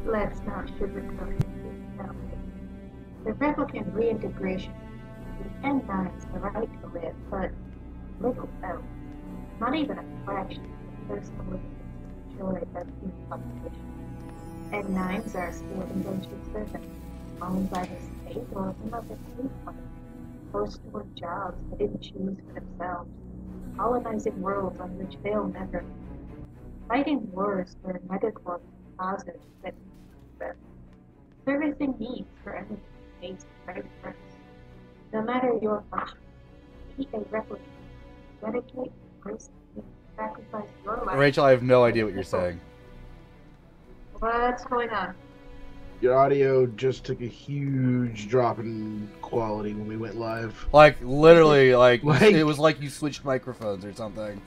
Let's not sugarcoat it, shall we? The replicant reintegration gave N9s the right to live, but little else. Not even a fraction of the personal liberties enjoyed by the human population. N9s are still indentured servants, owned by the state or another state company, forced to work jobs they didn't choose for themselves, colonizing worlds on which they'll never live, fighting wars for megacorp causes that them, servicing needs for anyone who pays the right price. No matter your function, be a replicant, dedicate, risk, sacrifice your life Rachel, I have no for the idea what you're people. saying. What's going on? Your audio just took a huge drop in quality when we went live. Like, literally, like, Like- it was like you switched microphones or something.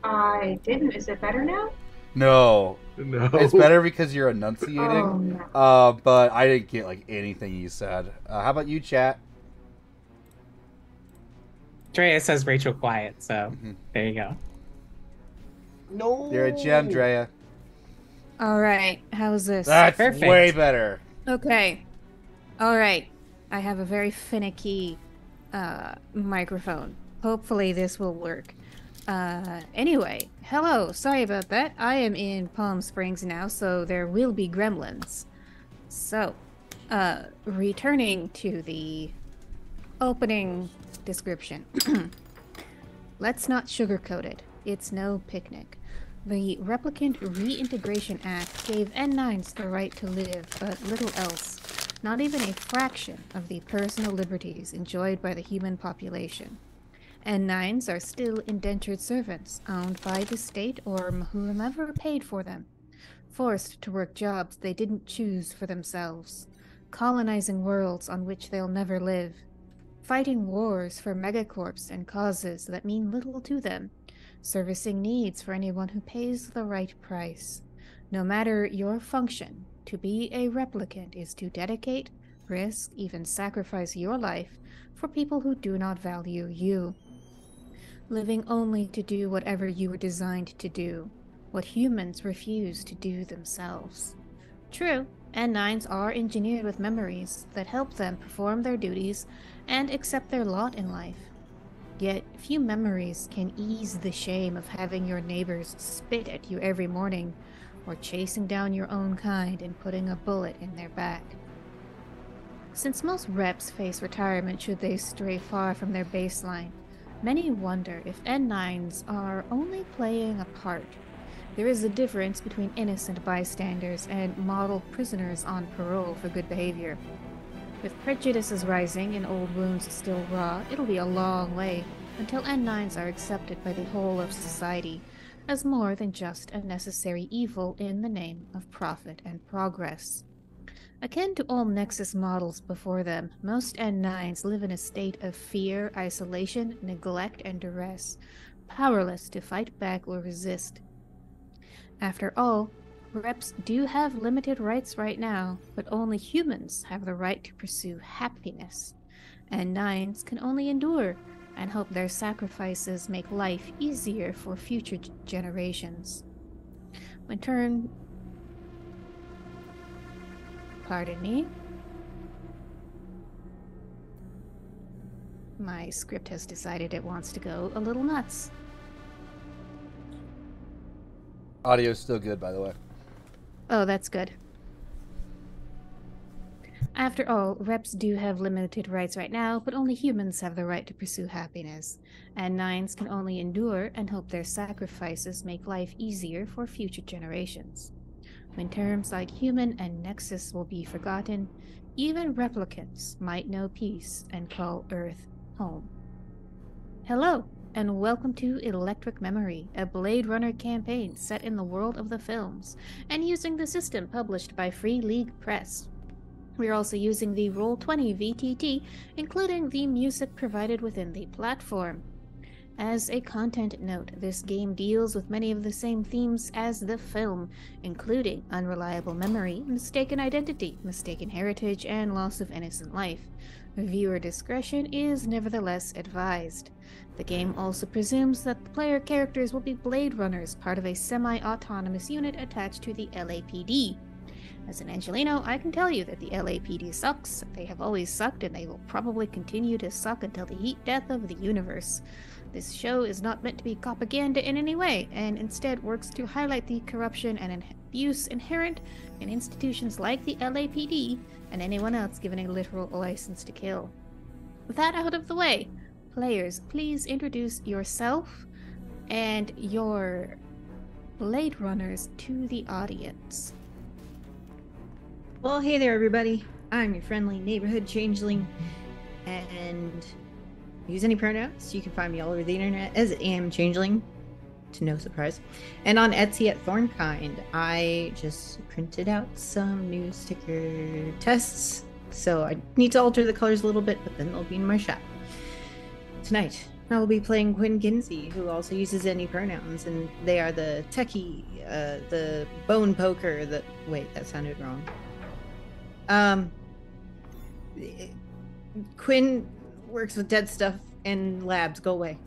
I didn't. Is it better now? No. No. It's better because you're enunciating. Oh, no. But I didn't get, like, anything you said. How about you, chat? Drea says Rachel quiet, so there you go. No. You're a gem, Drea. All right, how's this? That's Perfect. way better. Okay. All right. I have a very finicky microphone. Hopefully this will work. Anyway, hello. Sorry about that. I am in Palm Springs now, so there will be gremlins. So, returning to the opening description. Let's not sugarcoat it. It's no picnic. The Replicant Reintegration Act gave N9s the right to live, but little else. Not even a fraction of the personal liberties enjoyed by the human population. N9s are still indentured servants, owned by the state or whomever paid for them, forced to work jobs they didn't choose for themselves, colonizing worlds on which they'll never live, fighting wars for megacorps and causes that mean little to them, servicing needs for anyone who pays the right price. No matter your function, to be a replicant is to dedicate, risk, even sacrifice your life for people who do not value you. Living only to do whatever you were designed to do, what humans refuse to do themselves. True, N9s are engineered with memories that help them perform their duties and accept their lot in life. Yet, few memories can ease the shame of having your neighbors spit at you every morning, or chasing down your own kind and putting a bullet in their back. Since most reps face retirement should they stray far from their baseline, many wonder if N9s are only playing a part. There is a difference between innocent bystanders and model prisoners on parole for good behavior. With prejudices rising and old wounds still raw, it'll be a long way until N9s are accepted by the whole of society as more than just a necessary evil in the name of profit and progress. Akin to all Nexus models before them, most N9s live in a state of fear, isolation, neglect, and duress, powerless to fight back or resist. After all, reps do have limited rights right now, but only humans have the right to pursue happiness. N9s can only endure and hope their sacrifices make life easier for future generations. Pardon me? My script has decided it wants to go a little nuts. Audio's still good, by the way. Oh, that's good. After all, reps do have limited rights right now, but only humans have the right to pursue happiness, and Nines can only endure and hope their sacrifices make life easier for future generations. When terms like human and Nexus will be forgotten, even replicants might know peace and call Earth home. Hello, and welcome to Electric Memory, a Blade Runner campaign set in the world of the films, and using the system published by Free League Press. We're also using the Roll20 VTT, including the music provided within the platform. As a content note, this game deals with many of the same themes as the film, including unreliable memory, mistaken identity, mistaken heritage, and loss of innocent life. Viewer discretion is nevertheless advised. The game also presumes that the player characters will be Blade Runners, part of a semi-autonomous unit attached to the LAPD. As an Angelino, I can tell you that the LAPD sucks. They have always sucked, and they will probably continue to suck until the heat death of the universe. This show is not meant to be propaganda in any way, and instead works to highlight the corruption and abuse inherent in institutions like the LAPD and anyone else given a literal license to kill. With that out of the way, players, please introduce yourself and your Blade Runners to the audience. Well, hey there, everybody. I'm your friendly neighborhood changeling, and use any pronouns. You can find me all over the internet as Am Changeling, to no surprise. And on Etsy at Thornkind, I just printed out some new sticker tests. So I need to alter the colors a little bit, but then they'll be in my shop. Tonight, I will be playing Quinn Kinsey, who also uses any pronouns, and they are the techie, the bone poker, wait, that sounded wrong. Quinn works with dead stuff in labs. Go away.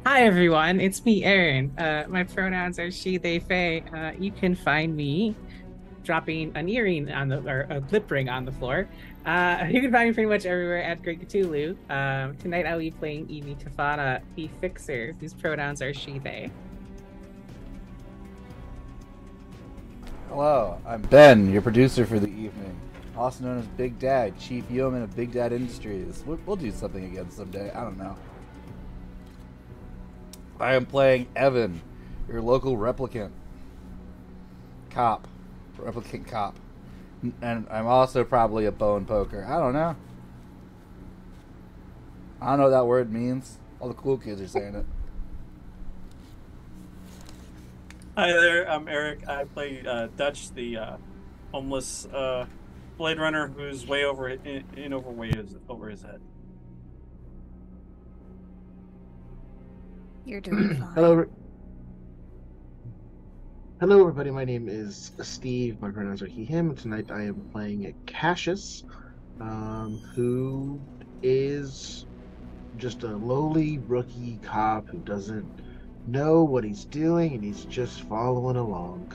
Hi everyone, it's me, Aaron. My pronouns are she, they, they. You can find me dropping an earring or a lip ring on the floor. You can find me pretty much everywhere at Great Cthulhu. Tonight I'll be playing Evie Tafana, the Fixer, whose pronouns are she, they. Hello, I'm Ben, your producer for the evening. Also known as Big Dad, Chief Yeoman of Big Dad Industries. We'll do something again someday, I don't know. I am playing Evan, your local replicant cop. Replicant cop. And I'm also probably a bone poker. I don't know. I don't know what that word means. All the cool kids are saying it. Hi there, I'm Eric. I play Dutch, the homeless Blade Runner who's way over over his head. You're doing fine. Hello, everybody. My name is Steve. My pronouns are he, him. Tonight I am playing Cassius, who is just a lowly rookie cop who doesn't know what he's doing, and he's just following along.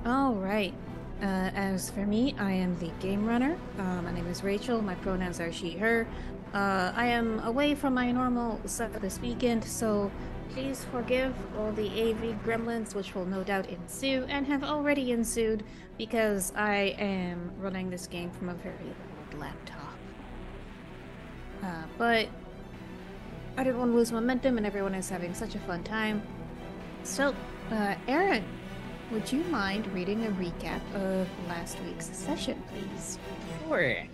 All right. As for me, I am the game runner. My name is Rachel. My pronouns are she, her. I am away from my normal setup this weekend, so please forgive all the AV gremlins which will no doubt ensue and have already ensued because I am running this game from a very old laptop. But I didn't want to lose momentum and everyone is having such a fun time. So, Aaron, would you mind reading a recap of last week's session, please? Sure.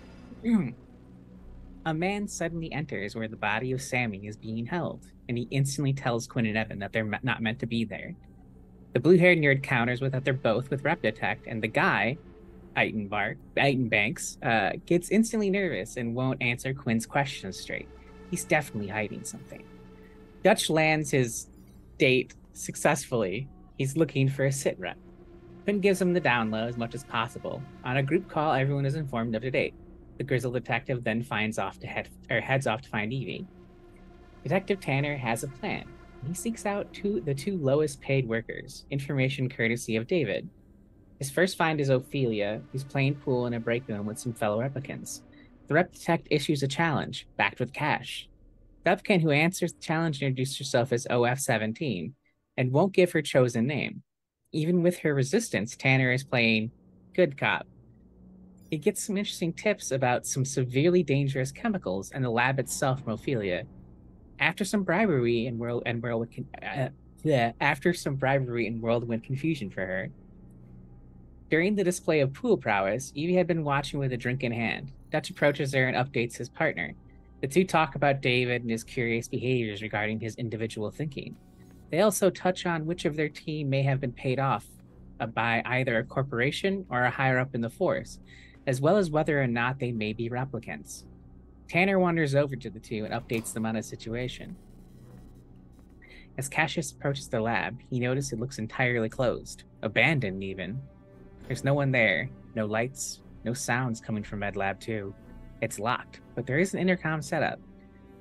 A man suddenly enters where the body of Sammy is being held, and he instantly tells Quinn and Evan that they're not meant to be there. The blue-haired nerd counters with that they're both with rep detect, and the guy, Eitan Banks, gets instantly nervous and won't answer Quinn's questions straight. He's definitely hiding something. Dutch lands his date successfully. He's looking for a sit rep. Quinn gives him the down low as much as possible. On a group call, everyone is informed of the date. The grizzled detective then heads off to find Evie. Detective Tanner has a plan. He seeks out the two lowest paid workers, information courtesy of David. His first find is Ophelia, who's playing pool in a break room with some fellow replicants. The rep detect issues a challenge, backed with cash. The replicant who answers the challenge introduces herself as OF-17, and won't give her chosen name. Even with her resistance, Tanner is playing good cop. He gets some interesting tips about some severely dangerous chemicals and the lab itself from Ophelia. After some bribery and whirlwind confusion for her. During the display of pool prowess, Evie had been watching with a drink in hand. Dutch approaches her and updates his partner. The two talk about David and his curious behaviors regarding his individual thinking. They also touch on which of their team may have been paid off by either a corporation or a higher up in the force, as well as whether or not they may be replicants. Tanner wanders over to the two and updates them on his situation. As Cassius approaches the lab, he notices it looks entirely closed, abandoned even. There's no one there, no lights, no sounds coming from MedLab 2. It's locked, but there is an intercom set up.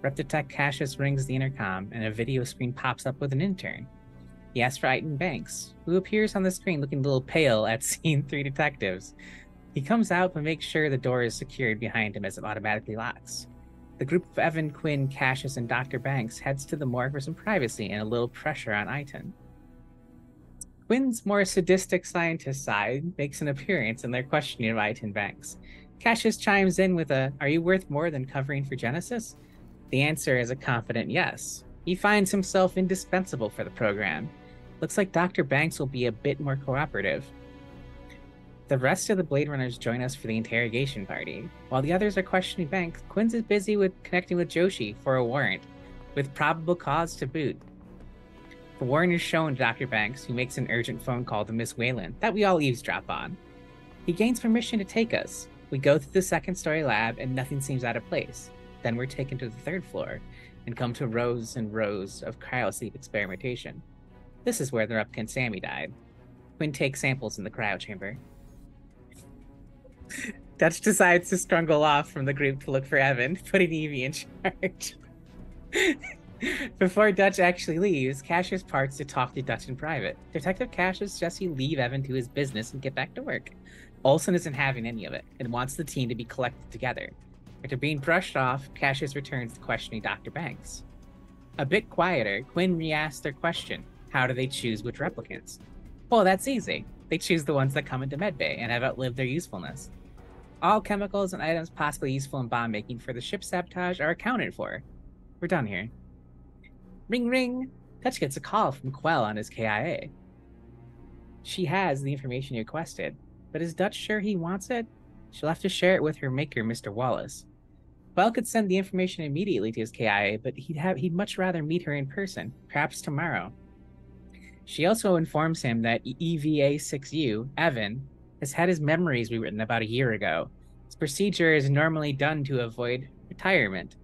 Reptitech Cassius rings the intercom, and a video screen pops up with an intern. He asks for Iton Banks, who appears on the screen looking a little pale at seeing 3 detectives. He comes out but makes sure the door is secured behind him as it automatically locks. The group of Evan, Quinn, Cassius, and Dr. Banks heads to the morgue for some privacy and a little pressure on Iton. Quinn's more sadistic scientist side makes an appearance in their questioning of Iton Banks. Cassius chimes in with "Are you worth more than covering for Genesis?" The answer is a confident yes. He finds himself indispensable for the program. Looks like Dr. Banks will be a bit more cooperative. The rest of the Blade Runners join us for the interrogation party. While the others are questioning Banks, Quinn's is busy with connecting with Joshi for a warrant, with probable cause to boot. The warrant is shown to Dr. Banks, who makes an urgent phone call to Miss Wayland that we all eavesdrop on. He gains permission to take us. We go through the 2nd-story lab and nothing seems out of place. Then we're taken to the 3rd floor and come to rows and rows of cryosleep experimentation. This is where the replicant Sammy died. Quinn takes samples in the cryo chamber. Dutch decides to struggle off from the group to look for Evan, putting Evie in charge. Before Dutch actually leaves, Cassius parts to talk to Dutch in private. Detective Cassius suggests he leave Evan to his business and get back to work. Olsen isn't having any of it and wants the team to be collected together. After being brushed off, Cassius returns to questioning Dr. Banks. A bit quieter, Quinn re-asks their question: how do they choose which replicants? Well, that's easy. They choose the ones that come into medbay and have outlived their usefulness. All chemicals and items possibly useful in bomb making for the ship sabotage are accounted for. We're done here. Ring ring! Dutch gets a call from Quell on his KIA. She has the information he requested, but is Dutch sure he wants it? She'll have to share it with her maker, Mr. Wallace. Quell could send the information immediately to his KIA, but he'd much rather meet her in person, perhaps tomorrow. She also informs him that EVA-6U, Evan, has had his memories rewritten about a year ago. His procedure is normally done to avoid retirement.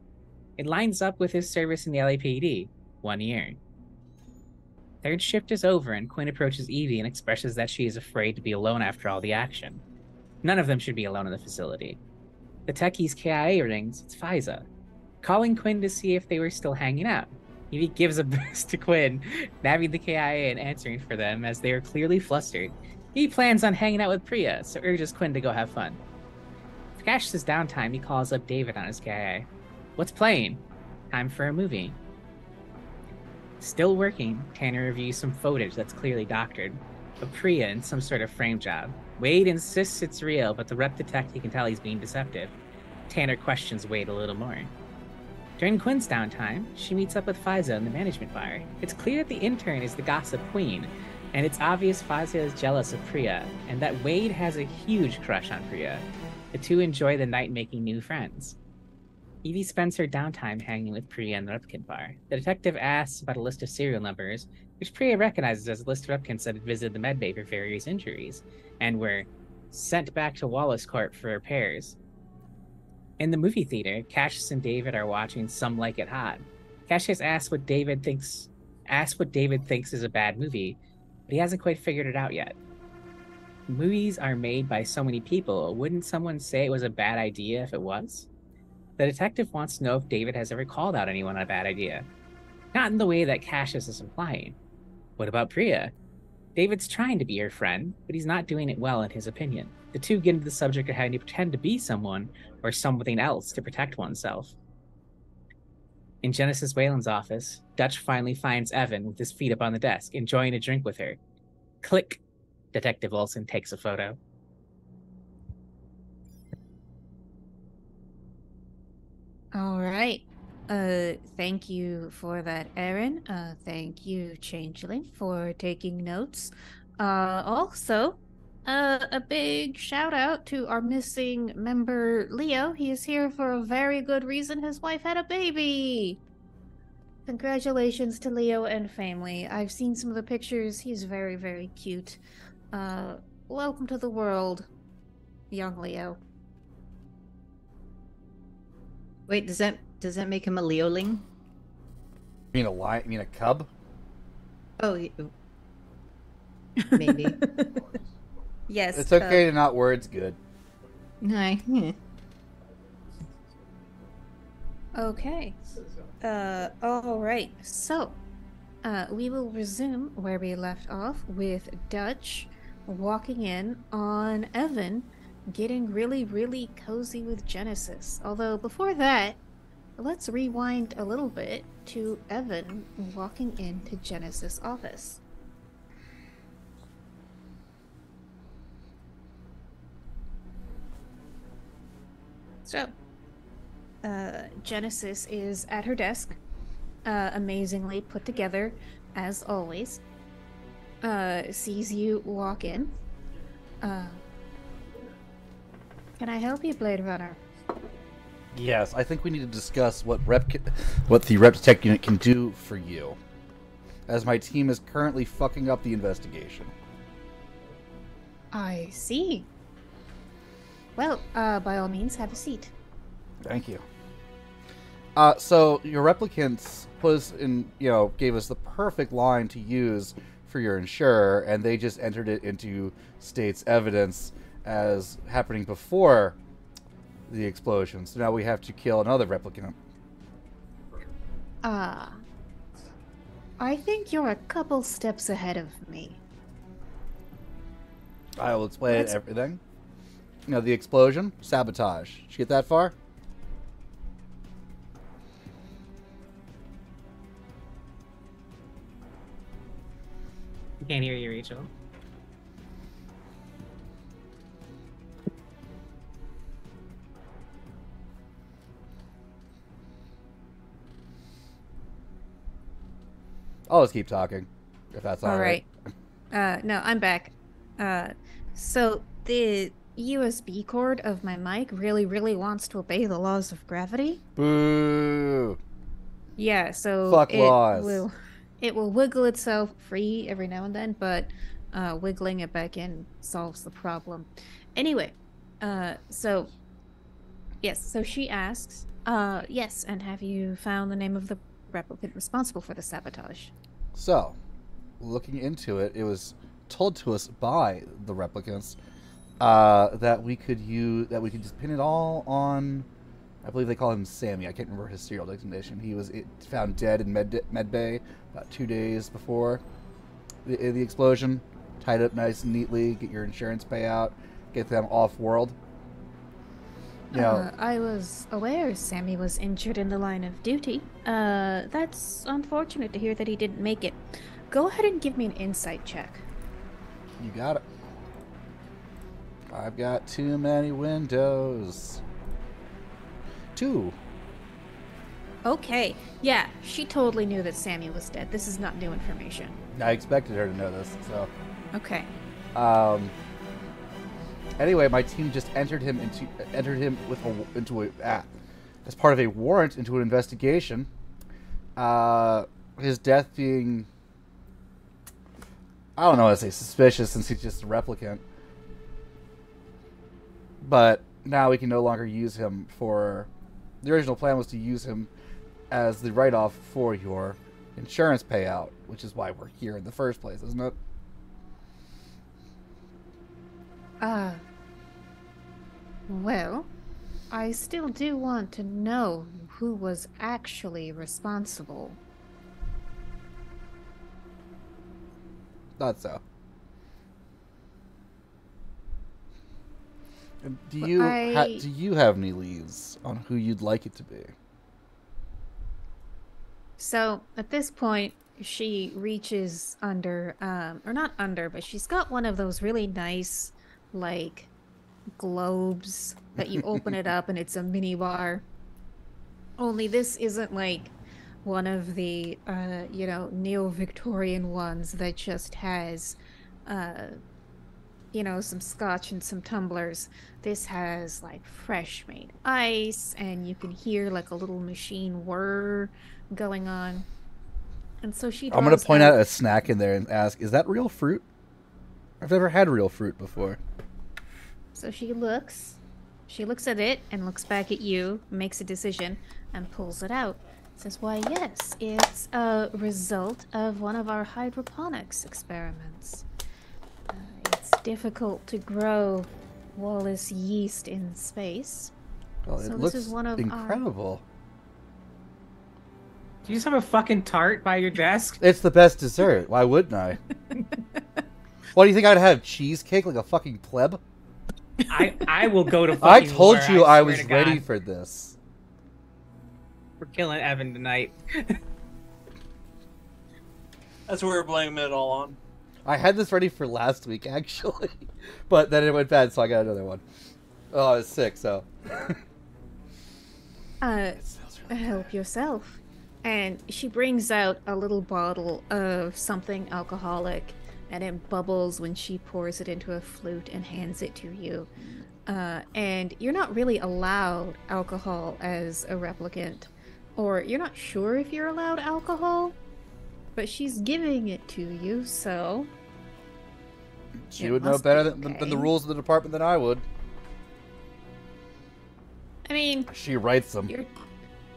It lines up with his service in the LAPD, 1 year. 3rd shift is over and Quinn approaches Evie and expresses that she is afraid to be alone after all the action. None of them should be alone in the facility. The techie's KIA rings, it's Faiza, calling Quinn to see if they were still hanging out. Evie gives a boost to Quinn, nabbing the KIA and answering for them as they are clearly flustered. He plans on hanging out with Priya, so urges Quinn to go have fun. For Cassius' downtime, he calls up David on his KIA. What's playing? Time for a movie. Still working, Tanner reviews some footage that's clearly doctored, of Priya in some sort of frame job. Wade insists it's real, but the rep detective can tell he's being deceptive. Tanner questions Wade a little more. During Quinn's downtime, she meets up with Faiza in the management bar. It's clear that the intern is the gossip queen, and it's obvious Faiza is jealous of Priya, and that Wade has a huge crush on Priya. The two enjoy the night making new friends. Evie spends her downtime hanging with Priya in the replicant bar. The detective asks about a list of serial numbers, which Priya recognizes as a list of replicants that had visited the medbay for various injuries, and were sent back to Wallace Corp for repairs. In the movie theater, Cassius and David are watching Some Like It Hot. Cassius asks what David thinks is a bad movie, but he hasn't quite figured it out yet. Movies are made by so many people. Wouldn't someone say it was a bad idea if it was? The detective wants to know if David has ever called out anyone on a bad idea. Not in the way that Cassius is implying. What about Priya? David's trying to be her friend, but he's not doing it well in his opinion. The two get into the subject of having to pretend to be someone or something else to protect oneself. In Genesis Wayland's office, Dutch finally finds Evan with his feet up on the desk, enjoying a drink with her. Click. Detective Olsen takes a photo. All right. Thank you for that, Aaron. Thank you, Changeling, for taking notes. Also, a big shout out to our missing member, Leo. He is here for a very good reason. His wife had a baby. Congratulations to Leo and family. I've seen some of the pictures. He's very, very cute. Welcome to the world, young Leo. Wait, does that make him a Leoling? You mean a lion? You mean a cub? Oh, maybe. Yes. It's okay to not words good. No. Okay. All right. So, we will resume where we left off with Dutch walking in on Evan getting really, really cozy with Genesis. Although before that, let's rewind a little bit to Evan walking into Genesis' office. So, Genesis is at her desk, amazingly put together, as always. Sees you walk in. Can I help you, Blade Runner? Yes, I think we need to discuss what the Rep Detect unit can do for you, as my team is currently fucking up the investigation. I see. Well, by all means, have a seat. Thank you. So your replicants gave us the perfect line to use for your insurer, and they just entered it into state's evidence as happening before the explosion. So now we have to kill another replicant. I think you're a couple steps ahead of me. I will explain everything. The explosion, sabotage. Did you get that far? Can't hear you, Rachel. I'll just keep talking, if that's all right. No, I'm back. So the USB cord of my mic really, really wants to obey the laws of gravity. Boo! Yeah, so Fuck laws. It will wiggle itself free every now and then, but wiggling it back in solves the problem. Anyway, so she asks, yes, and have you found the name of the replicant responsible for the sabotage? So, looking into it, it was told to us by the replicants that we could just pin it all on. I believe they call him Sammy. I can't remember his serial designation. He was found dead in Med Bay about 2 days before the explosion. Tied up nice and neatly. Get your insurance payout. Get them off world. I was aware Sammy was injured in the line of duty. That's unfortunate to hear that he didn't make it. Go ahead and give me an insight check. You got it. I've got too many windows. 2. Okay. Yeah, she totally knew that Sammy was dead. This is not new information. I expected her to know this, so. Okay. Anyway, my team just entered him as part of a warrant into an investigation. His death being, I don't know how to say suspicious since he's just a replicant. But now we can no longer use him for. The original plan was to use him as the write-off for your insurance payout, which is why we're here in the first place, isn't it? Well, I still do want to know who was actually responsible. Thought so. Do you have any leads on who you'd like it to be? So at this point, she reaches under, or not under, but she's got one of those really nice, like, globes that you open it up and it's a mini bar. Only this isn't like one of the, neo-Victorian ones that just has, some scotch and some tumblers. This has like fresh made ice, and you can hear like a little machine whir going on. And so she. I'm gonna point out a snack in there and ask, "Is that real fruit?" I've never had real fruit before. So she looks at it and looks back at you, makes a decision, and pulls it out. Says, why, yes, it's a result of one of our hydroponics experiments. It's difficult to grow Wallace yeast in space. Well, So it this looks is one of our- incredible. Do you just have a fucking tart by your desk? It's the best dessert. Why wouldn't I? What do you think I'd have? Cheesecake like a fucking pleb? I will go to I fucking told war, you I swear was to ready God. for this. We're killing Evan tonight. That's what we're blaming it all on. I had this ready for last week, actually. But then it went bad, so I got another one. Oh, I was sick, so. Help yourself. And she brings out a little bottle of something alcoholic, and it bubbles when she pours it into a flute and hands it to you. And you're not really allowed alcohol as a replicant, or you're not sure if you're allowed alcohol, but she's giving it to you, so... She It would know must better be than okay. the rules of the department than I would. I mean, She writes them. you're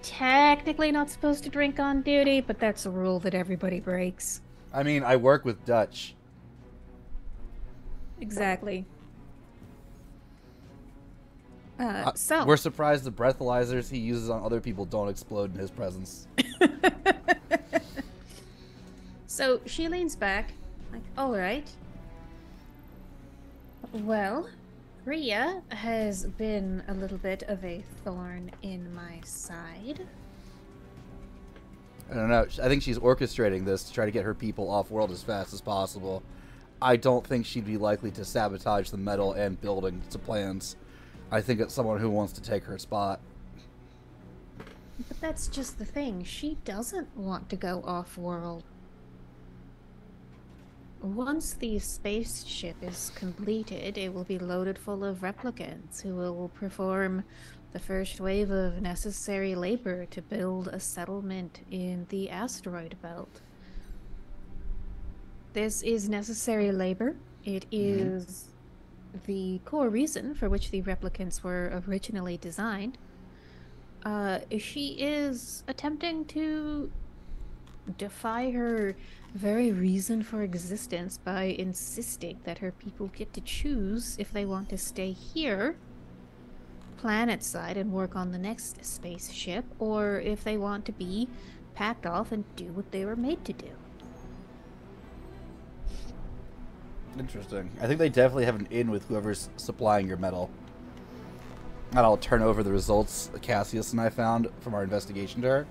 technically not supposed to drink on duty, but that's a rule that everybody breaks. I mean, I work with Dutch. Exactly. So... We're surprised the breathalyzers he uses on other people don't explode in his presence. So she leans back, like, all right. Well, Rhea has been a little bit of a thorn in my side. I don't know. I think she's orchestrating this to try to get her people off-world as fast as possible. I don't think she'd be likely to sabotage the metal and building to plans. I think it's someone who wants to take her spot. But that's just the thing. She doesn't want to go off-world. Once the spaceship is completed, it will be loaded full of replicants who will perform the first wave of necessary labor to build a settlement in the asteroid belt. This is necessary labor. It is the core reason for which the replicants were originally designed. She is attempting to defy her very reason for existence by insisting that her people get to choose if they want to stay here, planet-side, and work on the next spaceship, or if they want to be packed off and do what they were made to do. Interesting. I think they definitely have an in with whoever's supplying your metal. And I'll turn over the results Cassius and I found from our investigation to her,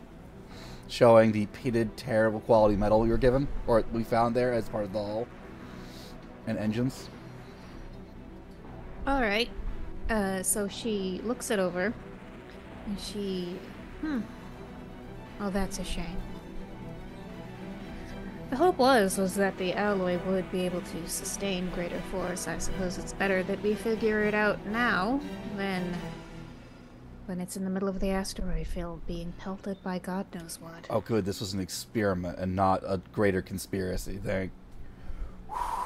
showing the pitted, terrible quality metal we were given, or we found there as part of the hull and engines. All right. So she looks it over, and she, oh, that's a shame. The hope was that the alloy would be able to sustain greater force. I suppose it's better that we figure it out now than when it's in the middle of the asteroid field being pelted by God knows what. Oh, good. This was an experiment and not a greater conspiracy.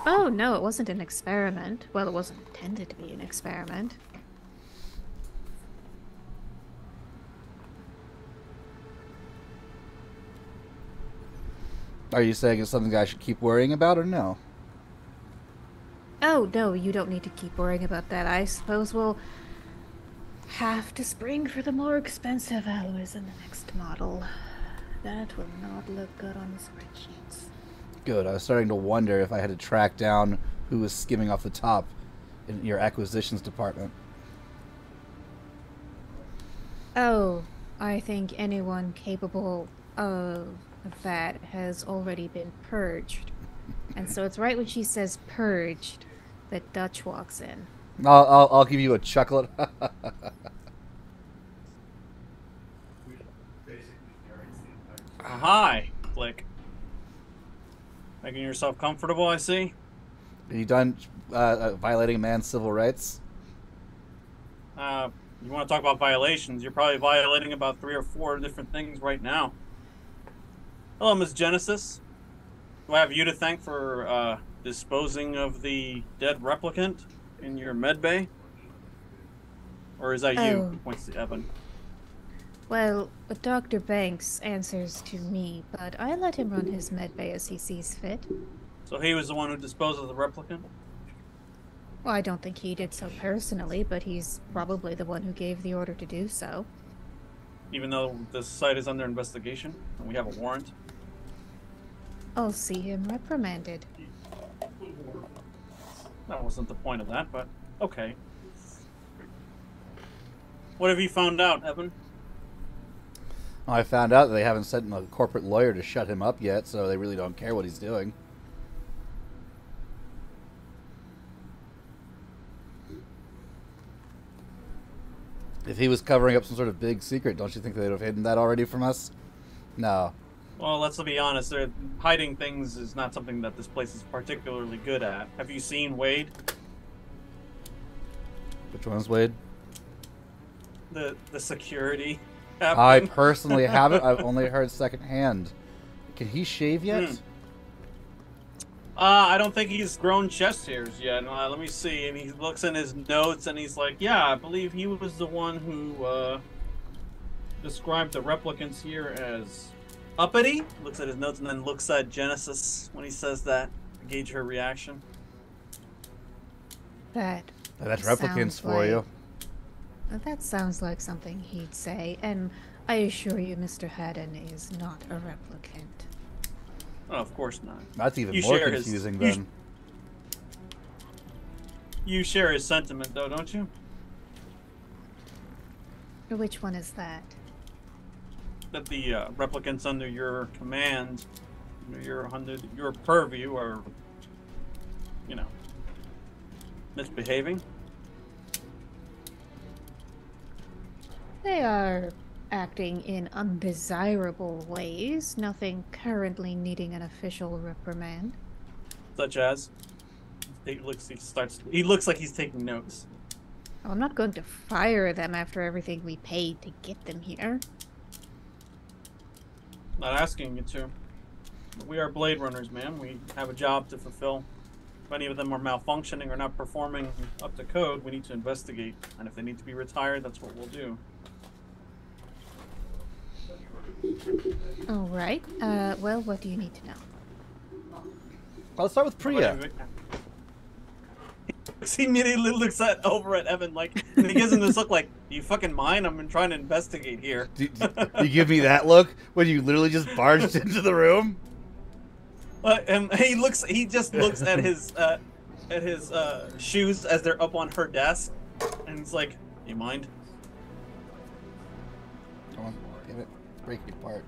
Oh, no, it wasn't an experiment. Well, it wasn't intended to be an experiment. Are you saying it's something I should keep worrying about, or no? Oh, no, you don't need to keep worrying about that. I suppose we'll have to spring for the more expensive alloys in the next model. That will not look good on the spreadsheets. Good. I was starting to wonder if I had to track down who was skimming off the top in your acquisitions department. Oh, I think anyone capable of that has already been purged. And so it's right when she says purged that Dutch walks in. I'll give you a chuckle. Hi, Click. Making yourself comfortable, I see. Are you done violating a man's civil rights? You want to talk about violations? You're probably violating about 3 or 4 different things right now. Hello, Ms. Genesis. Do I have you to thank for disposing of the dead replicant in your med bay? Or is that you? Oh. He points to Evan. Well, Dr. Banks answers to me, but I let him run his medbay as he sees fit. So he was the one who disposed of the replicant? Well, I don't think he did so personally, but he's probably the one who gave the order to do so. Even though the site is under investigation and we have a warrant? I'll see him reprimanded. That wasn't the point of that, but okay. What have you found out, Evan? I found out that they haven't sent a corporate lawyer to shut him up yet, so they really don't care what he's doing. If he was covering up some sort of big secret, don't you think they would have hidden that already from us? No. Well, let's be honest. Hiding things is not something that this place is particularly good at. Have you seen Wade? Which one's Wade? The security I captain? personally haven't. I've only heard secondhand. Can he shave yet? I don't think he's grown chest hairs yet. Let me see. And he looks in his notes and he's like, yeah, I believe he was the one who described the replicants here as uppity. Looks at his notes and then looks at Genesis when he says that to gauge her reaction. That That's replicants sounds for you. That sounds like something he'd say, and I assure you Mr. Haddon is not a replicant. Oh, of course not. That's even You more share his- confusing you then. You share his sentiment, though, don't you? Which one is that? That the replicants under your command, under your purview, are, misbehaving. They are acting in undesirable ways, nothing currently needing an official reprimand. Such as, he looks like he's taking notes. I'm not going to fire them after everything we paid to get them here. Not asking you to. But we are Blade Runners, man. We have a job to fulfill. If any of them are malfunctioning or not performing up to code, we need to investigate. And if they need to be retired, that's what we'll do. All right. Well, what do you need to know? Well, let's start with Priya. He immediately looks over at Evan and he gives him this look like, do you fucking mind? I'm trying to investigate here. Do you give me that look when you literally just barged into the room? And he just looks at his shoes as they're up on her desk, and he's like, "You mind?" Come on, give it, break it apart.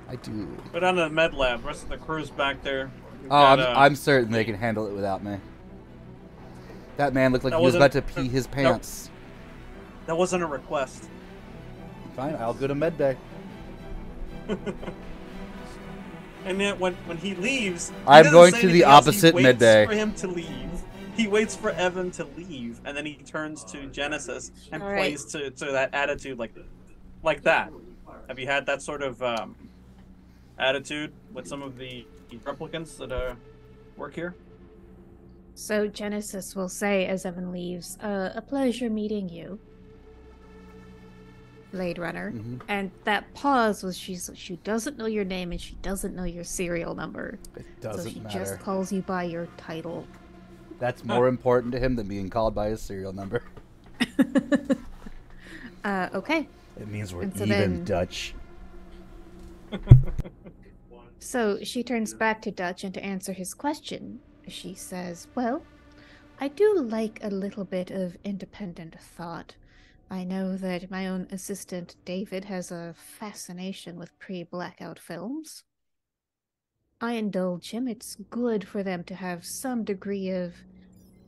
I do. Go down to the med lab. The rest of the crew's back there. We've Oh, got, I'm certain they can handle it without me. That man looked like he was about to pee his pants. That wasn't a request. Fine, I'll go to medbay. And then when he leaves, I'm doesn't going say to the anything else. opposite He waits medbay. for him to leave. He waits for Evan to leave, and then he turns to Genesis and All right. plays to that attitude like that. Have you had that sort of attitude with some of the replicants that work here? So Genesis will say as Evan leaves, a pleasure meeting you, Blade Runner. Mm-hmm. And that pause was she doesn't know your name and she doesn't know your serial number. It So doesn't she matter. just calls you by your title. That's more important to him than being called by his serial number. Okay. It means we're And so even, then- Dutch. So she turns back to Dutch, and to answer his question, she says, well, I do like a little bit of independent thought. I know that my own assistant, David, has a fascination with pre-blackout films. I indulge him. It's good for them to have some degree of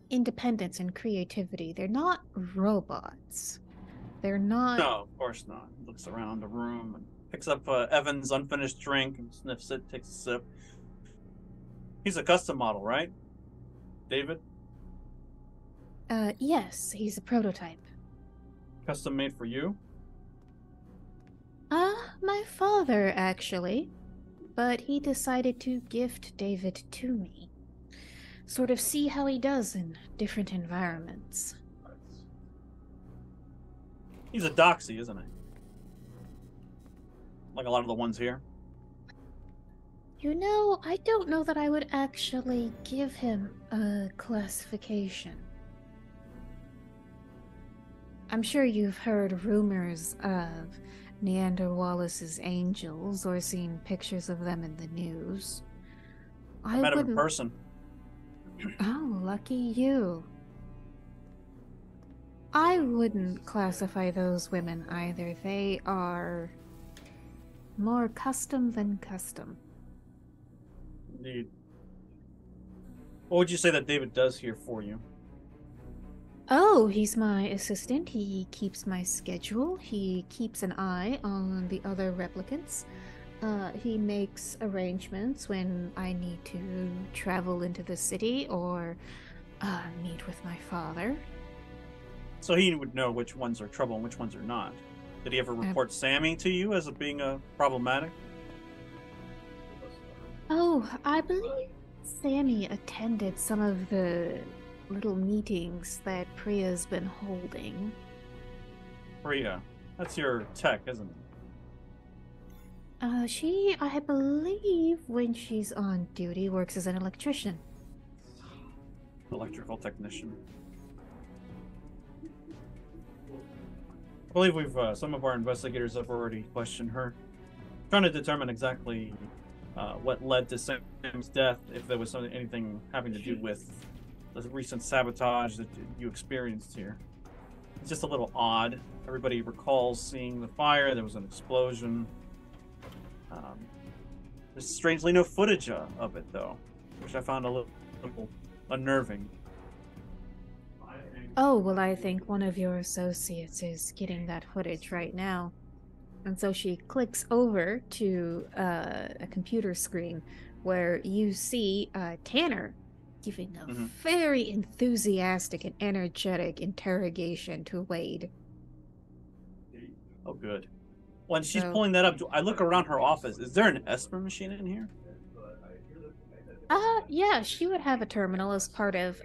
independence and creativity. They're not robots. They're not... No, of course not. He looks around the room and picks up Evan's unfinished drink and sniffs it, takes a sip. He's a custom model, right? David? Yes, he's a prototype. Custom made for you? My father, actually. But he decided to gift David to me. Sort of see how he does in different environments. He's a doxy, isn't he? Like a lot of the ones here. You know, I don't know that I would actually give him a classification. I'm sure you've heard rumors of Neander Wallace's angels or seen pictures of them in the news. I met him in person. Oh, lucky you. I wouldn't classify those women either. They are more custom than custom. Indeed. What would you say that David does here for you? Oh, he's my assistant. He keeps my schedule. He keeps an eye on the other replicants. He makes arrangements when I need to travel into the city or meet with my father. So he would know which ones are trouble and which ones are not. Did he ever report Sammy to you as being problematic? Oh, I believe Sammy attended some of the little meetings that Priya's been holding. Priya. That's your tech, isn't it? She, I believe, when she's on duty, works as an electrician. Electrical technician. I believe we've some of our investigators have already questioned her, trying to determine exactly what led to Sam's death, if there was anything having to do with the recent sabotage that you experienced here. It's just a little odd. Everybody recalls seeing the fire. There was an explosion. There's strangely no footage of it, though, which I found a little unnerving. Oh, well, I think one of your associates is getting that footage right now. And so she clicks over to a computer screen where you see Tanner giving a very enthusiastic and energetic interrogation to Wade. Oh, good. When she's pulling that up, I look around her office. Is there an Esper machine in here? Yeah, she would have a terminal as part of,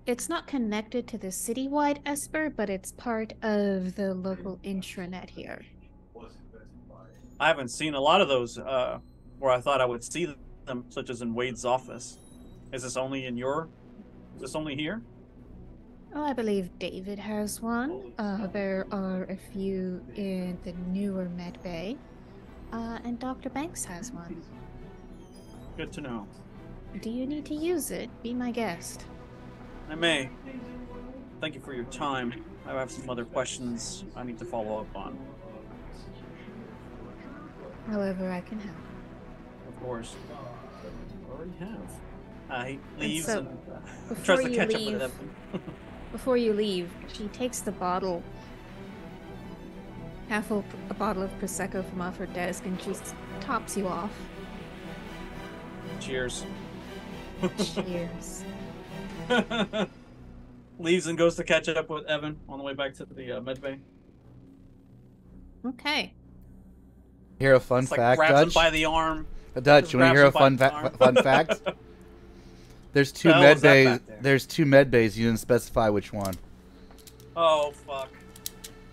it's not connected to the citywide Esper, but it's part of the local intranet here. I haven't seen a lot of those where I thought I would see them, such as in Wade's office. Is this only here? Oh, I believe David has one. There are a few in the newer med bay. And Dr. Banks has one. Good to know. Do you need to use it? Be my guest. I may. Thank you for your time. I have some other questions I need to follow up on. However I can help. Of course. I already have. He leaves and before tries to you catch leave, up with Evan. Before you leave, she takes the bottle, half a bottle of Prosecco from off her desk, and she tops you off. Cheers. Cheers. Leaves and goes to catch up with Evan on the way back to the medbay. Okay. Hear a fun fact, grabs him Dutch? by the arm. Dutch, you want to hear a fun fact? There's two med bays. There's two med bays. You didn't specify which one. Oh fuck.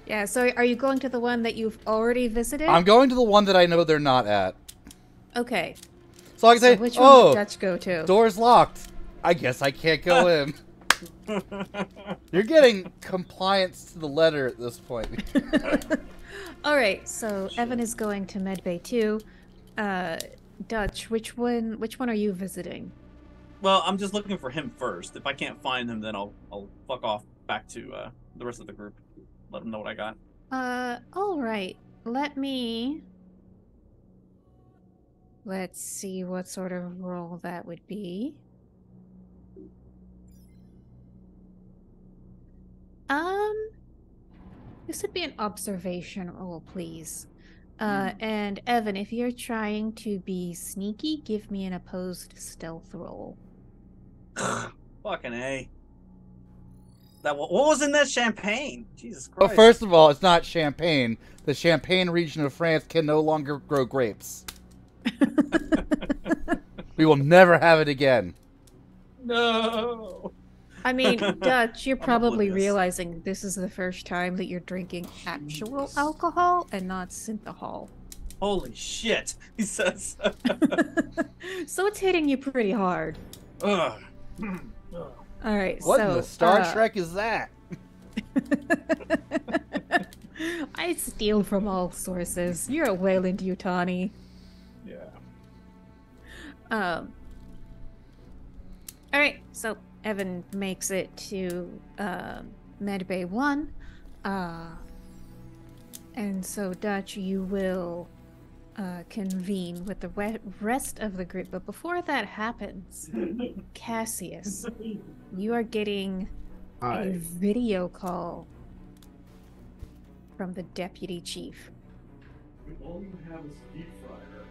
Yeah. So, are you going to the one that you've already visited? I'm going to the one that I know they're not at. Okay. So I can say, which one did Dutch go to? Door's locked. I guess I can't go in. You're getting compliance to the letter at this point. All right. So Evan is going to Medbay 2. Dutch, which one are you visiting? Well, I'm just looking for him first. If I can't find him, then I'll fuck off back to the rest of the group. Let them know what I got. All right. Let's see what sort of role that would be. This would be an observation roll, please. And Evan, if you're trying to be sneaky, give me an opposed stealth roll. Fucking A. What was in that champagne? Jesus Well, Christ. first of all, it's not Champagne. The Champagne region of France can no longer grow grapes. We will never have it again. No. I mean, Dutch, you're I'm probably oblivious. realizing this is the first time that you're drinking actual alcohol and not synthahol. Holy shit. He says. So it's hitting you pretty hard. Ugh. All right, What so in the Star Trek is that? I steal from all sources. You're a Wayland Yutani. Yeah. All right, so Evan makes it to Medbay 1. And so, Dutch, you will convene with the rest of the group. But before that happens, Cassius, you are getting a Hi. video call from the deputy chief. All you have is deep fryer.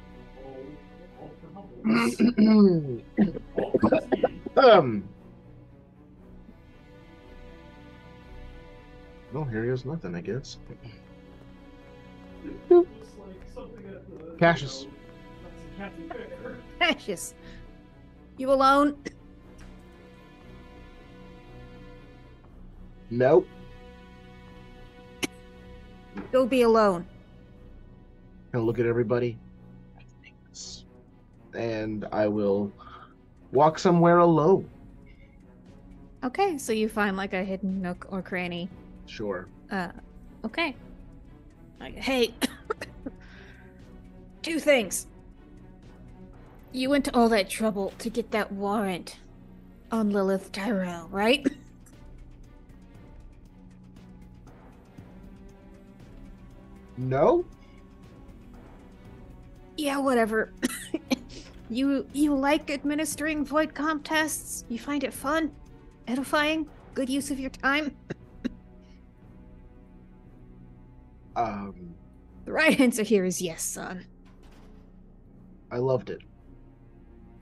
Well, here goes nothing, I guess. Looks like something at the Cassius. Captain Fair. Cassius, you alone? Nope. Go be alone. Gonna look at everybody. And I will walk somewhere alone. Okay, so you find like a hidden nook or cranny. Sure. Okay. Like, hey, two things. You went to all that trouble to get that warrant on Lilith Tyrell, right? No? Yeah, whatever. You like administering void comp tests? You find it fun? Edifying? Good use of your time? The right answer here is yes, son. I loved it.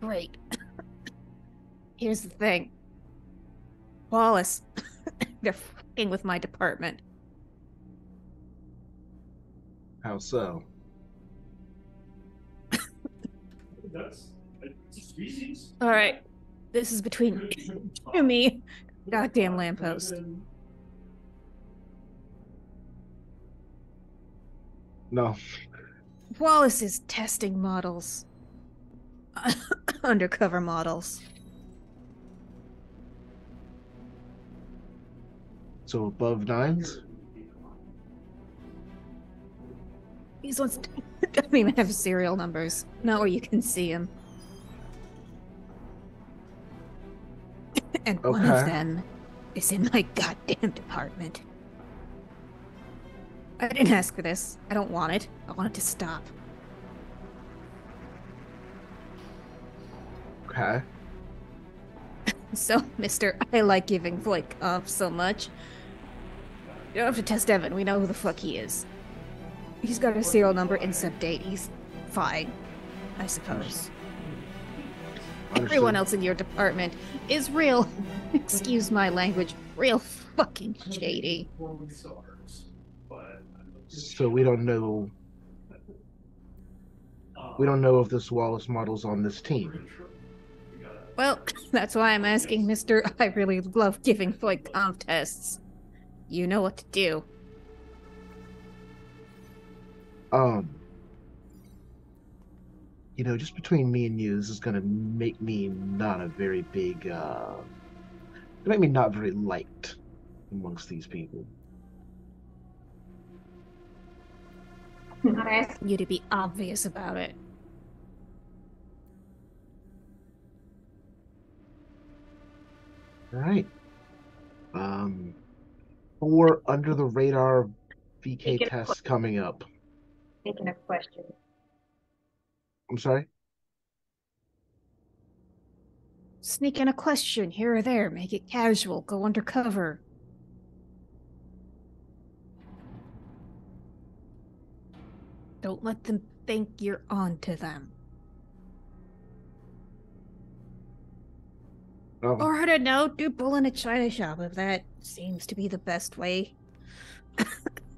Great. Here's the thing. Wallace, they're fucking with my department. How so? That's a species. All right, this is between you and me. Goddamn lamppost. No. Wallace is testing models. Undercover models. So above nines? These ones don't even have serial numbers. Not where you can see them. And one of Okay. them is in my goddamn department. I didn't ask for this. I don't want it. I want it to stop. Okay. So, mister, I like giving void comp so much. You don't have to test Evan. We know who the fuck he is. He's got a serial number and sub date. He's fine, I suppose. Everyone else in your department is real, excuse my language, real fucking shady. So we don't know. We don't know if this Wallace model's on this team. Well, that's why I'm asking, mister. I really love giving void comp tests. You know what to do. You know, just between me and you, this is gonna make me not a very big, make me not very liked amongst these people. Not asking You to be obvious about it. Alright. 4 under the radar VK Take it a tests coming up. thinking of questions. I'm sorry? Sneak in a question here or there. Make it casual. Go undercover. Don't let them think you're on to them. Oh, Or I don't know, do bull in a china shop if that seems to be the best way.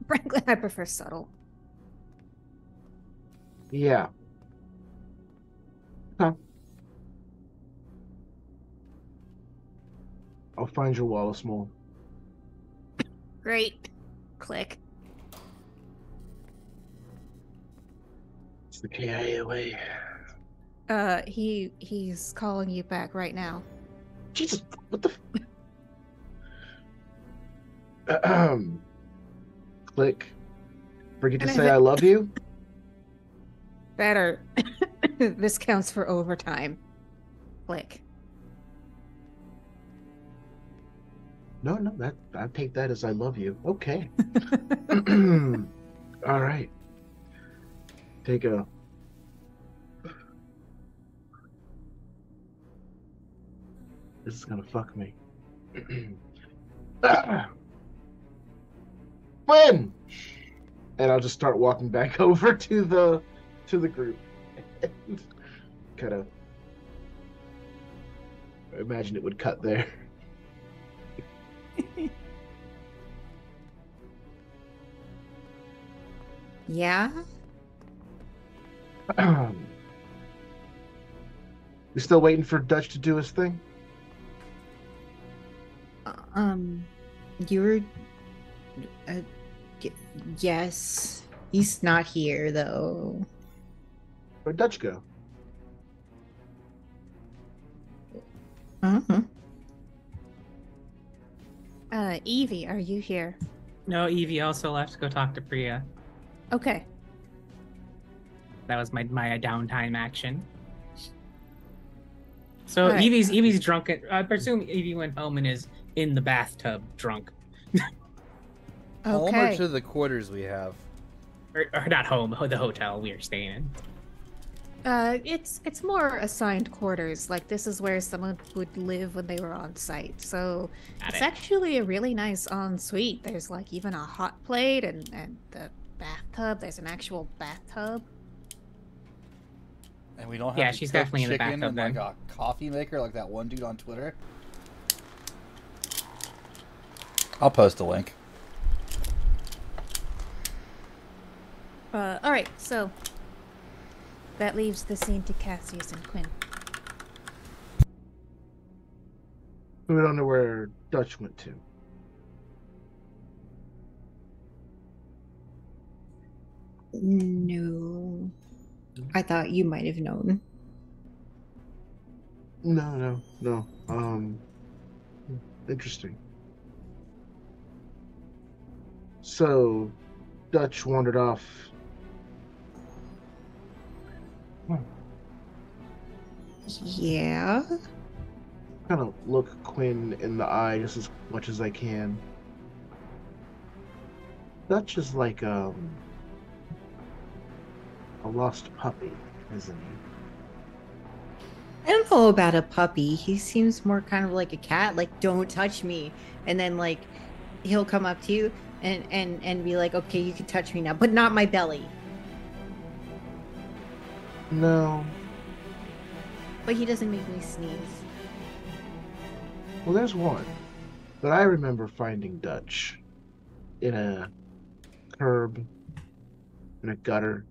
Frankly, I prefer subtle. Yeah. Okay. I'll find your Wallace Mole. Great. Click. It's the KIA way. He's calling you back right now. Jesus, what the? Click. Forget to And say I love you. Better. This counts for overtime. Click. No, that I take that as I love you. Okay. All right. Take a. This is gonna fuck me. Flynn! And I'll just start walking back over to the group. Kind of imagine it would cut there. Yeah? You still waiting for Dutch to do his thing? You're. Yes. He's not here, though. Where'd Dutch go? Uh-huh. Evie, are you here? No, Evie also left to go talk to Priya. Okay. That was my downtime action. So All right. Evie's drunk. I presume Evie went home and is in the bathtub drunk. Home or Okay. to the quarters we have? Or not home, the hotel we are staying in. It's more assigned quarters. Like this is where someone would live when they were on site. So Got it's it. actually a really nice ensuite. There's like even a hot plate and the bathtub. There's an actual bathtub. And we don't have Yeah, to she's cook definitely in the chicken bathtub and like then. a coffee maker like that one dude on Twitter. I'll post a link. All right. So that leaves the scene to Cassius and Quinn. We don't know where Dutch went to. No. I thought you might have known. No. Interesting. So, Dutch wandered off. Yeah? Kind of look Quinn in the eye just as much as I can. Dutch is like a lost puppy, isn't he? I don't know about a puppy. He seems more kind of like a cat, like, don't touch me. And then, like, he'll come up to you and be like, okay, you can touch me now, but not my belly. No. But he doesn't make me sneeze. Well, there's one. But I remember finding Dutch in a curb, in a gutter,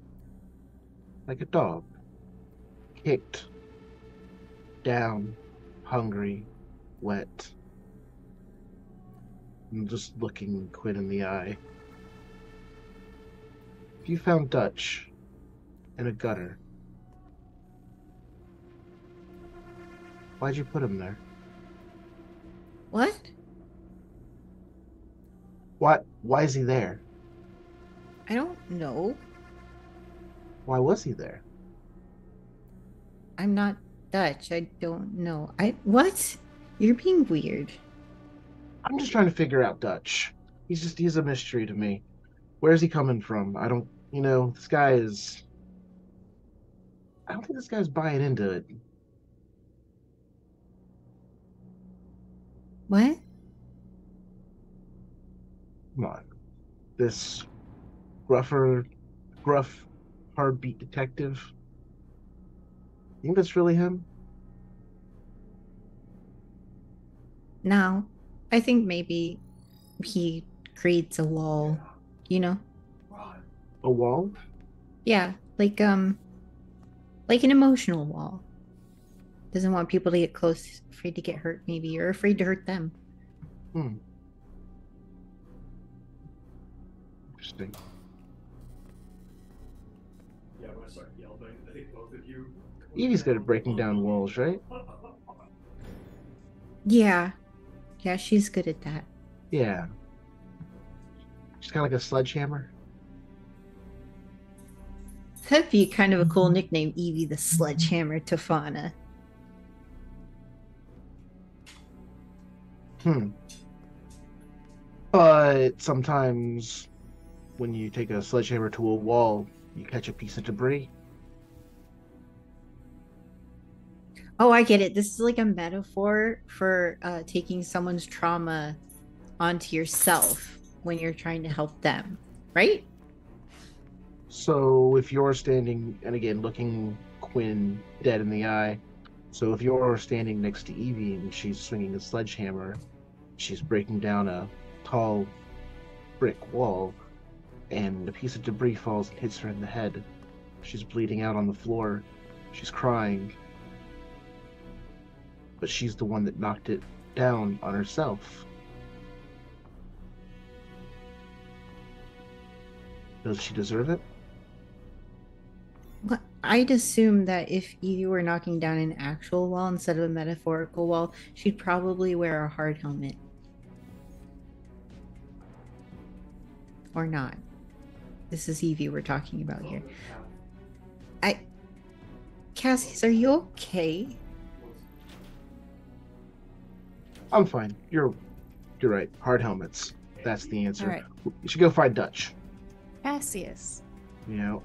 like a dog. Kicked, down, hungry, wet. I'm just looking Quinn in the eye. If you found Dutch in a gutter, why'd you put him there? What? Why is he there? I don't know. Why was he there? I'm not Dutch. I don't know. What? You're being weird. I'm just trying to figure out Dutch. He's a mystery to me. Where's he coming from? I don't this guy is I don't think this guy's buying into it. What? Come on. This gruff, hard beat detective. You think that's really him? No. I think maybe he creates a wall, you know? A wall? Yeah, like an emotional wall. Doesn't want people to get close, afraid to get hurt maybe, or afraid to hurt them. Interesting. Yeah, when I start yelling, I think both of you. Evie's good at breaking down walls, right? Yeah. Yeah, she's good at that. Yeah. She's kind of like a sledgehammer. That'd be kind of a cool nickname, Evie the Sledgehammer Tofana. But sometimes when you take a sledgehammer to a wall, you catch a piece of debris. Oh, I get it. This is like a metaphor for taking someone's trauma onto yourself when you're trying to help them, right? So if you're standing, and again, looking Quinn dead in the eye, so if you're standing next to Evie and she's swinging a sledgehammer, she's breaking down a tall brick wall, and a piece of debris falls and hits her in the head. She's bleeding out on the floor. She's crying. But she's the one that knocked it down on herself. Does she deserve it? Well, I'd assume that if Evie were knocking down an actual wall instead of a metaphorical wall, she'd probably wear a hard helmet. Or not. This is Evie we're talking about here. Cassius, are you okay? I'm fine. You're right. Hard helmets. That's the answer. All right. You should go find Dutch. Cassius, You know,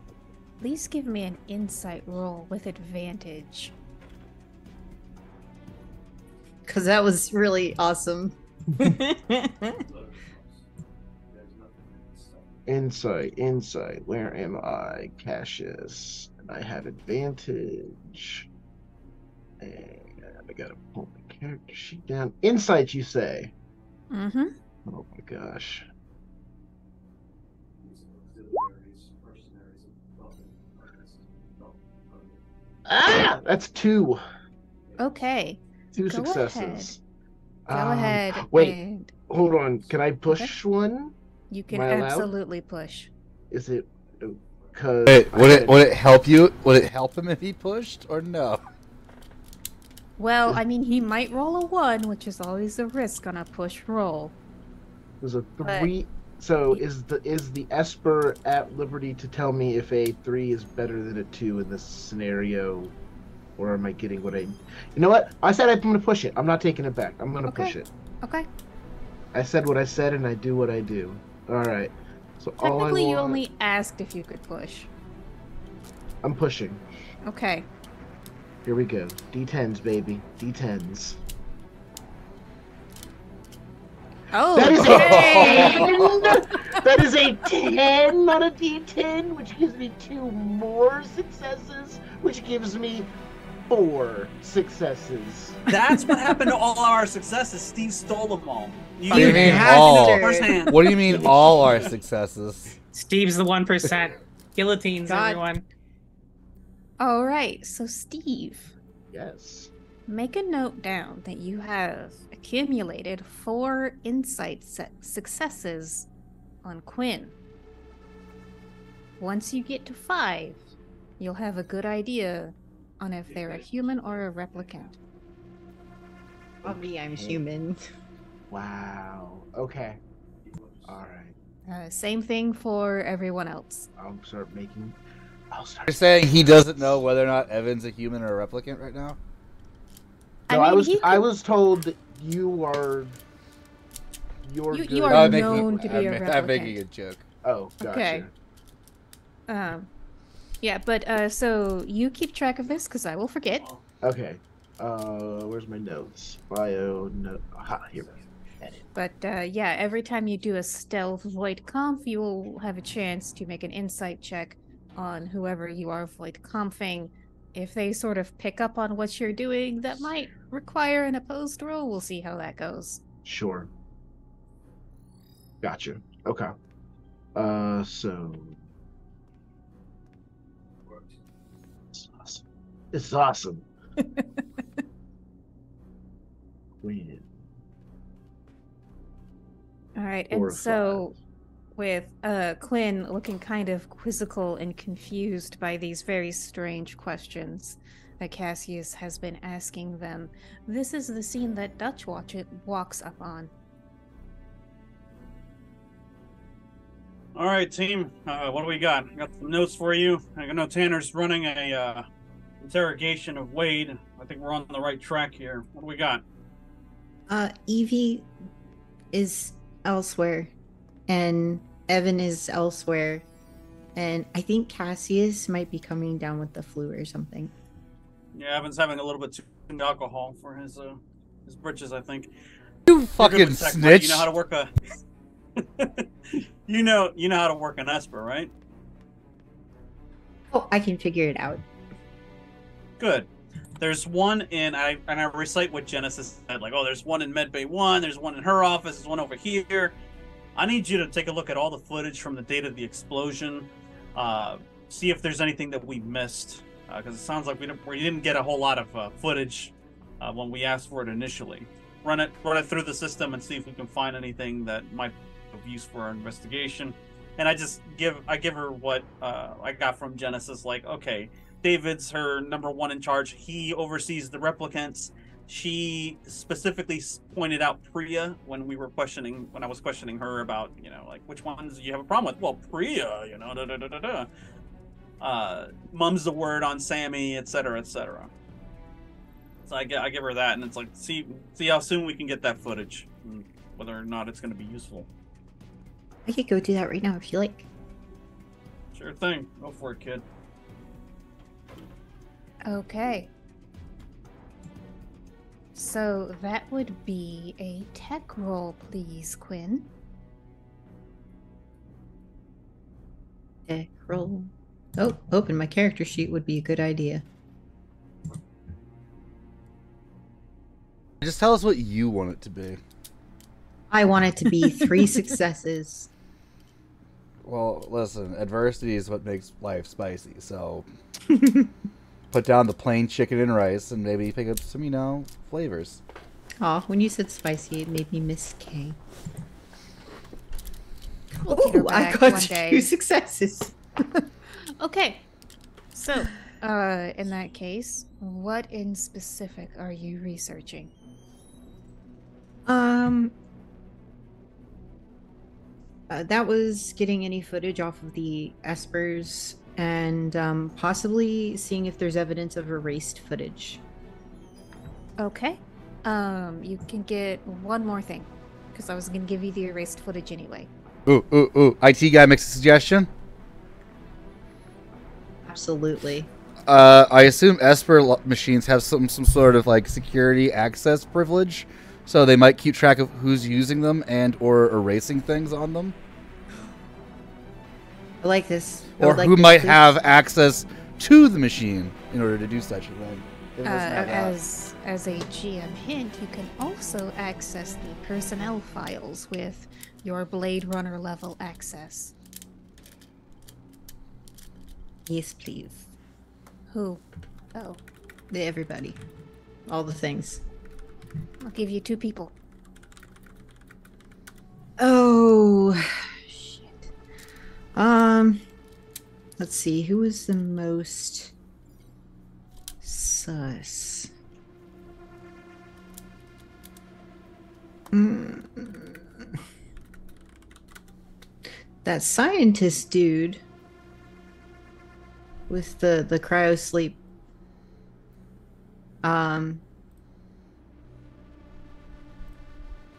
please give me an insight roll with advantage. Because that was really awesome. Insight. Where am I? Cassius. And I have advantage. And I gotta pull my character sheet down. Insight, you say? Mm-hmm. Oh my gosh. Ah! That's 2. Okay. 2 Go successes. Go ahead. Wait, And hold on. Can I push one? you can Am I allowed? absolutely push. Is it because Wait, would it help you? Would it help him if he pushed or no? Well, I mean, he might roll a 1, which is always a risk on a push roll. There's a But- 3? So is the Esper at liberty to tell me if a 3 is better than a 2 in this scenario, or am I getting what I? You know what? I said I'm going to push it. I'm not taking it back. I'm going to Okay. push it. Okay. I said what I said, and I do what I do. All right. So all I Technically, you want- only asked if you could push. I'm pushing. Okay. Here we go. D10s, baby. D10s. Oh, That is okay. a 10! That is a 10, not a D10, which gives me 2 more successes, which gives me 4 successes. That's what happened to all our successes. Steve stole them all. What do you mean bastard. all? Firsthand. What do you mean all our successes? Steve's the 1%. Guillotines, God. everyone. All right. So, Steve, Yes. make a note down that you have accumulated 4 insight successes on Quinn. Once you get to 5, you'll have a good idea on if they're a human or a replicant. Probably I'm human. Wow. Okay. All right. Same thing for everyone else. I'll start. You're saying he doesn't know whether or not Evan's a human or a replicant right now? No, I mean, I was told that you are. You're You good. are I'm known to be a I'm making replicant. a joke. Oh, gotcha. Okay. Yeah, but so you keep track of this because I will forget. Okay. Where's my notes? Bio. No. Aha, here we go. Edit. But yeah, every time you do a stealth void conf, you will have a chance to make an insight check on whoever you are void confing. If they sort of pick up on what you're doing, that might require an opposed roll. We'll see how that goes. Sure. Gotcha. Okay. So it's awesome. It's awesome. Quinn. All right, 4 and of so with Quinn looking kind of quizzical and confused by these very strange questions that Cassius has been asking them, this is the scene that Dutch walks up on. All right, team. What do we got? I got some notes for you. I know Tanner's running a interrogation of Wade. I think we're on the right track here. What do we got? Evie is elsewhere, and Evan is elsewhere, and I think Cassius might be coming down with the flu or something. Yeah, Evan's having a little bit too much alcohol for his britches, I think. You You're good fucking with tech, right? snitch. You know how to work a. you know how to work an Esper, right? Oh, I can figure it out. Good. There's one in I recite what Genesis said, like, oh, there's one in Medbay 1, there's one in her office, there's one over here. I need you to take a look at all the footage from the date of the explosion, see if there's anything that we missed, because it sounds like we didn't get a whole lot of footage when we asked for it initially. Run it through the system and see if we can find anything that might be of use for our investigation. And I give her what I got from Genesis, like, okay, David's her number one in charge. He oversees the replicants. She specifically pointed out Priya when I was questioning her about, like, which ones do you have a problem with? Well, Priya, mum's the word on Sammy, etc., etc. So I give her that, and it's like, see how soon we can get that footage, and whether or not it's going to be useful. I could go do that right now if you like. Sure thing. Go for it, kid. Okay. So that would be a tech roll, please, Quinn. Tech roll. Oh, open my character sheet would be a good idea. Just tell us what you want it to be. I want it to be 3 successes. Well, listen, adversity is what makes life spicy, so put down the plain chicken and rice and maybe pick up some, flavors. Aw, when you said spicy, it made me miss Kay. We'll get her Oh, I back got one 2 day. successes. Okay. So, in that case, what in specific are you researching? That was getting any footage off of the Espers and possibly seeing if there's evidence of erased footage. Okay. You can get one more thing, because I was going to give you the erased footage anyway. Ooh. IT guy makes a suggestion? Absolutely. I assume Esper machines have some sort of, like, security access privilege, so they might keep track of who's using them and or erasing things on them. I like this. Or who might have access to the machine in order to do such a thing. It doesn't have that. As a GM hint, you can also access the personnel files with your Blade Runner level access. Yes, please. Who? Oh, Everybody. All the things. I'll give you 2 people. Oh, shit. Let's see. Who was the most sus? That scientist dude with the cryo sleep.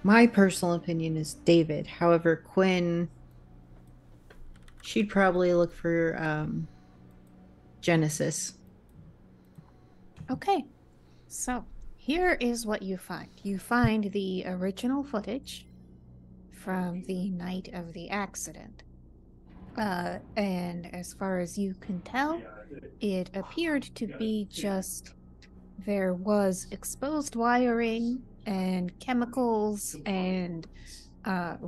My personal opinion is David. However, Quinn, she'd probably look for Genesis. Okay. So, here is what you find. You find the original footage from the night of the accident. And as far as you can tell, it appeared to be just there was exposed wiring and chemicals and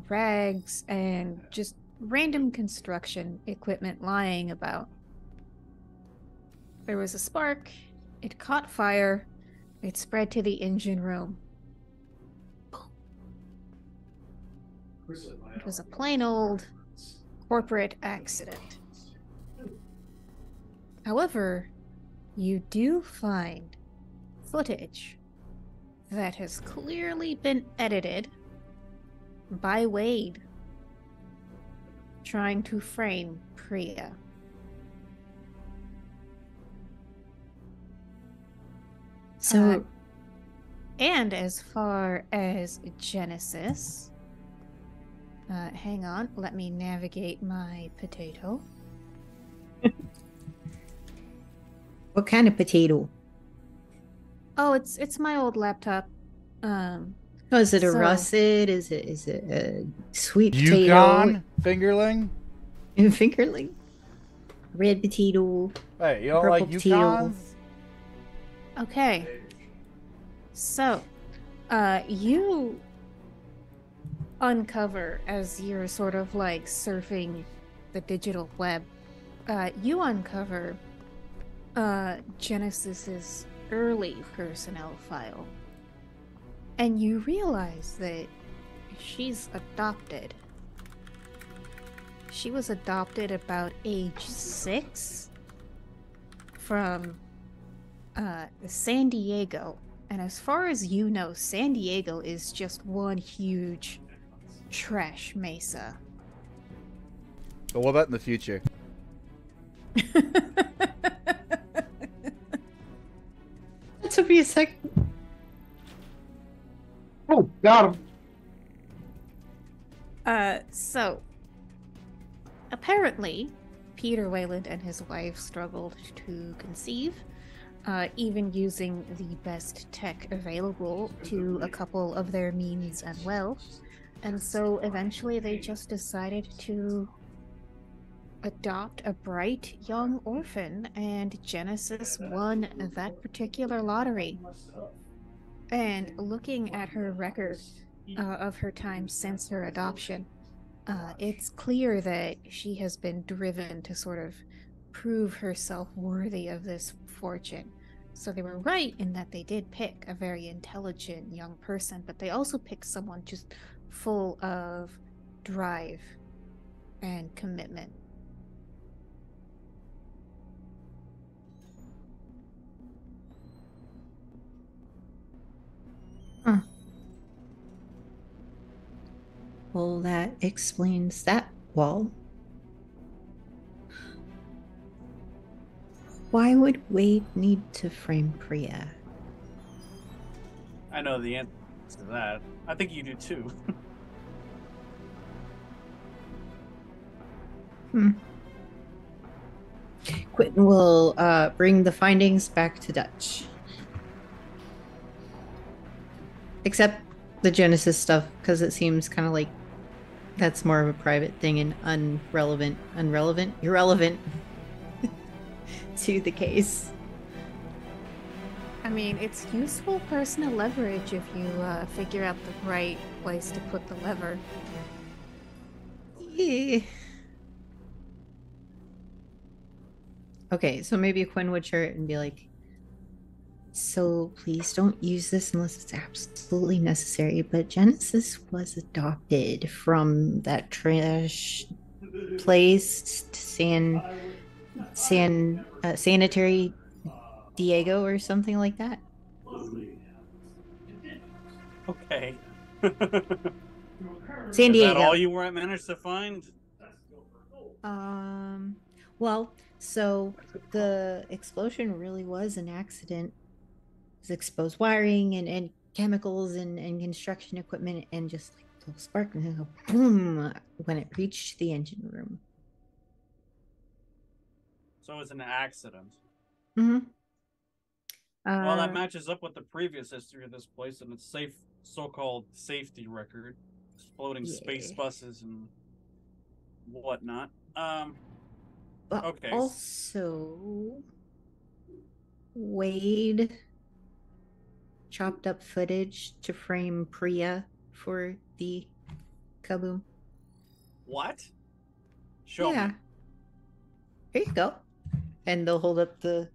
rags and just random construction equipment lying about. There was a spark, it caught fire, it spread to the engine room. It was a plain old corporate accident. However, you do find footage that has clearly been edited by Wade trying to frame Priya. So, And as far as Genesis, hang on, let me navigate my potato. what kind of potato? Oh, it's my old laptop. Oh, is it a So- russet? Is it a sweet Yukon fingerling. potato? Fingerling? Red potato. Hey, you don't Purple like teal. Yukons? Okay. So, you uncover as you're sort of like surfing the digital web. You uncover Genesis's early personnel file, and you realize that she's adopted. She was adopted about age 6 from San Diego. And as far as you know, San Diego is just one huge trash mesa. But what about in the future? That took me a second. Oh, got him. So apparently, Peter Wayland and his wife struggled to conceive, even using the best tech available to a couple of their means and wealth. And so eventually they just decided to adopt a bright young orphan, and Genesis won that particular lottery. And looking at her record of her time since her adoption, it's clear that she has been driven to sort of prove herself worthy of this fortune. So they were right in that they did pick a very intelligent young person, but they also picked someone just full of drive and commitment. Well, that explains that wall. Why would Wade need to frame Priya? I know the answer to that. I think you do too. Quentin will bring the findings back to Dutch. Except the Genesis stuff, because it seems kind of like that's more of a private thing and irrelevant to the case. I mean, it's useful personal leverage if you figure out the right place to put the lever. Yeah. Okay, so maybe Quinn would share it and be like, so please don't use this unless it's absolutely necessary, but Genesis was adopted from that trash place, sanitary Diego or something like that. Okay. San Is Diego. that all you managed to find? Well, so the explosion really was an accident. It was exposed wiring and chemicals and construction equipment and just like a little spark and then go boom when it reached the engine room. So it was an accident. Mm-hmm. Well, that matches up with the previous history of this place and its so-called safety record, exploding space buses and whatnot. But okay. also, Wade chopped up footage to frame Priya for the kaboom. What? Show Yeah. me. Here you go. And they'll hold up the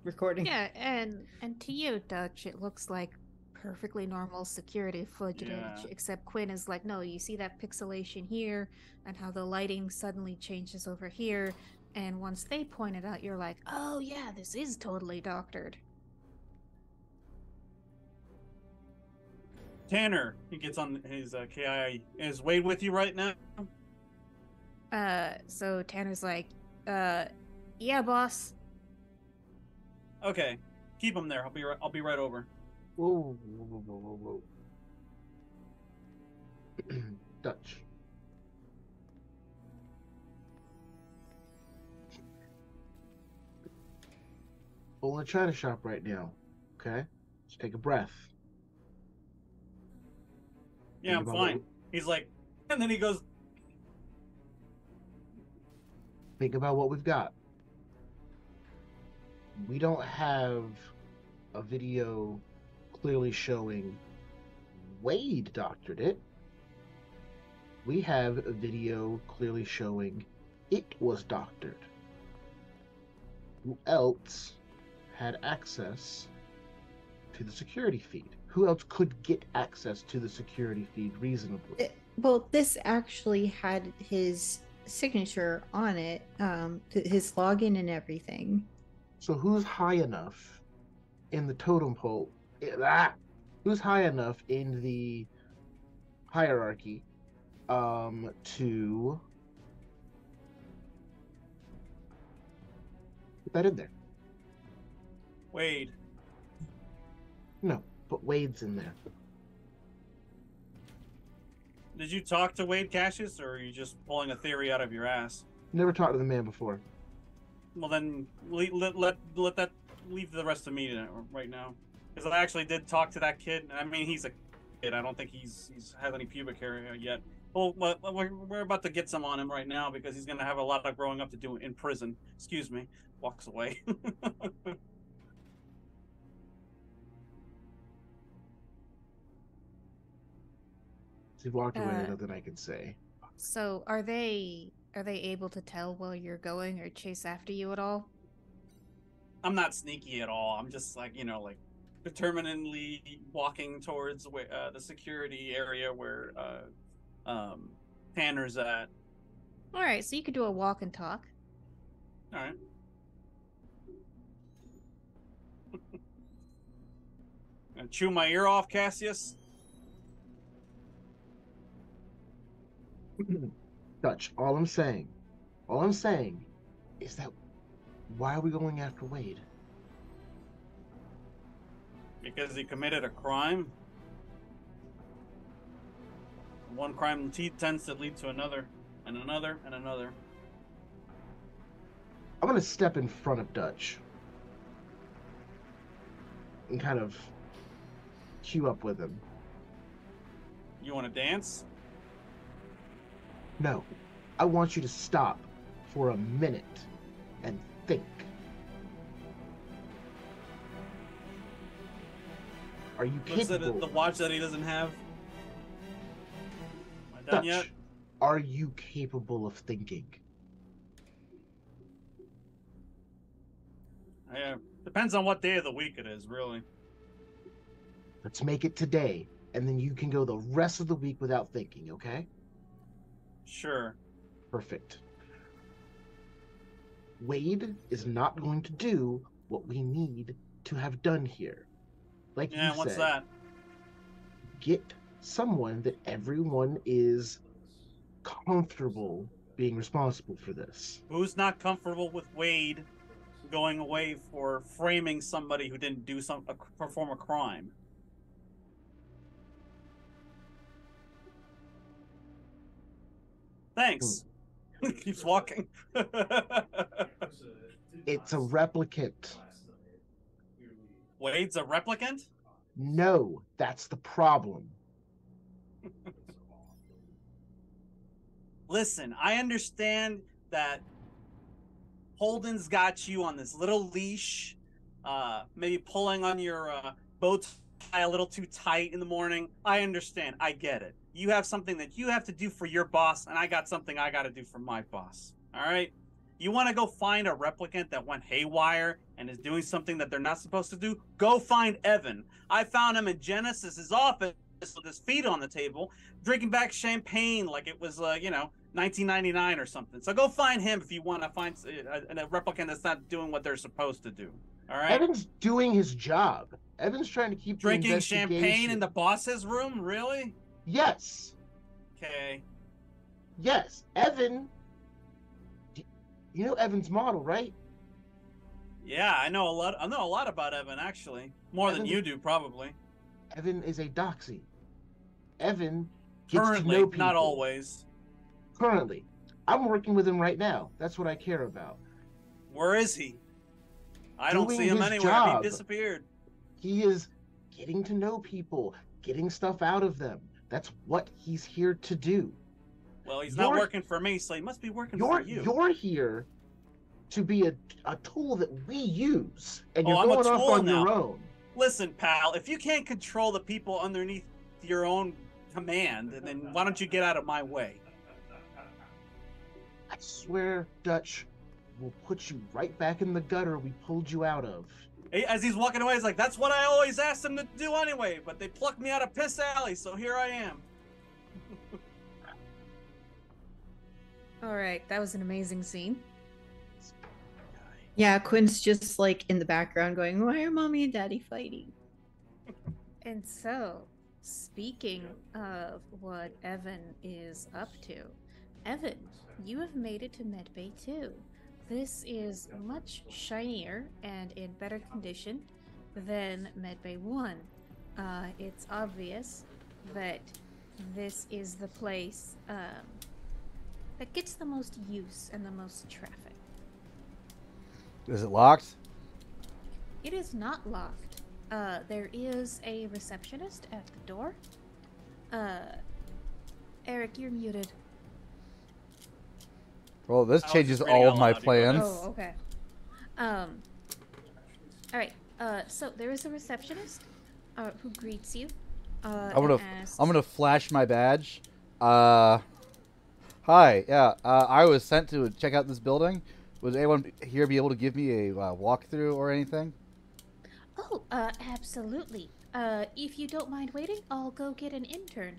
recording. Yeah, and to you, Dutch, it looks like perfectly normal security footage, Yeah. except Quinn is like, no, you see that pixelation here, and how the lighting suddenly changes over here, and once they point it out, you're like, oh yeah, this is totally doctored. Tanner, he gets on his KI. Is Wade with you right now? So Tanner's like, yeah, boss. Okay, keep him there. I'll be right over. Whoa, whoa, whoa, whoa, whoa. Dutch. We're in a China shop right now. Okay? Just take a breath. Yeah, Think I'm about fine. what- He's like, and then he goes, Think about what we've got. We don't have a video clearly showing Wade doctored it. We have a video clearly showing it was doctored. Who else had access to the security feed? Who else could get access to the security feed reasonably? Well, this actually had his signature on it, his login and everything. So who's high enough in the totem pole? Who's high enough in the hierarchy to put that in there? Wade. No, but Wade's in there. Did you talk to Wade Cassius, or are you just pulling a theory out of your ass? Never talked to the man before. Well, then let that leave the rest of me right now, because I actually did talk to that kid. I mean, he's a kid. I don't think he's has any pubic hair yet. Well, we're about to get some on him right now because he's gonna have a lot of growing up to do in prison. Excuse me. Walks away. He walked away. Uh, Nothing I can say. So are they able to tell where you're going or chase after you at all? I'm not sneaky at all. I'm just like determinedly walking towards the security area where Tanner's at. All right, so you could do a walk and talk. All right. Gonna chew my ear off, Cassius. Dutch, all I'm saying is that why are we going after Wade? Because he committed a crime. One crime tends to lead to another, and another, and another. I'm gonna step in front of Dutch and kind of queue up with him. You want to dance? No, I want you to stop for a minute and think. Are you Looks at capable? the watch that he doesn't have. Am I done yet? Dutch, are you capable of thinking? Yeah, depends on what day of the week it is, really. Let's make it today, and then you can go the rest of the week without thinking, okay? Sure. Perfect. Wade is not going to do what we need to have done here. Like Yeah, you what's said, that? get someone that everyone is comfortable being responsible for this. Who's not comfortable with Wade going away for framing somebody who didn't do perform a crime? Thanks. Keeps walking. It's a replicant. Wade's a replicant? No, that's the problem. Listen, I understand that Holden's got you on this little leash, maybe pulling on your bow tie a little too tight in the morning. I understand. I get it. you have something that you have to do for your boss, and I got something I got to do for my boss. All right? You want to go find a replicant that went haywire and is doing something that they're not supposed to do? Go find Evan. I found him in Genesis's office with his feet on the table, drinking back champagne like it was, 1999 or something. So go find him if you want to find a replicant that's not doing what they're supposed to do. All right? Evan's doing his job. Evan's trying to keep Drinking the champagne in the boss's room? Really? Yes. Okay. Yes. Evan. You know Evan's model, right? Yeah, I know a lot. I know a lot about Evan, actually. More than you do, probably. Evan is a doxy. Evan gets to Currently, know people. not always. Currently. I'm working with him right now. That's what I care about. Where is he? I don't Doing see him his anywhere. job. He disappeared. He is getting to know people, getting stuff out of them. That's what he's here to do. Well, he's not working for me, so he must be working for you. You're here to be a tool that we use, and you're I'm a going off tool on now. your own. Listen, pal, if you can't control the people underneath your own command, then why don't you get out of my way? I swear, Dutch, we'll put you right back in the gutter we pulled you out of. As he's walking away, he's like, that's what I always asked them to do anyway, but they plucked me out of Piss Alley, so here I am. All right, that was an amazing scene. Yeah, Quinn's just like in the background going, why are mommy and daddy fighting? And so, speaking of what Evan is up to, Evan, you have made it to Medbay 2. This is much shinier and in better condition than Medbay 1. It's obvious that this is the place that gets the most use and the most traffic. Is it locked? It is not locked. There is a receptionist at the door. Eric, you're muted. Well, this was changes just reading all of out my loud, you go plans. Oh, okay. All right. So there is a receptionist who greets you. I'm and gonna flash my badge. Hi. Yeah. I was sent to check out this building. Would anyone here be able to give me a walkthrough or anything? Oh, absolutely. If you don't mind waiting, I'll go get an intern.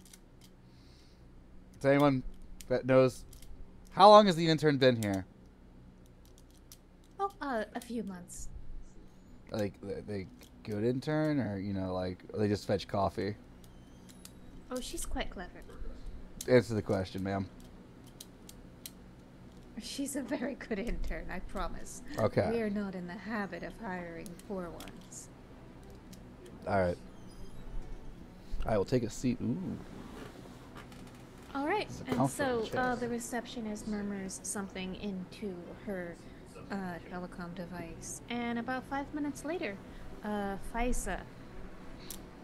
Is anyone that knows how long has the intern been here? Oh, a few months. Like they good intern, or like they just fetch coffee? Oh, she's quite clever. Answer the question, ma'am. She's a very good intern, I promise. Okay. We are not in the habit of hiring poor ones. All right. I will take a seat. Ooh. All right, It's a and so comfortable chair. the receptionist murmurs something into her telecom device, and about 5 minutes later, Faisa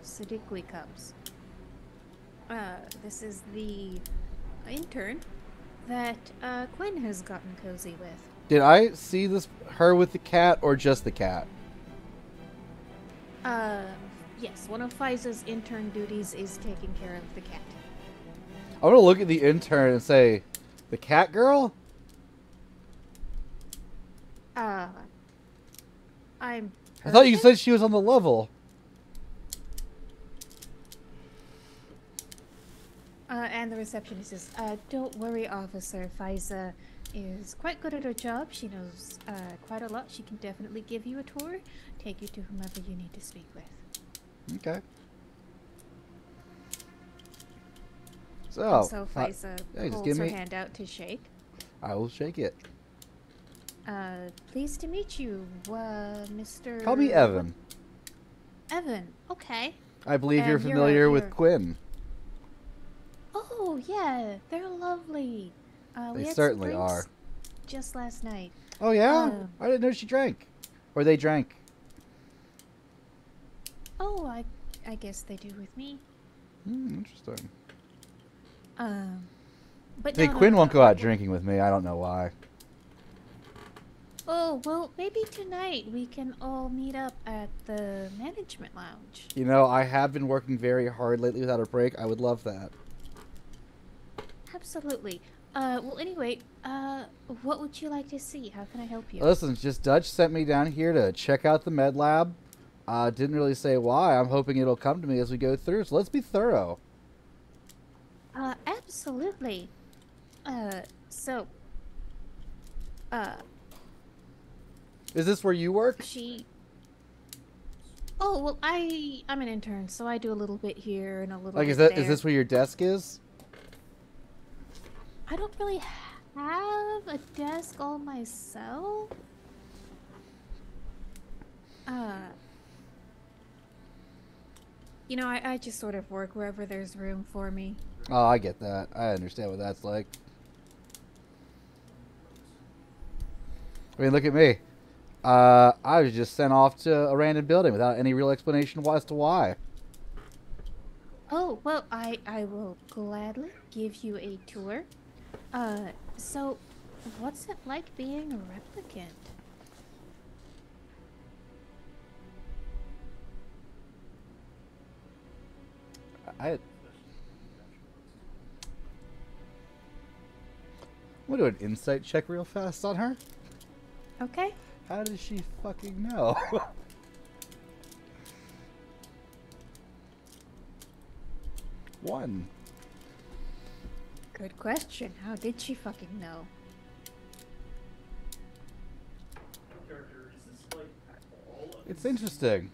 Siddiqui comes. This is the intern that Quinn has gotten cozy with. Did I see her with the cat or just the cat? Yes, one of Faisa's intern duties is taking care of the cat. I'm gonna look at the intern and say, the cat girl? I'm. I thought you said she was on the level. And the receptionist says, don't worry, officer. Faisa is quite good at her job. She knows quite a lot. She can definitely give you a tour, take you to whomever you need to speak with. Okay. So, So Faisa yeah, just holds give her me- hand out to shake. I will shake it. Pleased to meet you, Mr. Call me Evan. Evan, okay. I believe And you're you're familiar with you're- Quinn. Oh, yeah, they're lovely. We They had certainly some drinks are. just last night. Oh yeah? Um, I didn't know she drank. Or they drank. Oh, I guess they do with me. Interesting. But Hey, no, Quinn no, won't no. go out drinking with me. I don't know why. Oh, well, maybe tonight we can all meet up at the management lounge. You know, I have been working very hard lately without a break. I would love that. absolutely. Well, anyway, what would you like to see? How can I help you? Listen, just Dutch sent me down here to check out the med lab. Didn't really say why. I'm hoping it'll come to me as we go through, so let's be thorough. Absolutely. So, Is this where you work? Oh, well, I'm an intern, so I do a little bit here and a little Like, bit is that there. is this where your desk is? I don't really have a desk all myself. You know, I just sort of work wherever there's room for me. Oh, I get that. I understand what that's like. I mean, look at me. I was just sent off to a random building without any real explanation as to why. Oh, well, I will gladly give you a tour. So, what's it like being a replicant? I'm gonna do an insight check real fast on her. Okay. How does she fucking know? One. Good question. How did she fucking know? It's interesting.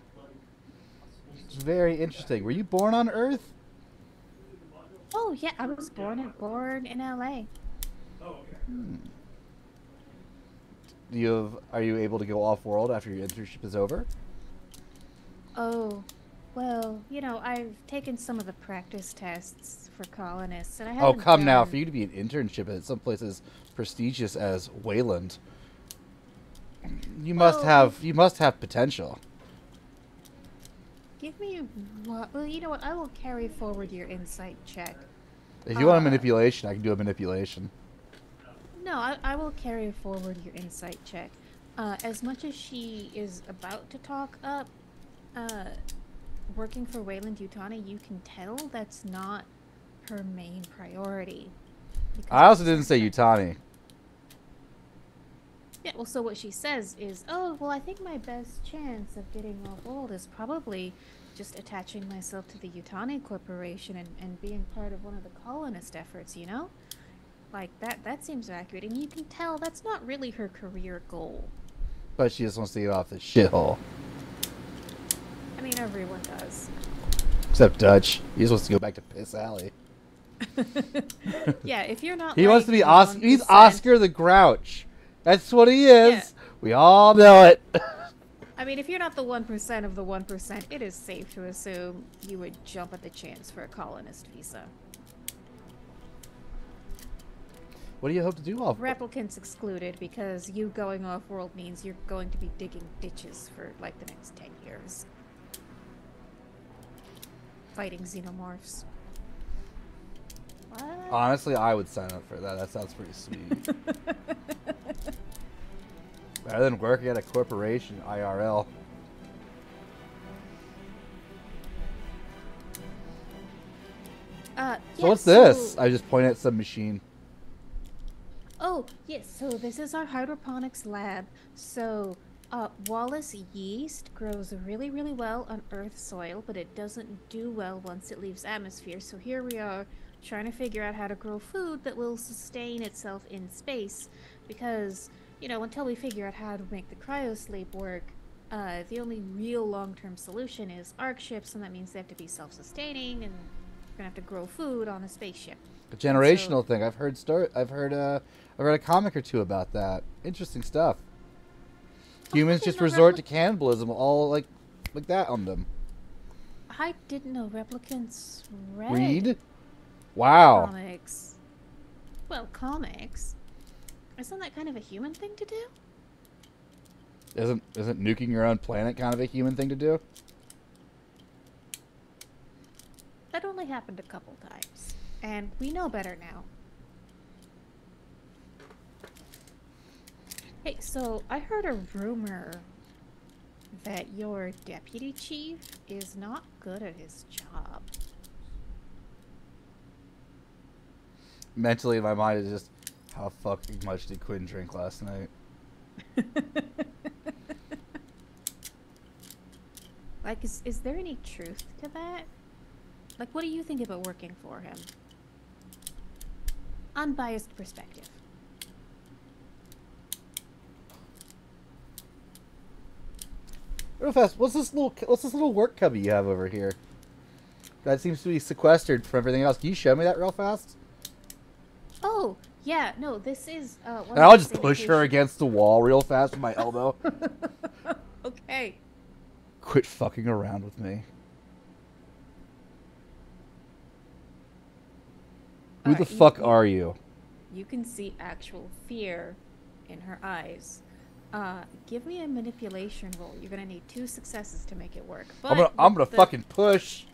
It's very interesting. Are you born on Earth? Oh, yeah, I was born in LA. Are you able to go off world after your internship is over? Oh, well, you know, I've taken some of the practice tests for colonists, and I Oh, haven't come now. done- For you to be an internship at some place as prestigious as Wayland, you must have potential. Give me what? Well, you know what? I will carry forward your insight check. If you want a manipulation, I can do a manipulation. No, I will carry forward your insight check. As much as she is about to talk up, working for Wayland Yutani, you can tell that's not her main priority. I also didn't say Yutani. Yeah, well, so what she says is, oh, well, I think my best chance of getting off world is probably just attaching myself to the Yutani Corporation and being part of one of the colonist efforts, you know? Like, that seems accurate, and you can tell that's not really her career goal. But she just wants to get off the shithole. I mean, everyone does. Except Dutch. He just wants to go back to Piss Alley. Yeah, if you're not He like wants to be the Oscar. He's 1%. Oscar the Grouch. That's what he is. Yeah. We all know it. I mean, if you're not the 1% of the 1%, it is safe to assume you would jump at the chance for a colonist visa. What do you hope to do off? Replicants excluded, because you going off-world means you're going to be digging ditches for, like, the next 10 years. Fighting xenomorphs. What? Honestly, I would sign up for that. That sounds pretty sweet. Rather than working at a corporation, IRL. So yeah, what's this? I just point at some machine. Oh, yes, so this is our hydroponics lab. So, Wallace yeast grows really, really well on Earth soil, but it doesn't do well once it leaves atmosphere. So here we are trying to figure out how to grow food that will sustain itself in space. Because, you know, until we figure out how to make the cryosleep work, the only real long-term solution is arc ships, and that means they have to be self-sustaining, and we're gonna have to grow food on a spaceship. A generational thing. I've heard a comic or two about that. Interesting stuff. Humans I just didn't know resort to cannibalism, all like that on them. I didn't know replicants Read? Wow. comics. Well, comics. Isn't that kind of a human thing to do? Isn't nuking your own planet kind of a human thing to do? That only happened a couple times. And we know better now. Hey, so I heard a rumor that your deputy chief is not good at his job. mentally in my mind is just, how fucking much did Quinn drink last night? Like, is there any truth to that? Like, what do you think about working for him? Unbiased perspective. Real fast, what's this little work cubby you have over here? That seems to be sequestered from everything else. Can you show me that real fast? Oh, yeah, no, this is one And I'll of just the push her against the wall real fast with my elbow. Okay. Quit fucking around with me. Who the Alright, fuck are you? You can see actual fear in her eyes. Give me a manipulation roll. You're gonna need 2 successes to make it work. But I'm gonna fucking push.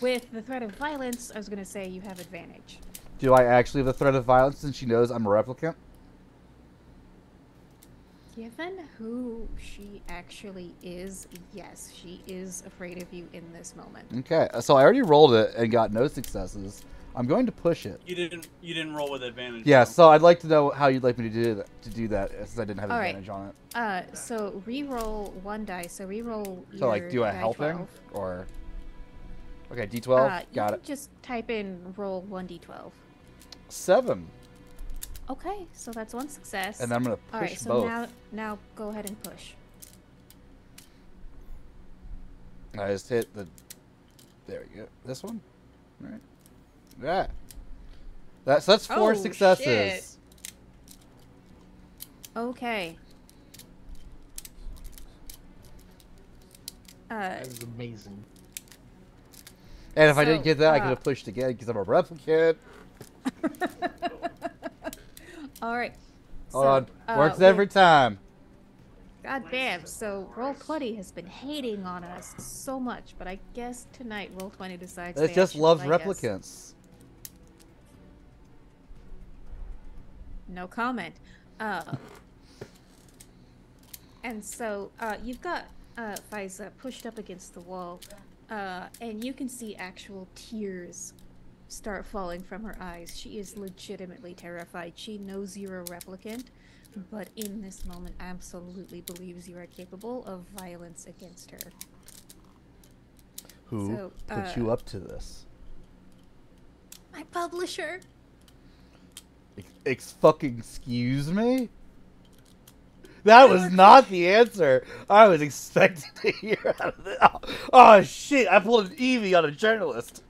With the threat of violence, I was gonna say you have advantage. Do I actually have the threat of violence since she knows I'm a replicant? Given who she actually is, yes, she is afraid of you in this moment. Okay, so I already rolled it and got no successes. I'm going to push it. You didn't roll with advantage. Yeah, though. so I'd like to know how you'd like me to do that since I didn't have All right. advantage on it. So re-roll 1 die. So re-roll. So like, do a die helping 12. or? Okay, D12. You Got can it. just type in roll 1d12. 7, Okay, so that's 1 success. and then I'm gonna push All right, so both. now go ahead and push. I just hit the. There we go. This one. All right. Yeah. That's 4 Oh, successes. shit. Okay. That is amazing. And if I So, didn't get that, I could have pushed again because I'm a replicant. All right. Hold on. So, Works every time. God damn. So Roll20 has been hating on us so much, but I guess tonight Roll20 decides It they just actually loves like us. replicants. No comment. And so you've got Faiza pushed up against the wall, and you can see actual tears start falling from her eyes. She is legitimately terrified. She knows you're a replicant, but in this moment absolutely believes you are capable of violence against her. Who So, put you up to this? My publisher. Fucking excuse me? That was not the answer I was expecting to hear out of this. Oh shit, I pulled an Eevee on a journalist.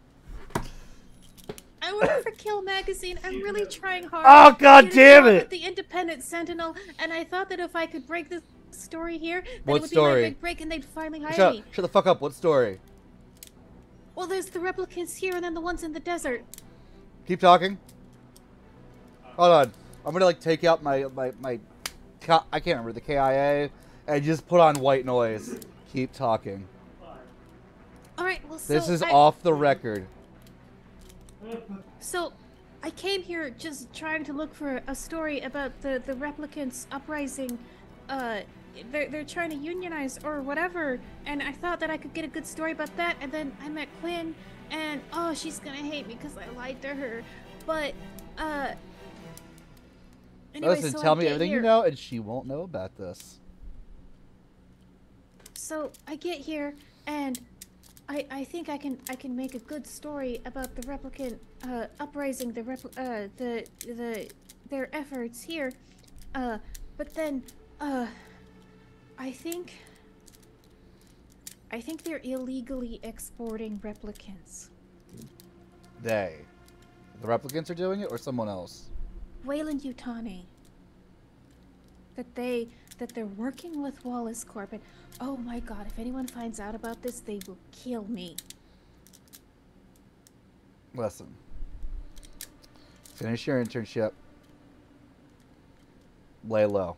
I work for Kill Magazine. I'm really trying hard. Oh, God to get a damn job it. With the Independent Sentinel, and I thought that if I could break this story here, that What it would story? be my big break, and they'd finally hire Shut me. the fuck up. What story? Well, there's the replicants here, and then the ones in the desert. Keep talking. Hold on. I'm gonna like take out my I can't remember the KIA and just put on white noise. Keep talking. All right. Well, so This is I, off the record. So, I came here just trying to look for a story about the replicants uprising. They're trying to unionize or whatever, and I thought that I could get a good story about that. And then I met Quinn, and oh, she's gonna hate me because I lied to her. But anyway, Listen, so tell I me get everything here. you know, and she won't know about this. So I get here, and I think I can make a good story about the replicant uprising, their efforts here. But then I think they're illegally exporting replicants. The replicants are doing it, or someone else? Wayland Yutani. That they're working with Wallace Corp. And oh my god, if anyone finds out about this, they will kill me. Listen. Finish your internship. Lay low.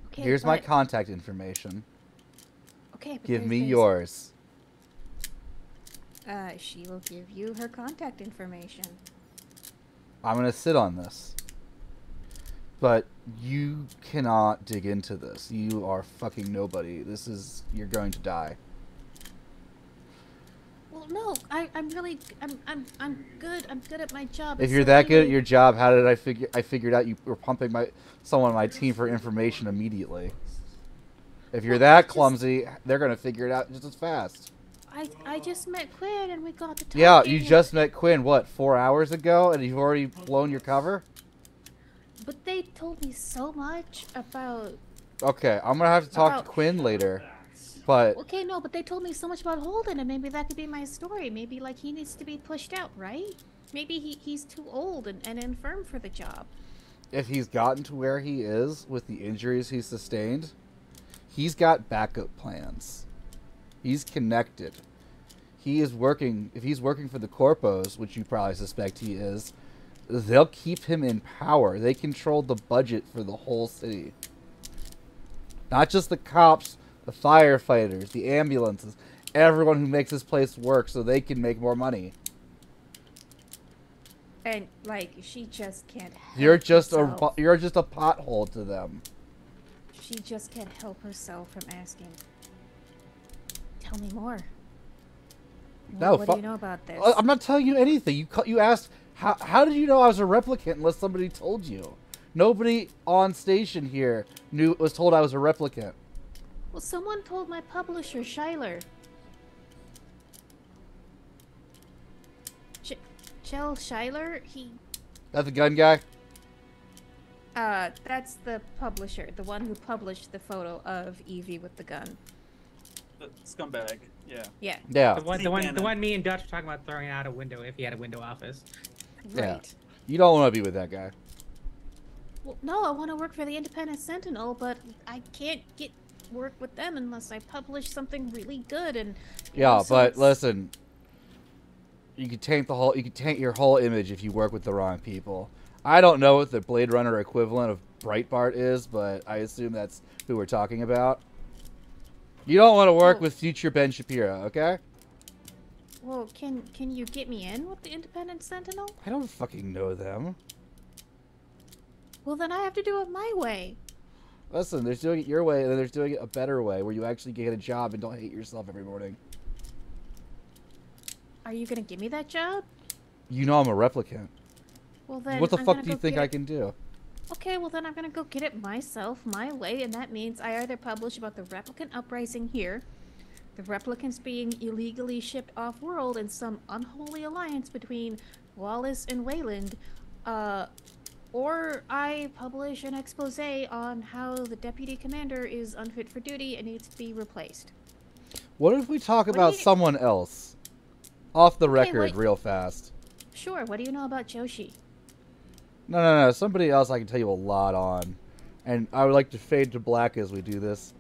Okay, Here's my but- contact information. Okay, but Give there's- me there's- yours. She will give you her contact information. I'm gonna sit on this. But you cannot dig into this. You are fucking nobody. You're going to die. Well, no, I'm really, I'm good. I'm good at my job. If It's you're so that good at really- your job, how did I figured out you were pumping someone on my team for information immediately. If you're Well, that just- clumsy, they're gonna figure it out just as fast. I just met Quinn and we got to talking. Yeah, you just met Quinn, what, 4 hours ago, and you've already blown your cover? But they told me so much about. Okay, I'm gonna have to talk to About- Quinn later. But Okay, no, but they told me so much about Holden, and maybe that could be my story. Maybe like he needs to be pushed out, right? Maybe he's too old and infirm for the job. if he's gotten to where he is with the injuries he's sustained, he's got backup plans. He's connected. He is working. If he's working for the Corpos, which you probably suspect he is, they'll keep him in power. They control the budget for the whole city. Not just the cops, the firefighters, the ambulances, everyone who makes this place work so they can make more money. And like she just can't. Help You're just herself. you're just a pothole to them. She just can't help herself from asking. Tell me more. No, what do you know about this? I'm not telling you anything. You asked how did you know I was a replicant unless somebody told you. Nobody on station here was told I was a replicant. Well, someone told my publisher, Schuyler. Chell Schuyler? That's the gun guy? That's the publisher, the one who published the photo of Evie with the gun. The scumbag. Yeah. Yeah. Yeah. The one me and Dutch were talking about throwing out a window if he had a window office. Yeah. Right. You don't want to be with that guy. Well, no, I want to work for the Independent Sentinel, but I can't get work with them unless I publish something really good and. Yeah, so but it's- listen. You could taint your whole image if you work with the wrong people. I don't know what the Blade Runner equivalent of Breitbart is, but I assume that's who we're talking about. You don't want to work Oh. with future Ben Shapiro, okay? Well, can you get me in with the Independent Sentinel? I don't fucking know them. Well, then I have to do it my way. Listen, there's doing it your way, and then there's doing it a better way, where you actually get a job and don't hate yourself every morning. Are you gonna give me that job? You know I'm a replicant. Well, then. What the I'm fuck gonna do you go think get I it- can do? Okay, well then I'm gonna go get it myself, my way, and that means I either publish about the replicant uprising here, the replicants being illegally shipped off-world in some unholy alliance between Wallace and Wayland, or I publish an expose on how the deputy commander is unfit for duty and needs to be replaced. What if we talk What do about you- someone else? Off the Okay, record, wait. real fast. Sure, what do you know about Joshi? No. Somebody else I can tell you a lot on. And I would like to fade to black as we do this.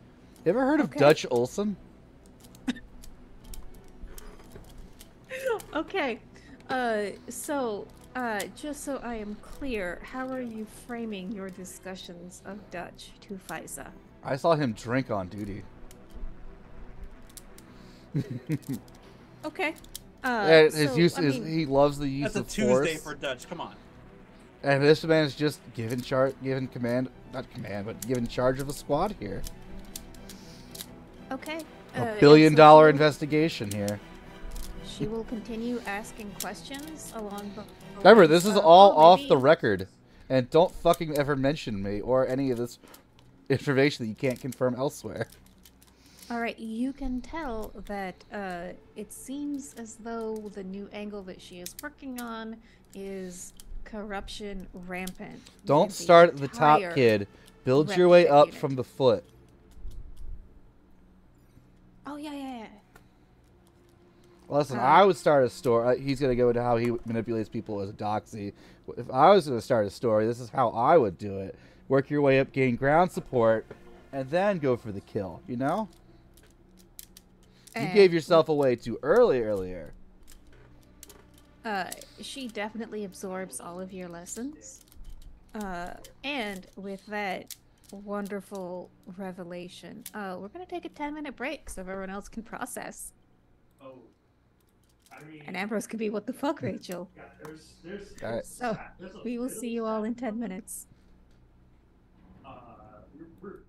You ever heard of Okay. Dutch Olson? Okay, just so I am clear, how are you framing your discussions of Dutch to FISA? I saw him drink on duty. Okay. And his so, use I is mean, he loves the use That's a of Tuesday force. for Dutch. Come on. And this man is just given charge of a squad here. okay. A and billion-dollar so investigation here. she will continue asking questions along the. Remember, lines this is of, all oh, off maybe- the record. And don't fucking ever mention me or any of this information that you can't confirm elsewhere. All right, you can tell that it seems as though the new angle that she is working on is corruption rampant. Don't with the start at the top, entire- kid. Build your way Replicant up unit. from the foot. Oh yeah. Listen, I would start a story. He's going to go into how he manipulates people as a doxy. If I was going to start a story, this is how I would do it. Work your way up, gain ground support, and then go for the kill, you know? You And gave yourself away too earlier. She definitely absorbs all of your lessons. And with that wonderful revelation, we're gonna take a 10-minute break so everyone else can process. Oh, I mean, And Ambrose could be, what the fuck, Rachel? yeah, there's All right. So, there's a we will little see you all in chat. 10 minutes. We're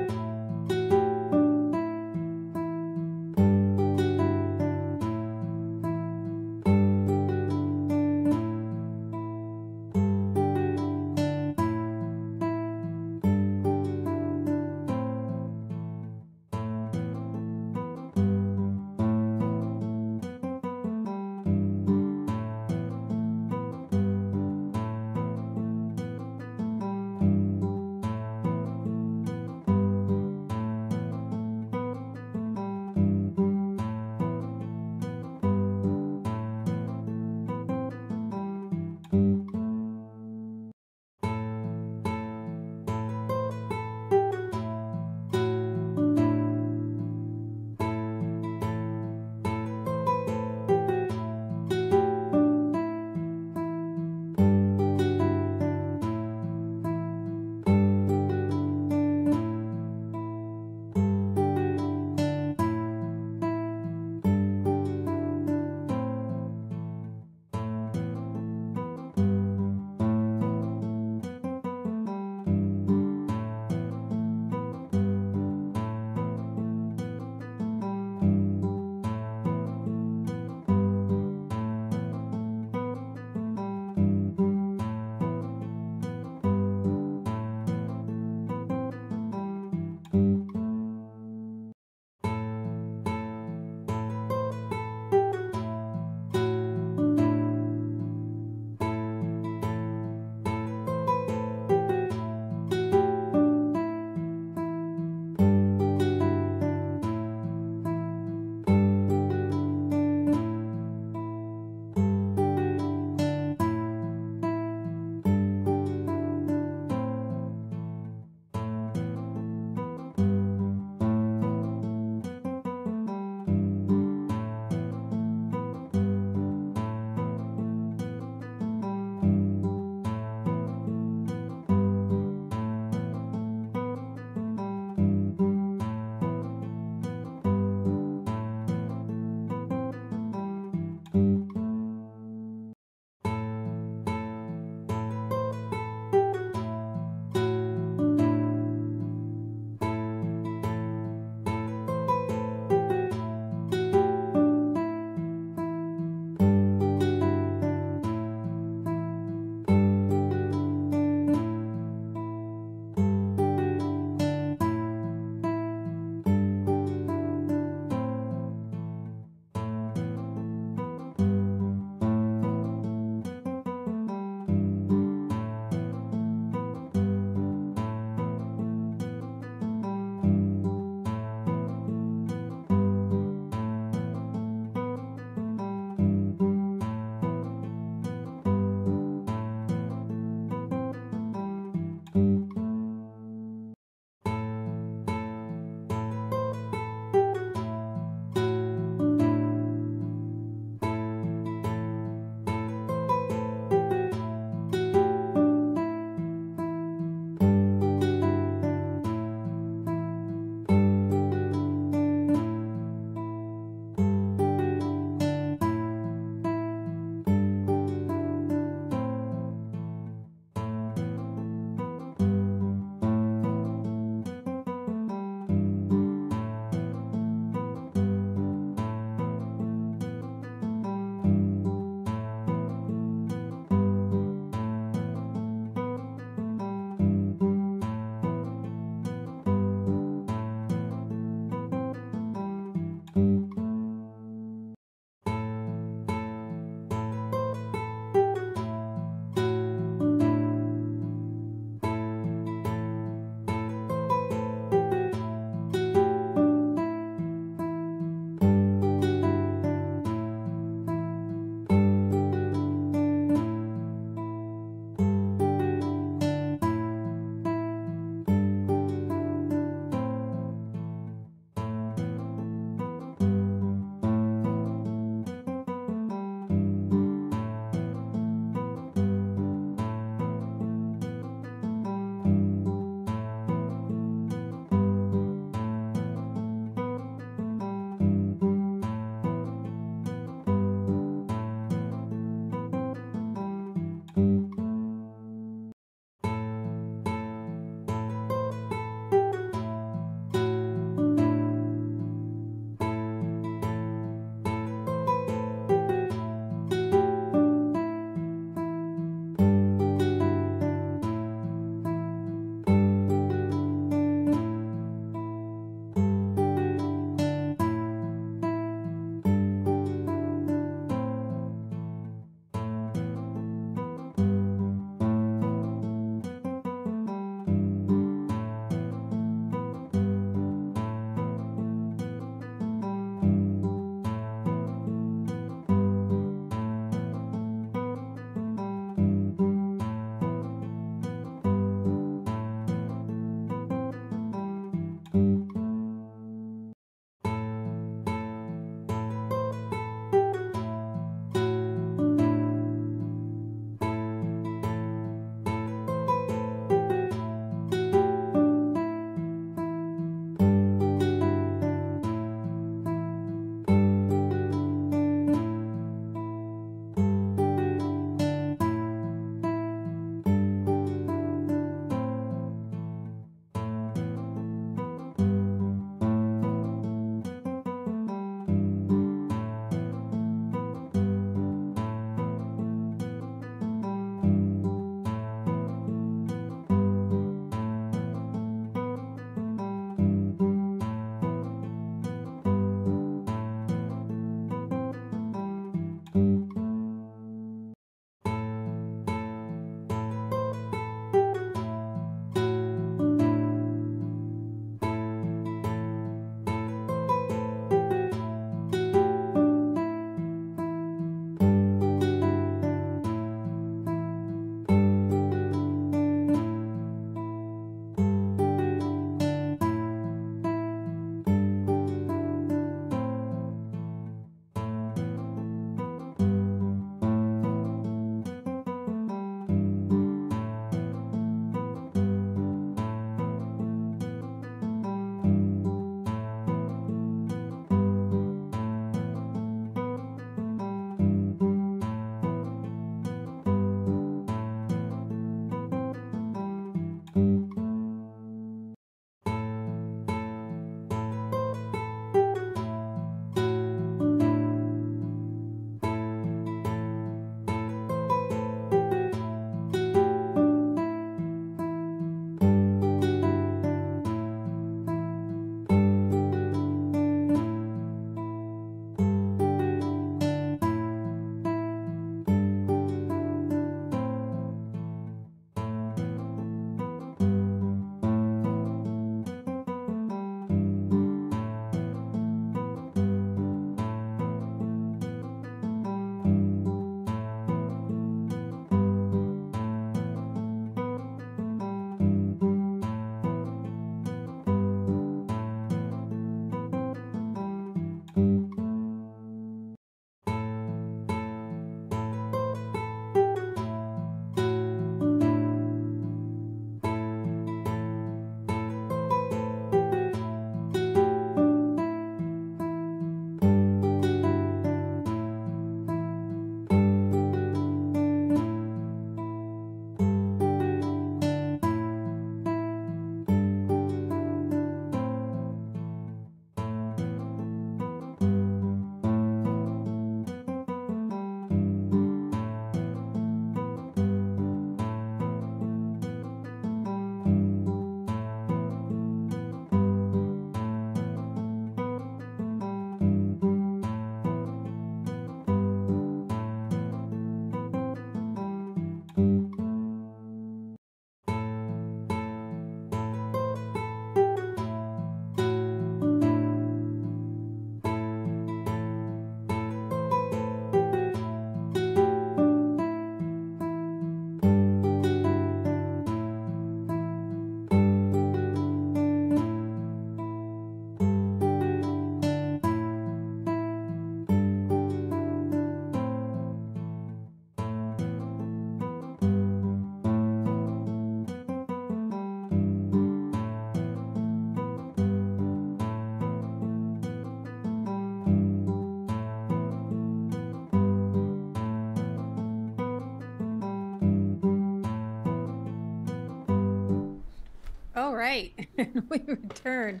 All right. We return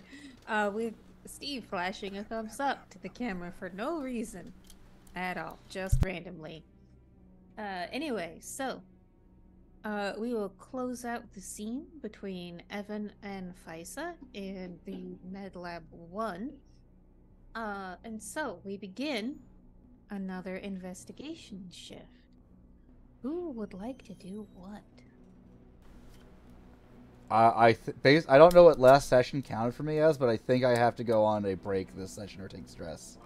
with Steve flashing a thumbs up to the camera for no reason at all, just randomly. Anyway, so we will close out the scene between Evan and Faisa in the Med Lab 1. And so we begin another investigation shift. Who would like to do what? I don't know what last session counted for me as, but I think I have to go on a break this session or take stress.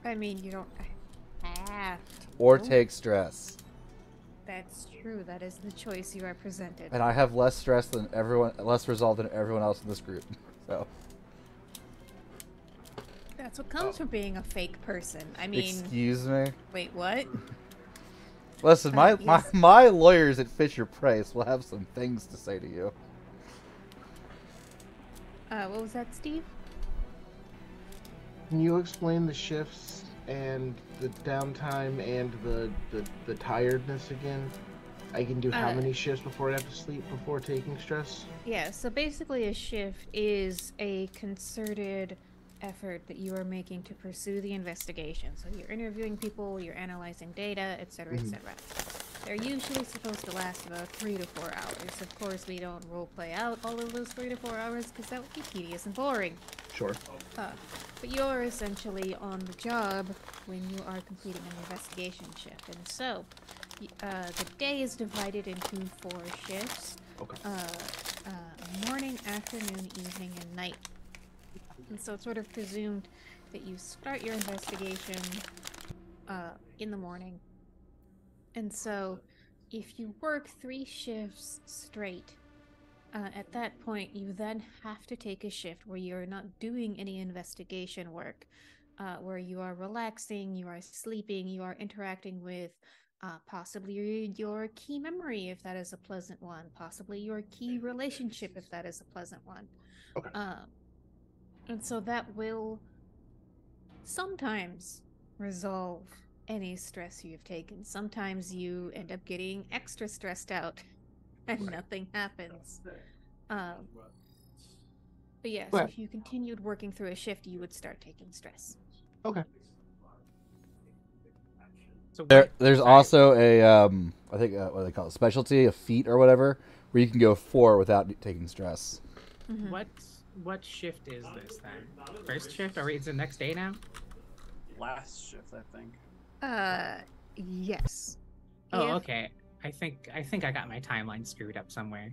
I mean, you don't have to. Or take stress. That's true. That is the choice you are presented. And I have less stress than everyone, less resolve than everyone else in this group. So. That's what comes from being a fake person. I mean, Excuse me? wait, what? Listen, Yes. my lawyers at Fisher Price will have some things to say to you. What was that, Steve? Can you explain the shifts and the downtime and the tiredness again? I can do how many shifts before I have to sleep before taking stress? Yeah, so basically a shift is a concerted effort that you are making to pursue the investigation. So you're interviewing people, you're analyzing data, etc., etc. They're usually supposed to last about 3 to 4 hours. Of course, we don't roleplay out all of those 3 to 4 hours because that would be tedious and boring. Sure. But you're essentially on the job when you are completing an investigation shift. And so, the day is divided into 4 shifts. Okay. Morning, afternoon, evening, and night. And so it's sort of presumed that you start your investigation in the morning. And so if you work 3 shifts straight, at that point you then have to take a shift where you're not doing any investigation work, where you are relaxing, you are sleeping, you are interacting with possibly your key memory if that is a pleasant one, possibly your key relationship if that is a pleasant one. Okay. And so that will sometimes resolve any stress you've taken. Sometimes you end up getting extra stressed out and nothing happens. But yeah, so if you continued working through a shift, you would start taking stress. Okay. So There's also a, I think, what do they call it, specialty, a feat or whatever, where you can go 4 without taking stress. Mm-hmm. What shift is this then? First shift? Or is it the next day now? Last shift, I think. Yes. Oh, If- okay. I think I got my timeline screwed up somewhere.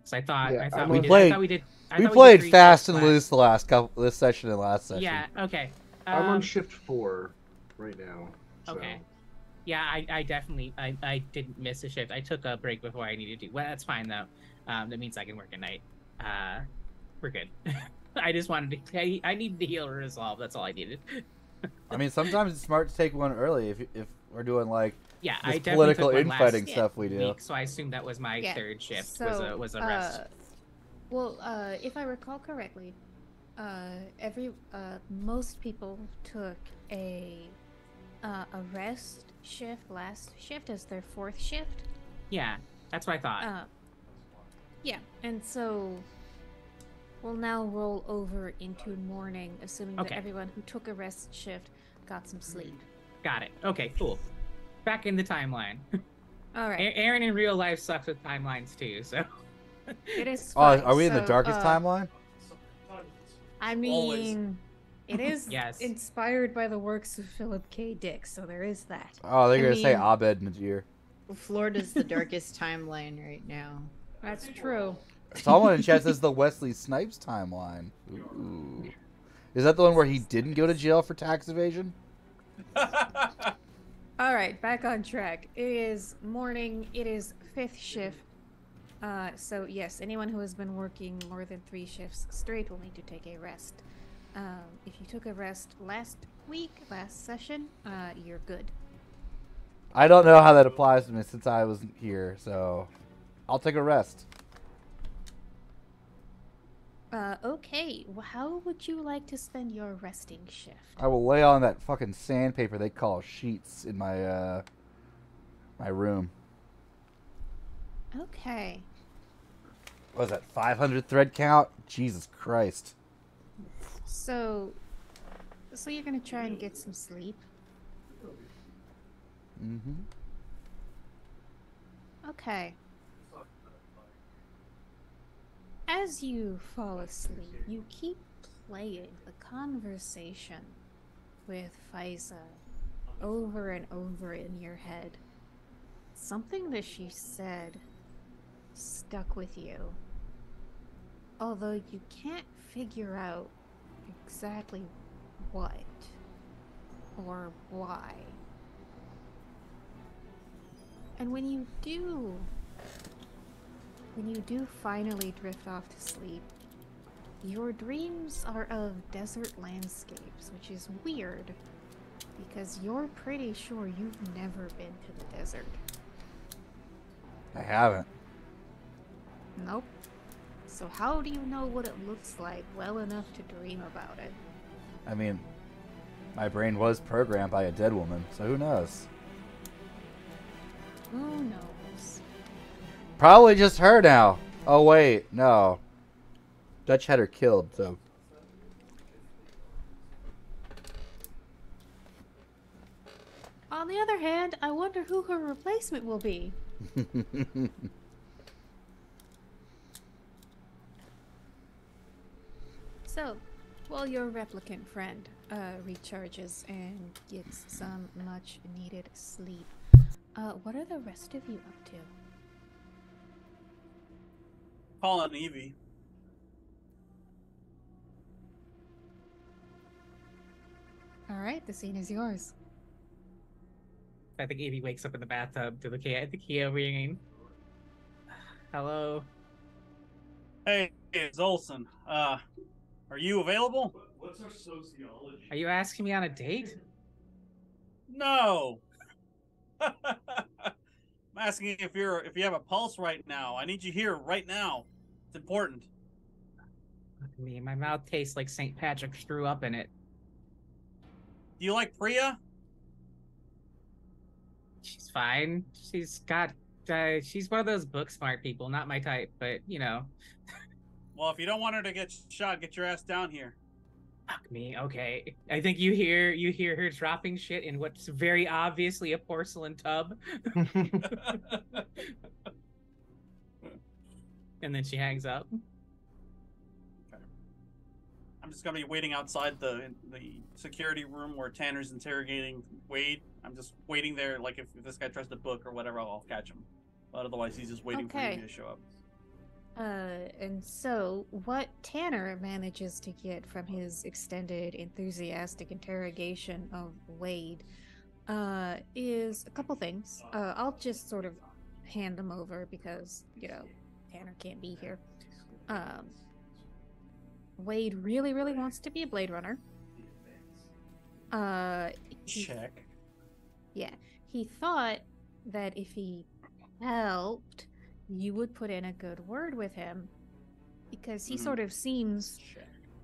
So I thought Yeah, I thought I'm we on- did. played- I thought we did. We played 3 fast shifts and last- loose this session and last session. Yeah. Okay. I'm on shift 4 right now. So. Okay. Yeah, I definitely I didn't miss a shift. I took a break before I needed to. Well, that's fine though. That means I can work at night. We're good. I just wanted to. I needed to heal or resolve. That's all I needed. I mean, sometimes it's smart to take one early if we're doing like Yeah, this I definitely political took one last infighting stuff we do. week, so I assumed that was my Yeah, third shift. so, was a rest. If I recall correctly, most people took a rest shift, last shift as their 4th shift. Yeah, that's what I thought. Yeah, and so we'll now roll over into morning, assuming that Okay. everyone who took a rest shift got some sleep. Got it. Okay, cool. Back in the timeline. All right, Aaron in real life sucks with timelines too, so. it is. Oh, Fine. are we in the So, darkest timeline? I Always. mean, it is Yes. inspired by the works of Philip K. Dick, so there is that. Oh, they're I gonna say mean- Abed Najir. Florida's the darkest timeline right now. That's true. Someone in chat says the Wesley Snipes timeline. Ooh. Is that the one where he didn't go to jail for tax evasion? All right, back on track. It is morning. It is 5th shift. So yes, anyone who has been working more than 3 shifts straight will need to take a rest. If you took a rest last session, you're good. I don't know how that applies to me since I wasn't here, so I'll take a rest. Okay. Well, how would you like to spend your resting shift? I will lay on that fucking sandpaper they call sheets in my my room. Okay. What was that, 500 thread count? Jesus Christ. So you're gonna try and get some sleep? Mm-hmm. Okay. As you fall asleep, you keep playing the conversation with Faiza over and over in your head. Something that she said stuck with you, although you can't figure out exactly what or why. And when you do finally drift off to sleep, your dreams are of desert landscapes, which is weird because you're pretty sure you've never been to the desert. I haven't. Nope. So how do you know what it looks like well enough to dream about it? I mean, my brain was programmed by a dead woman, so who knows? Who knows? Probably just her now. Oh wait, no. Dutch had her killed, so. On the other hand, I wonder who her replacement will be. So, while your replicant friend recharges and gets some much needed sleep, what are the rest of you up to? Calling Evie. Alright, the scene is yours. I think Evie wakes up in the bathtub to the Kia ringing. Hello. Hey, it's Olson. Are you available? What's our sociology? Are you asking me on a date? No. I'm asking if you have a pulse right now. I need you here right now. It's important. Look at me, my mouth tastes like St. Patrick threw up in it. Do you like Priya? She's fine. She's one of those book smart people, not my type, but you know. Well, if you don't want her to get shot, get your ass down here. Fuck me. Okay. I think you hear her dropping shit in what's very obviously a porcelain tub. And then she hangs up. Okay. I'm just gonna be waiting outside the security room where Tanner's interrogating Wade. I'm just waiting there, like if this guy tries to book or whatever, I'll catch him. But otherwise, he's just waiting for me to show up. And so what Tanner manages to get from his extended enthusiastic interrogation of Wade is a couple things. I'll just sort of hand them over because, Tanner can't be here. Wade really, really wants to be a Blade Runner. Check. Yeah, he thought that if he helped, you would put in a good word with him, because he sort of seems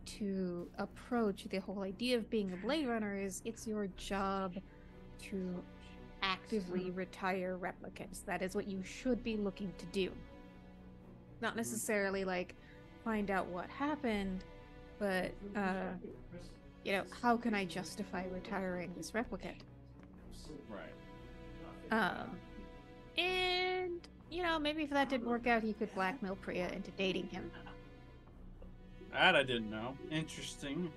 to approach the whole idea of being a Blade Runner is it's your job to actively retire replicants. That is what you should be looking to do. Not necessarily like find out what happened, but how can I justify retiring this replicant? Right. And maybe if that didn't work out, he could blackmail Priya into dating him. That I didn't know. Interesting.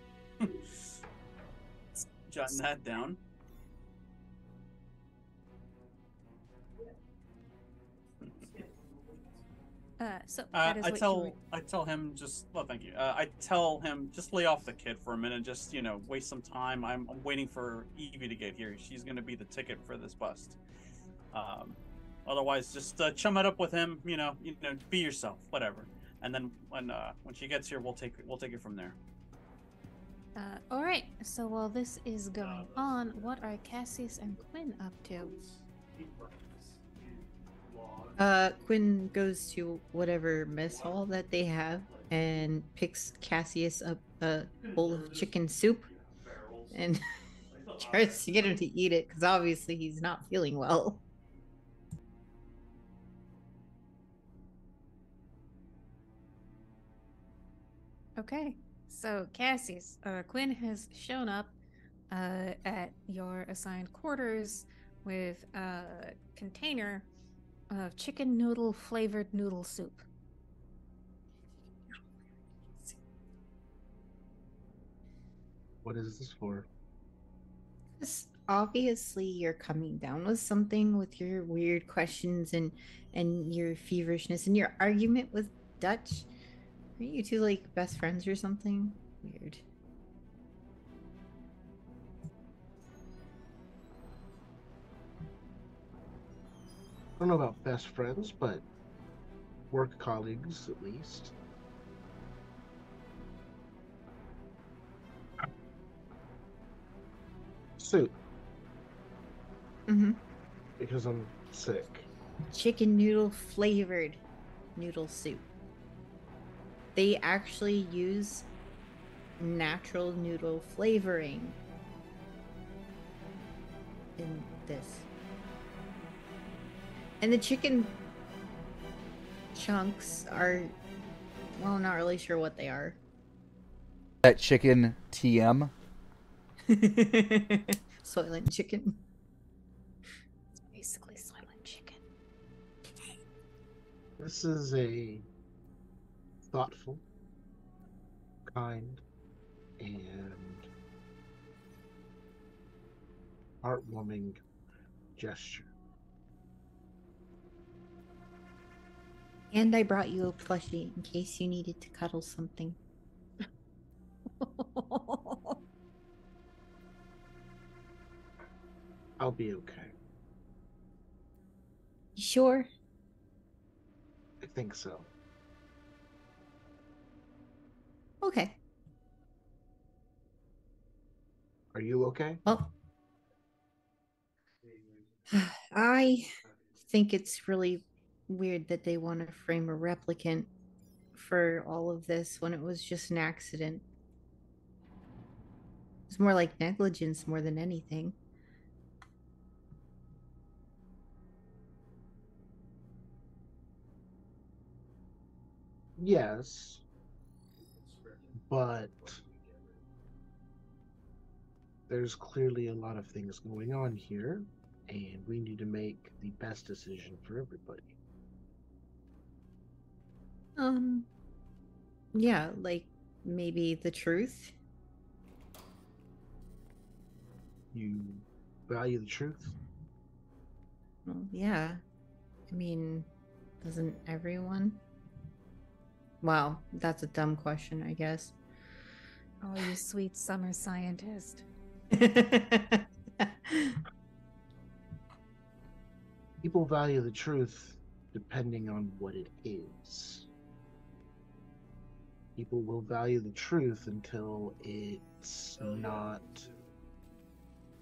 Jotting that down. So that is I what tell him just. Well, thank you. I tell him just lay off the kid for a minute. Just waste some time. I'm waiting for Evie to get here. She's gonna be the ticket for this bust. Otherwise, just chum it up with him. Be yourself, whatever. And then when she gets here, we'll take it from there. All right. So while this is going on, what are Cassius and Quinn up to? Quinn goes to whatever mess hall that they have and picks Cassius up a bowl of chicken soup and tries to get him to eat it because obviously he's not feeling well. Okay. So, Cassius, Quinn has shown up at your assigned quarters with a container of chicken noodle flavored noodle soup. What is this for? 'Cause obviously you're coming down with something with your weird questions and your feverishness and your argument with Dutch. Aren't you two like best friends or something? Weird. I don't know about best friends, but work colleagues at least. Soup, Mm-hmm. because I'm sick. Chicken noodle flavored noodle soup. They actually use natural noodle flavoring in this. And the chicken chunks are, well, not really sure what they are. That chicken TM. Soylent chicken. It's basically Soylent chicken. This is a thoughtful, kind, and heartwarming gesture. And I brought you a plushie in case you needed to cuddle something. I'll be okay. You sure? I think so. Okay. Are you okay? Well, I think it's really weird that they want to frame a replicant for all of this when it was just an accident. It's more like negligence more than anything. Yes, but there's clearly a lot of things going on here, and we need to make the best decision for everybody. Yeah, like maybe the truth. You value the truth? Well, yeah. I mean, doesn't everyone? Wow, that's a dumb question, I guess. Oh, you sweet summer scientist. People value the truth depending on what it is. People will value the truth until it's not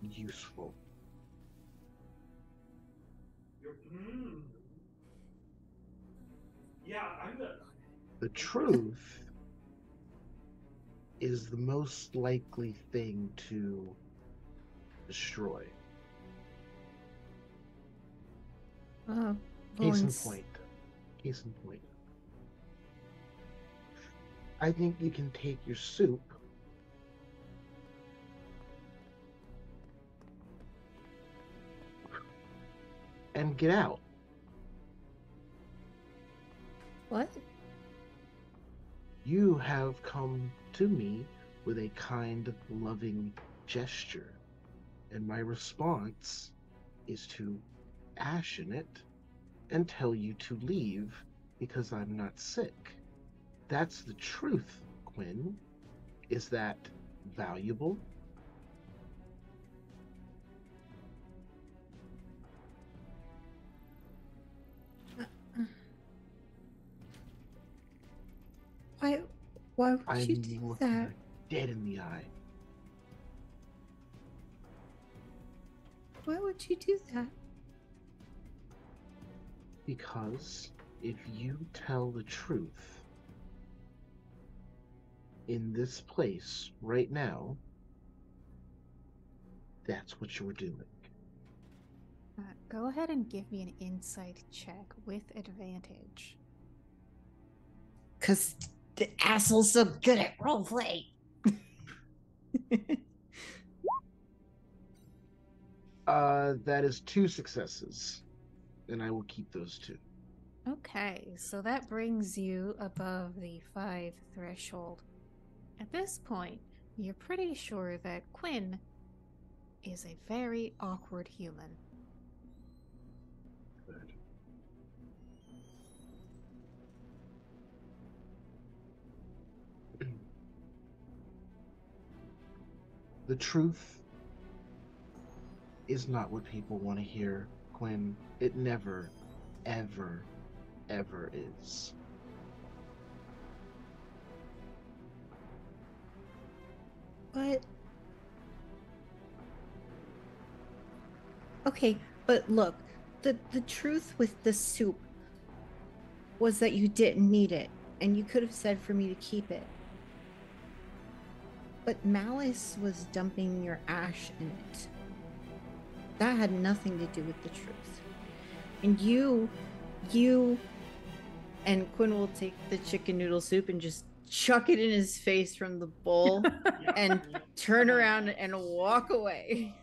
useful. Yeah, I'm the. The truth is the most likely thing to destroy. Case in point. Case in point. I think you can take your soup and get out. What? You have come to me with a kind, loving gesture, and my response is to ashen it and tell you to leave because I'm not sick. That's the truth, Quinn. Is that valuable? Why would I'm you do looking that? her dead in the eye. Why would you do that? Because if you tell the truth in this place right now, that's what you're doing. Go ahead and give me an insight check with advantage. Because The asshole's so good at roleplay. That is 2 successes, and I will keep those 2. Okay, so that brings you above the 5 threshold. At this point, you're pretty sure that Quinn is a very awkward human. Good. The truth is not what people want to hear, Quinn. It never, ever, ever is. But okay, but look, the truth with the soup was that you didn't need it, and you could have said for me to keep it. But Malice was dumping your ash in it. That had nothing to do with the truth. And you, and Quinn will take the chicken noodle soup and just chuck it in his face from the bowl and turn around and walk away.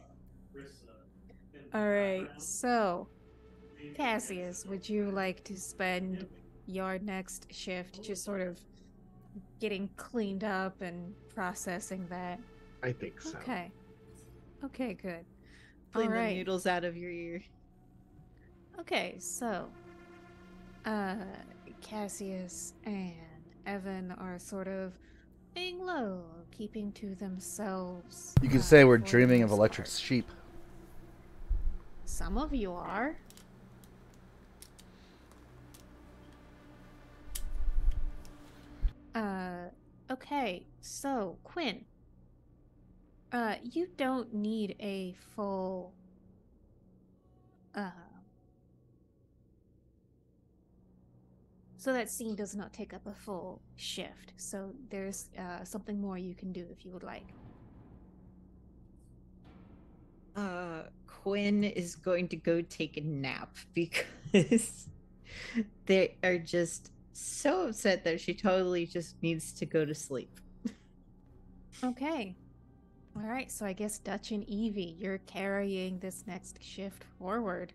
All right, so Cassius, would you like to spend your next shift just sort of getting cleaned up and processing that? I think so. Okay. Okay, good. Clean All the right. noodles out of your ear. Okay, so Cassius and Evan are sort of being low, keeping to themselves. You could say we're for the dreaming of most electric part. sheep. Some of you are. Okay, so Quinn, you don't need a full, so that scene does not take up a full shift. So there's something more you can do if you would like. Quinn is going to go take a nap because they are just so upset that she totally just needs to go to sleep. Okay. All right, so I guess Dutch and Evie, you're carrying this next shift forward.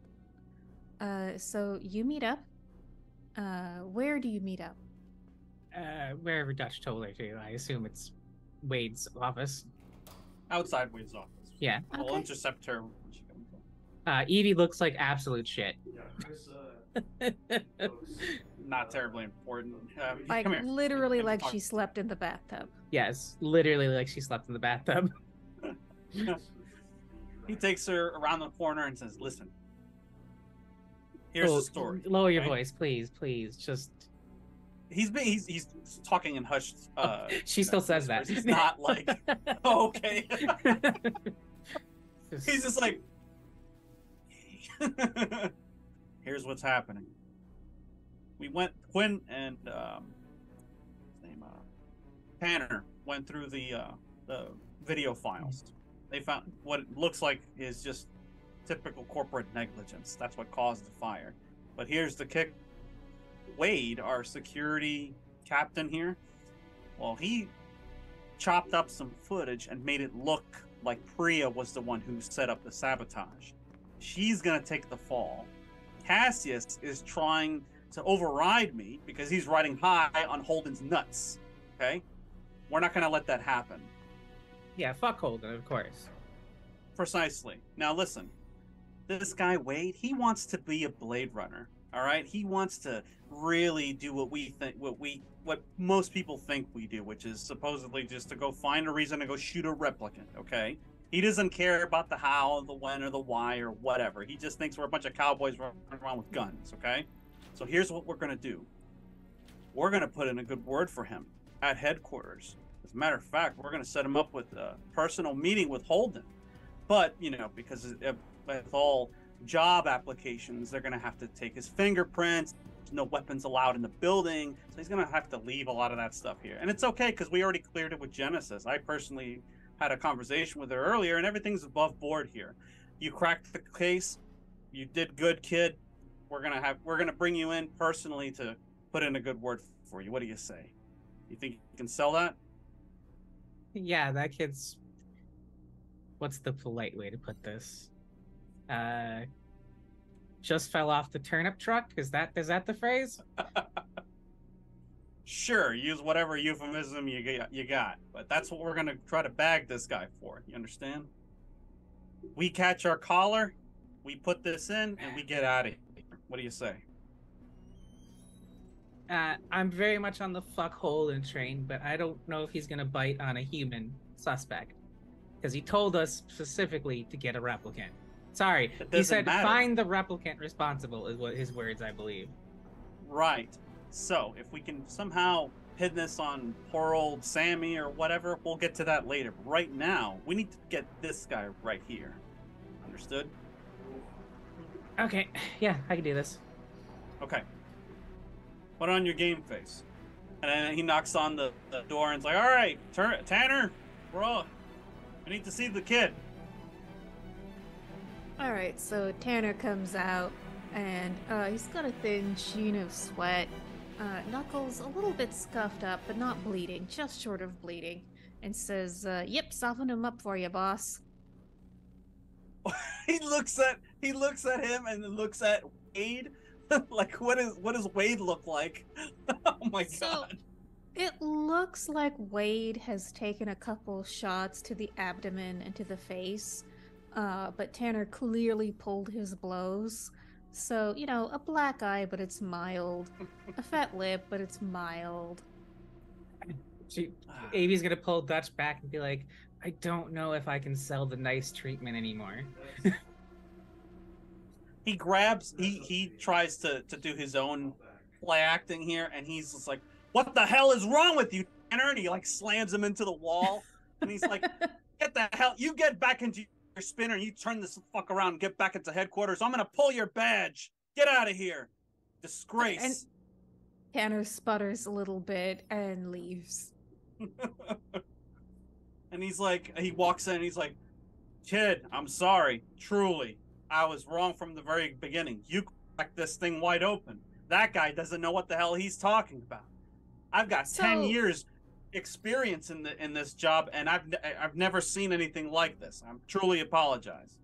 So you meet up. Where do you meet up? Wherever Dutch told her to. I assume it's Wade's office. Outside Wade's office. Yeah. We'll Okay. intercept her when she comes home. Evie looks like absolute shit. Yeah, Chris, Not terribly important. Like come here. literally, like Talk. she slept in the bathtub. Yes, literally like she slept in the bathtub. He takes her around the corner and says, "Listen, here's Oh, the story." Lower your right? voice, please. Just He's talking in hushed. she still says that. whispers. He's not like, oh, okay. He's just like, here's what's happening. Quinn and his name, Tanner went through the video files. They found what it looks like is just typical corporate negligence. That's what caused the fire. But here's the kick. Wade, our security captain here, well, he chopped up some footage and made it look like Priya was the one who set up the sabotage. She's gonna take the fall. Cassius is trying to override me because he's riding high on Holden's nuts. Okay? We're not gonna let that happen. Yeah, fuck Holden, of course. Precisely. Now listen, this guy Wade, he wants to be a Blade Runner. All right, he wants to really do what we think, what most people think we do, which is supposedly just to go find a reason to go shoot a replicant. Okay, he doesn't care about the how, the when, or the why, or whatever. He just thinks we're a bunch of cowboys running around with guns. Okay, so here's what we're gonna do. We're gonna put in a good word for him at headquarters. As a matter of fact, we're gonna set him up with a personal meeting with Holden. But because with all job applications, they're going to have to take his fingerprints. There's no weapons allowed in the building, so he's going to have to leave a lot of that stuff here. And it's okay because we already cleared it with Genesis. I personally had a conversation with her earlier, and everything's above board here. You cracked the case. You did good, kid. We're gonna bring you in personally to put in a good word for you. What do you say? You think you can sell that? Yeah, that kid's. What's the polite way to put this? Just fell off the turnip truck. Is that the phrase? Sure, use whatever euphemism you got, but that's what we're gonna try to bag this guy for. You understand? We catch our collar, we put this in, and we get out of here. What do you say? I'm very much on the fuck Holden train, but I don't know if he's gonna bite on a human suspect because he told us specifically to get a replicant. Sorry, he said find the replicant responsible is what his words, I believe. Right. So if we can somehow pin this on poor old Sammy or whatever, we'll get to that later. But right now, we need to get this guy right here. Understood? Okay, yeah, I can do this. Okay. Put on your game face. And then he knocks on the door and's like, all right, Tanner, bro, I need to see the kid. All right, so Tanner comes out, and he's got a thin sheen of sweat. Knuckles a little bit scuffed up, but not bleeding, just short of bleeding, and says, "Yep, softened him up for you, boss." He looks at him and then looks at Wade. Like, what does Wade look like? Oh my god! It looks like Wade has taken a couple shots to the abdomen and to the face, but Tanner clearly pulled his blows. So, you know, a black eye, but it's mild. A fat lip, but it's mild. Avi's gonna pull Dutch back and be like, I don't know if I can sell the nice treatment anymore. He tries to do his own play acting here, and he's just like, what the hell is wrong with you, Tanner? And he like slams him into the wall, and he's like, get the hell, you get back into your spinner, and you turn this fuck around and get back into headquarters. I'm gonna pull your badge. Get out of here. Disgrace. And Tanner sputters a little bit and leaves. And he's like, he walks in and he's like, kid, I'm sorry. Truly. I was wrong from the very beginning. You cracked this thing wide open. That guy doesn't know what the hell he's talking about. I've got 10 years experience in this job, and I've never seen anything like this. I'm truly apologize.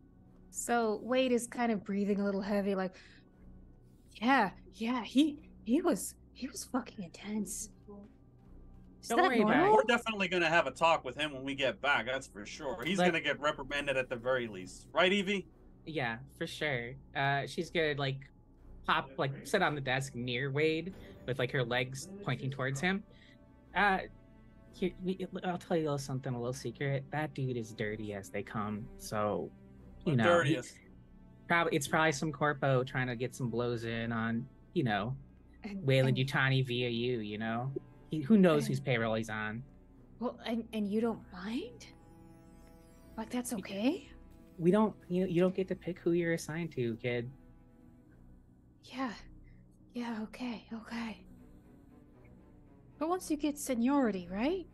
So Wade is kind of breathing a little heavy, like, yeah, he was fucking intense. Don't worry about it. We're definitely gonna have a talk with him when we get back. That's for sure. He's gonna get reprimanded at the very least, right, Evie? Yeah, for sure. She's gonna sit on the desk near Wade with like her legs pointing towards him. I'll tell you something, a little secret. That dude is dirty as they come. So, you know, dirtiest. It's probably some corpo trying to get some blows in on, you know, Wayland Yutani via you. You know, who knows whose payroll he's on. Well, and you don't mind? Like, that's okay? We don't. You don't get to pick who you're assigned to, kid. Yeah, okay. But once you get seniority, right?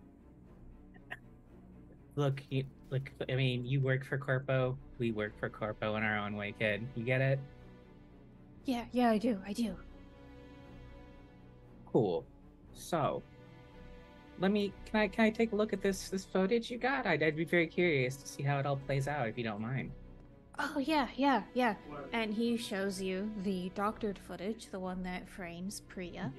Look, I mean, you work for Corpo, we work for Corpo in our own way, kid. You get it? Yeah, I do. Cool. So, can I take a look at this footage you got? I'd be very curious to see how it all plays out, if you don't mind. Oh, yeah. And he shows you the doctored footage, the one that frames Priya.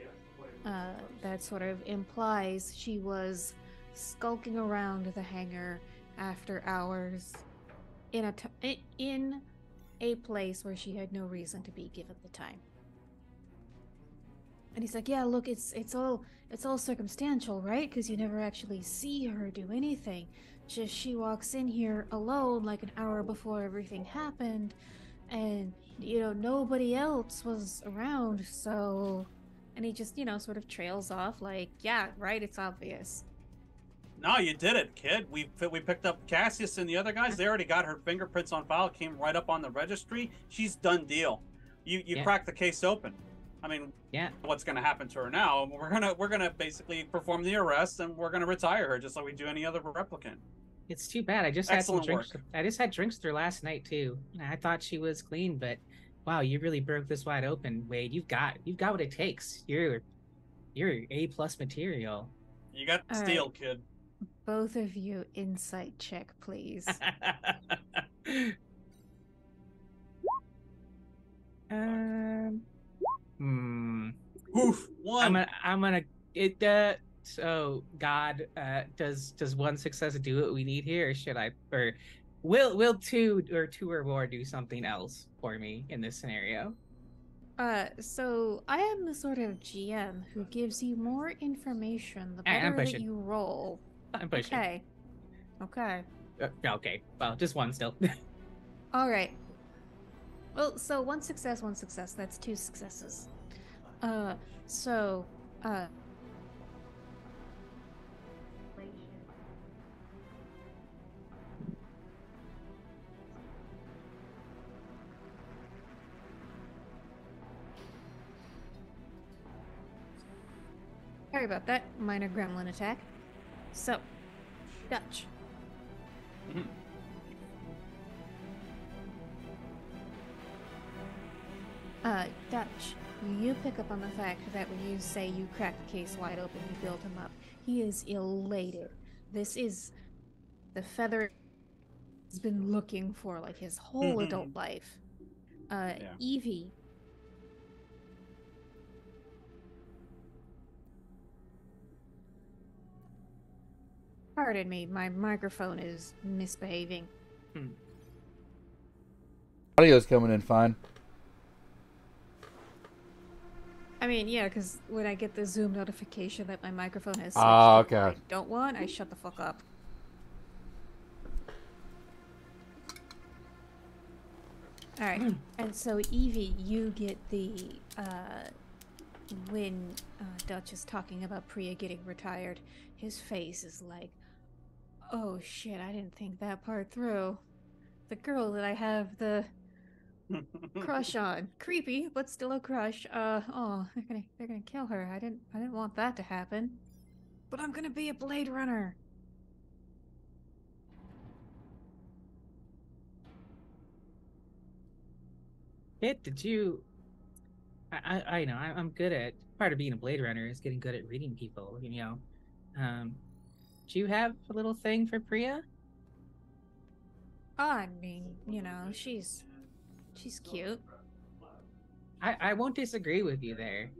That sort of implies she was skulking around the hangar after hours in a place where she had no reason to be given the time. And he's like, yeah, look, it's all circumstantial, right? Because you never actually see her do anything. Just she walks in here alone like an hour before everything happened, and nobody else was around, so. And he just sort of trails off like, yeah, right, it's obvious. No, you did it, kid. We picked up Cassius and the other guys. They already got her fingerprints on file. Came right up on the registry. She's done deal. You cracked the case open. I mean, what's going to happen to her now? We're gonna basically perform the arrest, and we're gonna retire her just like we do any other replicant. It's too bad. I just had some drinks. I just had drinks with her last night too. I thought she was clean, but wow, you really broke this wide open, Wade. You've got what it takes. You're A+ material. You got the All steel, right. kid. Both of you, insight check, please. Hmm. Oof, one. I'm gonna so God, does one success do what we need here, or should I, or will two or more do something else for me in this scenario? So I am the sort of GM who gives you more information the All right, I'm better that pushing. you roll. I'm pushing. Okay. Okay. Okay. Well, just one still. All right. Well, so one success. That's two successes. So, sorry about that. Minor gremlin attack. So, Dutch. Mhm. Dutch, you pick up on the fact that when you say you cracked the case wide open, you built him up. He is elated. This is the feather he's been looking for like his whole adult life. Yeah. Evie. Pardon me, my microphone is misbehaving. Audio's coming in fine. I mean, yeah, because when I get the Zoom notification that my microphone has switched Ah, to what I okay. don't want, I shut the fuck up. Alright, and so Evie, you get the, when Dutch is talking about Priya getting retired, his face is like, oh shit, I didn't think that part through. The girl that I have the crush on. Creepy, but still a crush. Oh, they're gonna kill her. I didn't want that to happen. But I'm gonna be a Blade Runner. Kit, did you? I know I'm good at part of being a Blade Runner is getting good at reading people. Do you have a little thing for Priya? I mean, she's cute. I won't disagree with you there.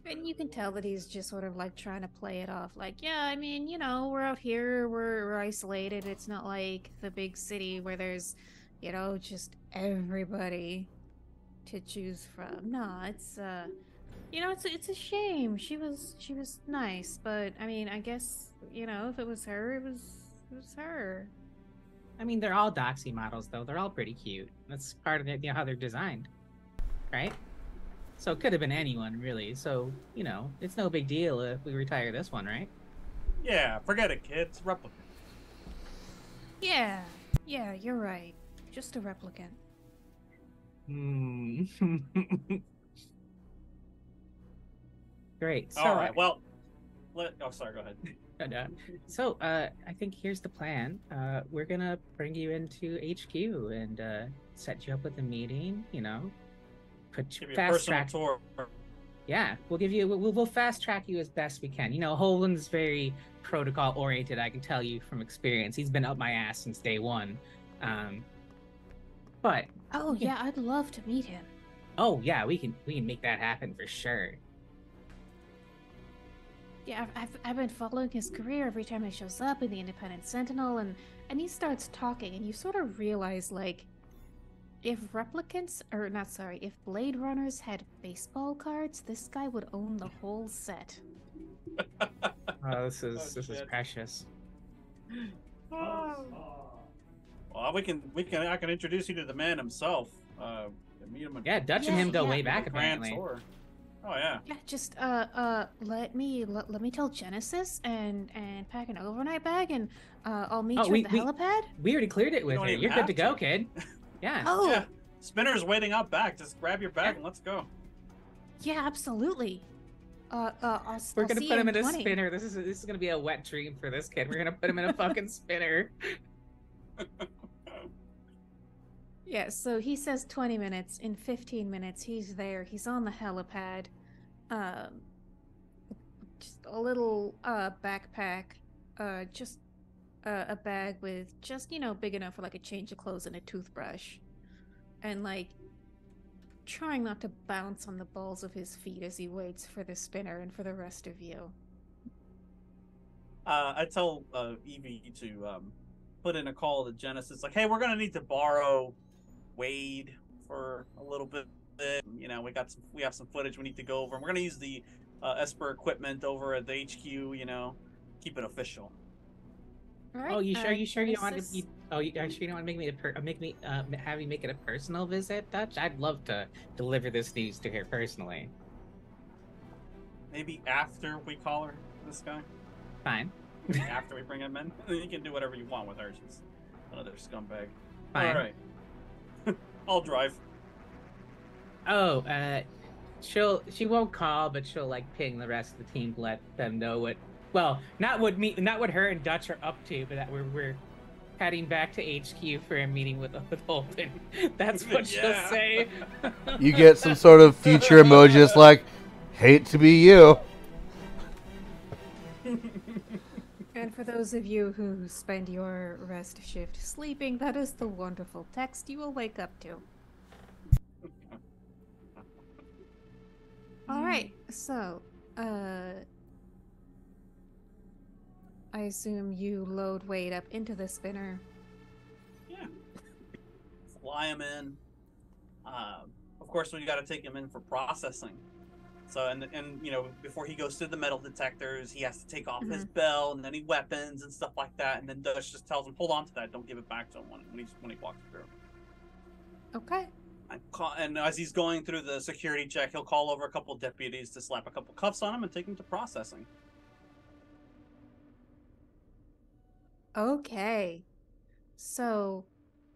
And you can tell that he's just sort of like trying to play it off like, yeah, I mean, we're out here, we're isolated. It's not like the big city where there's, just everybody to choose from. No, it's it's a shame. She was nice, but I mean, I guess, if it was her, it was her. I mean, they're all doxy models, though. They're all pretty cute. That's part of it, how they're designed, right? So it could have been anyone, really. So, it's no big deal if we retire this one, right? Yeah, forget it, kid. It's a replicant. Yeah, you're right. Just a replicant. Great. So, All right. Well, sorry. Go ahead. So, I think here's the plan. We're gonna bring you into HQ and set you up with a meeting. Give you a fast personal track. tour. Yeah, we'll fast track you as best we can. Holden's very protocol oriented. I can tell you from experience. He's been up my ass since day one. But oh yeah, I'd love to meet him. Oh yeah, we can make that happen for sure. Yeah, I've been following his career every time he shows up in the Independent Sentinel, and he starts talking, and you sort of realize, like, if Blade Runners had baseball cards, this guy would own the whole set. Oh, this is precious. Well, I can introduce you to the man himself. Meet him. Yeah, Dutch and him go way back grand apparently. tour. Oh yeah. Yeah, just let me tell Genesis and pack an overnight bag, and I'll meet you at the helipad. We already cleared it with don't it. even You're good have to go, to. kid. Yeah. Oh Yeah. Spinner's waiting out back. Just grab your bag and let's go. yeah, absolutely. We're I'll gonna see put you him in a 20. spinner. This is gonna be a wet dream for this kid. We're gonna put him in a fucking spinner. Yeah, so he says 20 minutes. In 15 minutes, he's there. He's on the helipad. just a little backpack, just a bag with just, big enough for like a change of clothes and a toothbrush. And like trying not to bounce on the balls of his feet as he waits for the spinner and for the rest of you. I tell Evie to put in a call to Genesis, like, hey, we're gonna need to borrow Wade for a little bit. We have some footage we need to go over, and we're gonna use the Esper equipment over at the HQ. Keep it official. All right, Oh, you sure? You sure you don't want Genesis- to? Are you sure you don't want to make me have me make it a personal visit, Dutch? I'd love to deliver this news to her personally. Maybe after we call her this guy, Fine. after we bring him in, you can do whatever you want with her. She's another scumbag. Fine. All right, I'll drive. Oh, she won't call, but she'll like ping the rest of the team to let them know what. Well, not what her and Dutch are up to, but that we're heading back to HQ for a meeting with Holden. That's what she'll Yeah. say. You get some sort of future emojis like, hate to be you. And for those of you who spend your rest shift sleeping, that is the wonderful text you will wake up to. All right, so, I assume you load Wade up into the spinner. Yeah. Fly him in. Of course, we got to take him in for processing. So, and before he goes through the metal detectors, he has to take off his belt and any weapons and stuff like that. And then Dutch just tells him, "Hold on to that. Don't give it back to him when he walks through." Okay. And as he's going through the security check, he'll call over a couple deputies to slap a couple cuffs on him and take him to processing. Okay. So,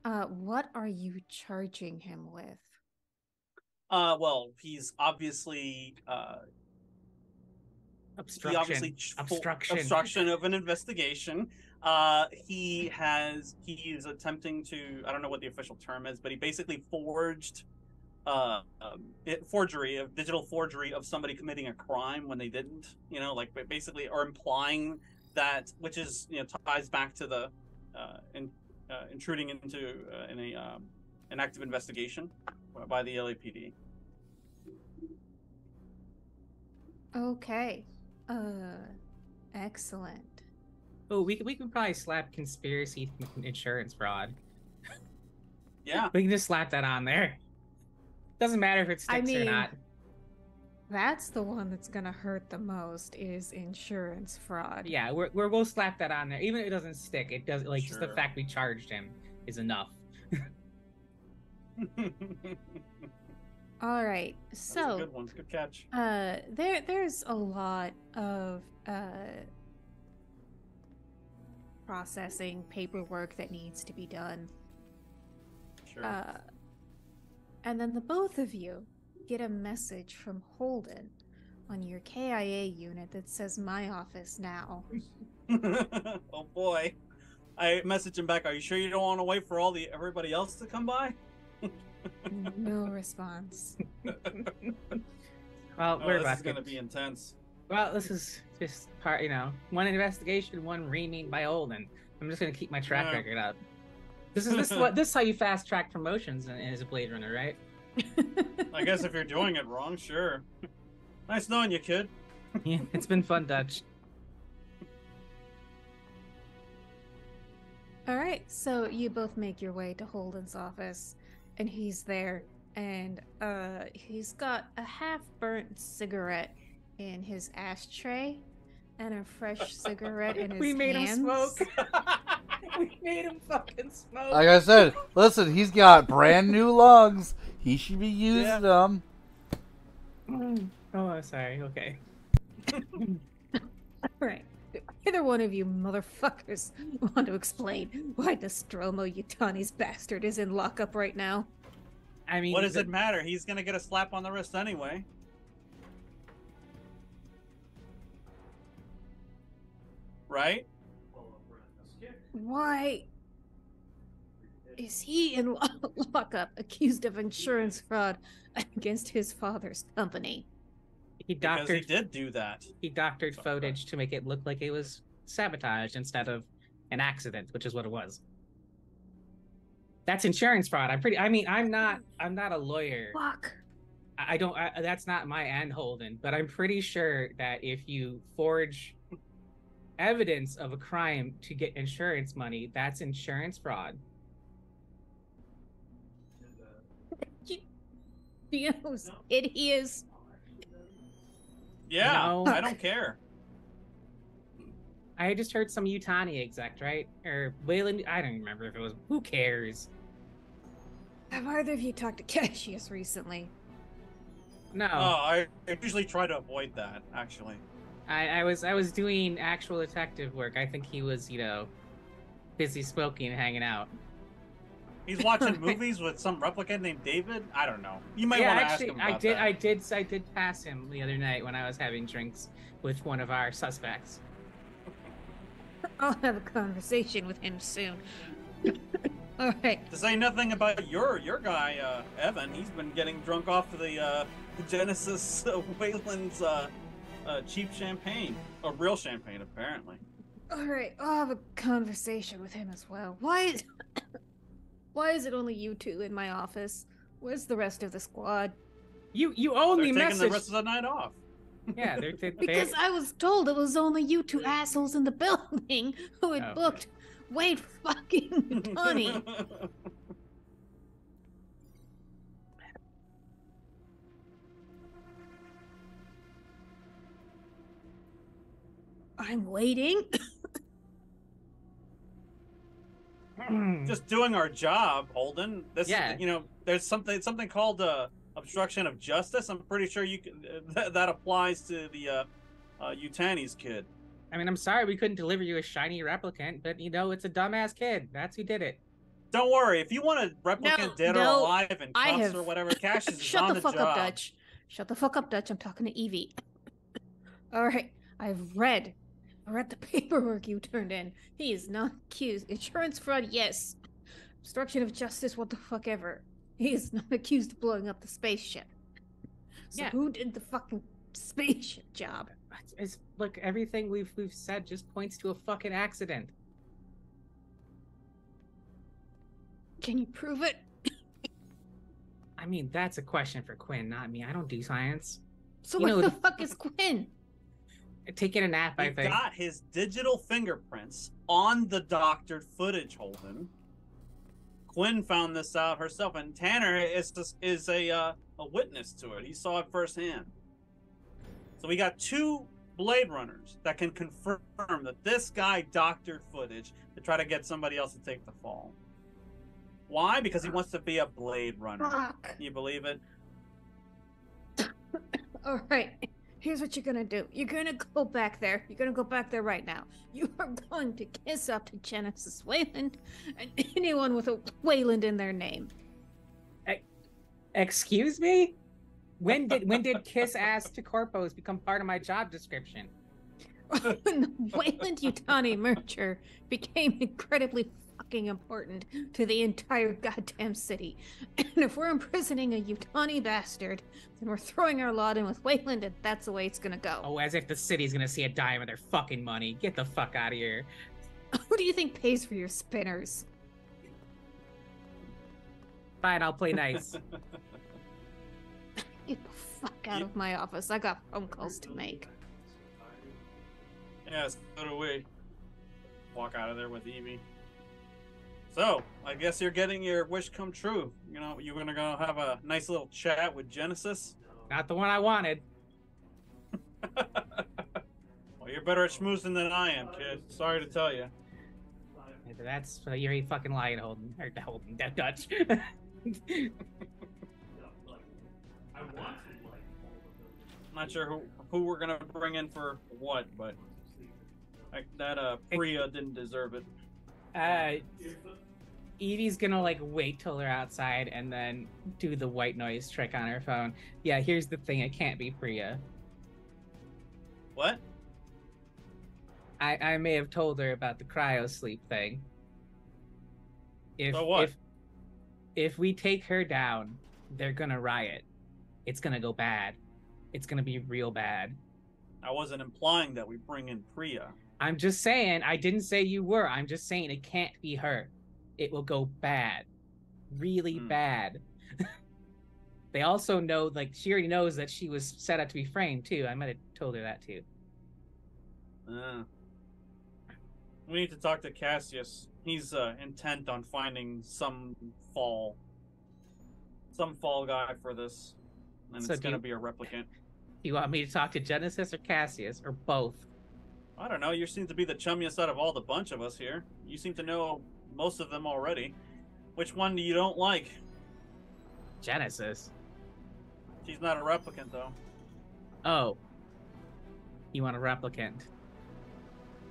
what are you charging him with? Well, he's obviously obstruction of an investigation. He is attempting to, I don't know what the official term is, but he basically forged digital forgery of somebody committing a crime when they didn't, basically, or implying that, which is, ties back to the intruding into an active investigation by the LAPD. Okay. Excellent. Oh, we could probably slap conspiracy insurance fraud. Yeah. We can just slap that on there. Doesn't matter if it sticks or not. That's the one that's gonna hurt the most is insurance fraud. Yeah, we'll slap that on there. Even if it doesn't stick, it does just the Sure. fact we charged him is enough. All right. That's a So, good one. Good catch. there's a lot of processing paperwork that needs to be done. Sure. And then the both of you get a message from Holden on your KIA unit that says "My office now." Oh boy. I messaged him back, "Are you sure you don't want to wait for everybody else to come by?" No response. Well, Oh, we're this about is gonna be intense. Well, this is just part, one investigation, one reaming by Holden. I'm just gonna keep my track Yeah. record up. This is how you fast track promotions as a Blade Runner, right? I guess if you're doing it wrong, sure. Nice knowing you, kid. Yeah, it's been fun, Dutch. All right, so you both make your way to Holden's office, and he's there, and he's got a half-burnt cigarette in his ashtray, and a fresh cigarette in his We made him hands. smoke. We made him fucking smoke. Like I said, listen, he's got brand new lungs. He should be using them. Oh, sorry. Okay. All right. Either one of you motherfuckers want to explain why Nostromo Yutani's bastard is in lockup right now? I mean, What does it matter? He's gonna get a slap on the wrist anyway. Right? Why is he in lockup accused of insurance fraud against his father's company? Because he did do that. He doctored footage to make it look like it was sabotage instead of an accident, which is what it was. That's insurance fraud. I'm not a lawyer. Fuck. I don't. That's not my end, Holden. But I'm pretty sure that if you forge evidence of a crime to get insurance money, that's insurance fraud. Do you know whose kid he is? Yeah, No. I don't care. I just heard some Utani exec, right? Or Wayland. I don't remember if it was. Who cares? Have either of you talked to Cassius recently? No. Oh, I usually try to avoid that, actually. I was doing actual detective work. I think he was, busy smoking and hanging out. He's watching movies with some replicant named David? I don't know. You might Yeah, want to actually, ask him about that. I did pass him the other night when I was having drinks with one of our suspects. I'll have a conversation with him soon. All right. To say nothing about your guy, Evan. He's been getting drunk off of the Genesis Wayland's cheap champagne. Or real champagne, apparently. All right. I'll have a conversation with him as well. Why is it only you two in my office? Where's the rest of the squad? You They're only taking messaged. the rest of the night off. Yeah, they're Because I was told it was only you two assholes in the building who had Okay. booked Wade fucking Tony. I'm waiting. Just doing our job, Holden. This Yeah. is, there's something called obstruction of justice. I'm pretty sure you can that applies to the Utani's kid. I mean, I'm sorry we couldn't deliver you a shiny replicant, but it's a dumbass kid. That's who did it. Don't worry, if you want a replicant No, dead no, or alive in I cuffs have- or whatever, Cassius is Shut on the the fuck job. up, Dutch. Shut the fuck up, Dutch. I'm talking to Evie. All right. I've read the paperwork you turned in. He is not accused. Insurance fraud, yes. Obstruction of justice, what the fuck ever. He is not accused of blowing up the spaceship. So Yeah. who did the fucking spaceship job? Look, everything we've said just points to a fucking accident. Can you prove it? I mean, that's a question for Quinn, not me. I don't do science. So You where know, the the- fuck is Quinn? Taking a nap, I We think. got his digital fingerprints on the doctored footage, Holden. Quinn found this out herself, and Tanner is a witness to it. He saw it firsthand. So we got two Blade Runners that can confirm that this guy doctored footage to try to get somebody else to take the fall. Why? Because he wants to be a Blade Runner. Fuck. You believe it? All right. Here's what you're gonna do. You're gonna go back there. You're gonna go back there right now. You are going to kiss up to Genesis Wayland and anyone with a Wayland in their name. Excuse me? When did kiss ass to corpos become part of my job description? When the Wayland Utani merger became incredibly fucking important to the entire goddamn city. And if we're imprisoning a Utani bastard, then we're throwing our lot in with Wayland, and that's the way it's gonna go. Oh, as if the city's gonna see a dime of their fucking money. Get the fuck out of here. Who do you think pays for your spinners? Fine, I'll play nice. Get the fuck out of my office. I got phone calls to make. Yeah, so do we. Walk out of there with Evie. So, I guess you're getting your wish come true. You're gonna go have a nice little chat with Genesis. Not the one I wanted. Well, you're better at schmoozing than I am, kid. Sorry to tell you. That's you're a fucking lying, Holden. Or Holden, Dutch. I'm not sure who we're gonna bring in for what, but that Priya didn't deserve it. Evie's gonna wait till they're outside and then do the white noise trick on her phone. Yeah, here's the thing, it can't be Priya. What? I may have told her about the cryo sleep thing. So what? If we take her down, they're gonna riot. It's gonna go bad. it's gonna be real bad. I wasn't implying that we bring in Priya. I'm just saying, I didn't say you were. I'm just saying it can't be her. It will go bad. Really bad. They also know, like, she already knows that she was set up to be framed, too. I might have told her that, too. We need to talk to Cassius. He's intent on finding some fall guy for this. And So it's do going to you- be a replicant. You want me to talk to Genesis or Cassius, or both? I don't know. You seem to be the chummiest out of all the bunch of us here. You seem to know most of them already. Which one do you don't like? Genesis? She's not a replicant, though. Oh. You want a replicant?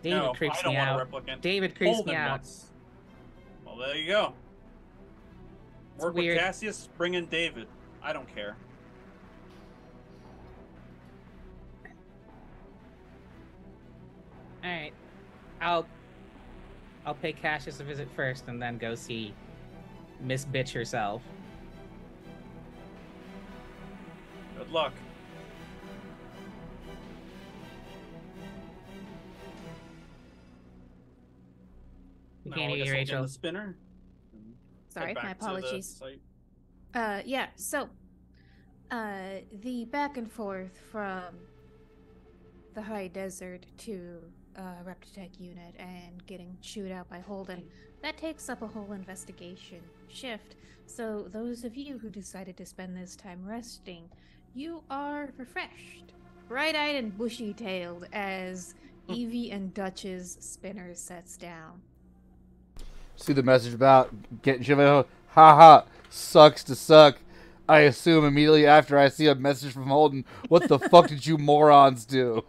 David No, creeps I don't me want out. a replicant. David creeps Holden me out. wants. Well, there you go. It's Work weird. with Cassius, bring in David. I don't care. Alright. I'll pay Cassius a visit first and then go see Miss Bitch herself. Good luck. We Now, can't I hear guess you, I'll get in Rachel. the spinner. and Sorry, head my back to the apologies. site. Yeah, so the back and forth from the high desert to Reptitech unit and getting chewed out by Holden, that takes up a whole investigation shift. So those of you who decided to spend this time resting, you are refreshed, bright-eyed and bushy-tailed as Evie and Dutch's spinner sets down. See the message about getting Jimmy. Haha, sucks to suck. I assume immediately after I see a message from Holden, what the fuck did you morons do?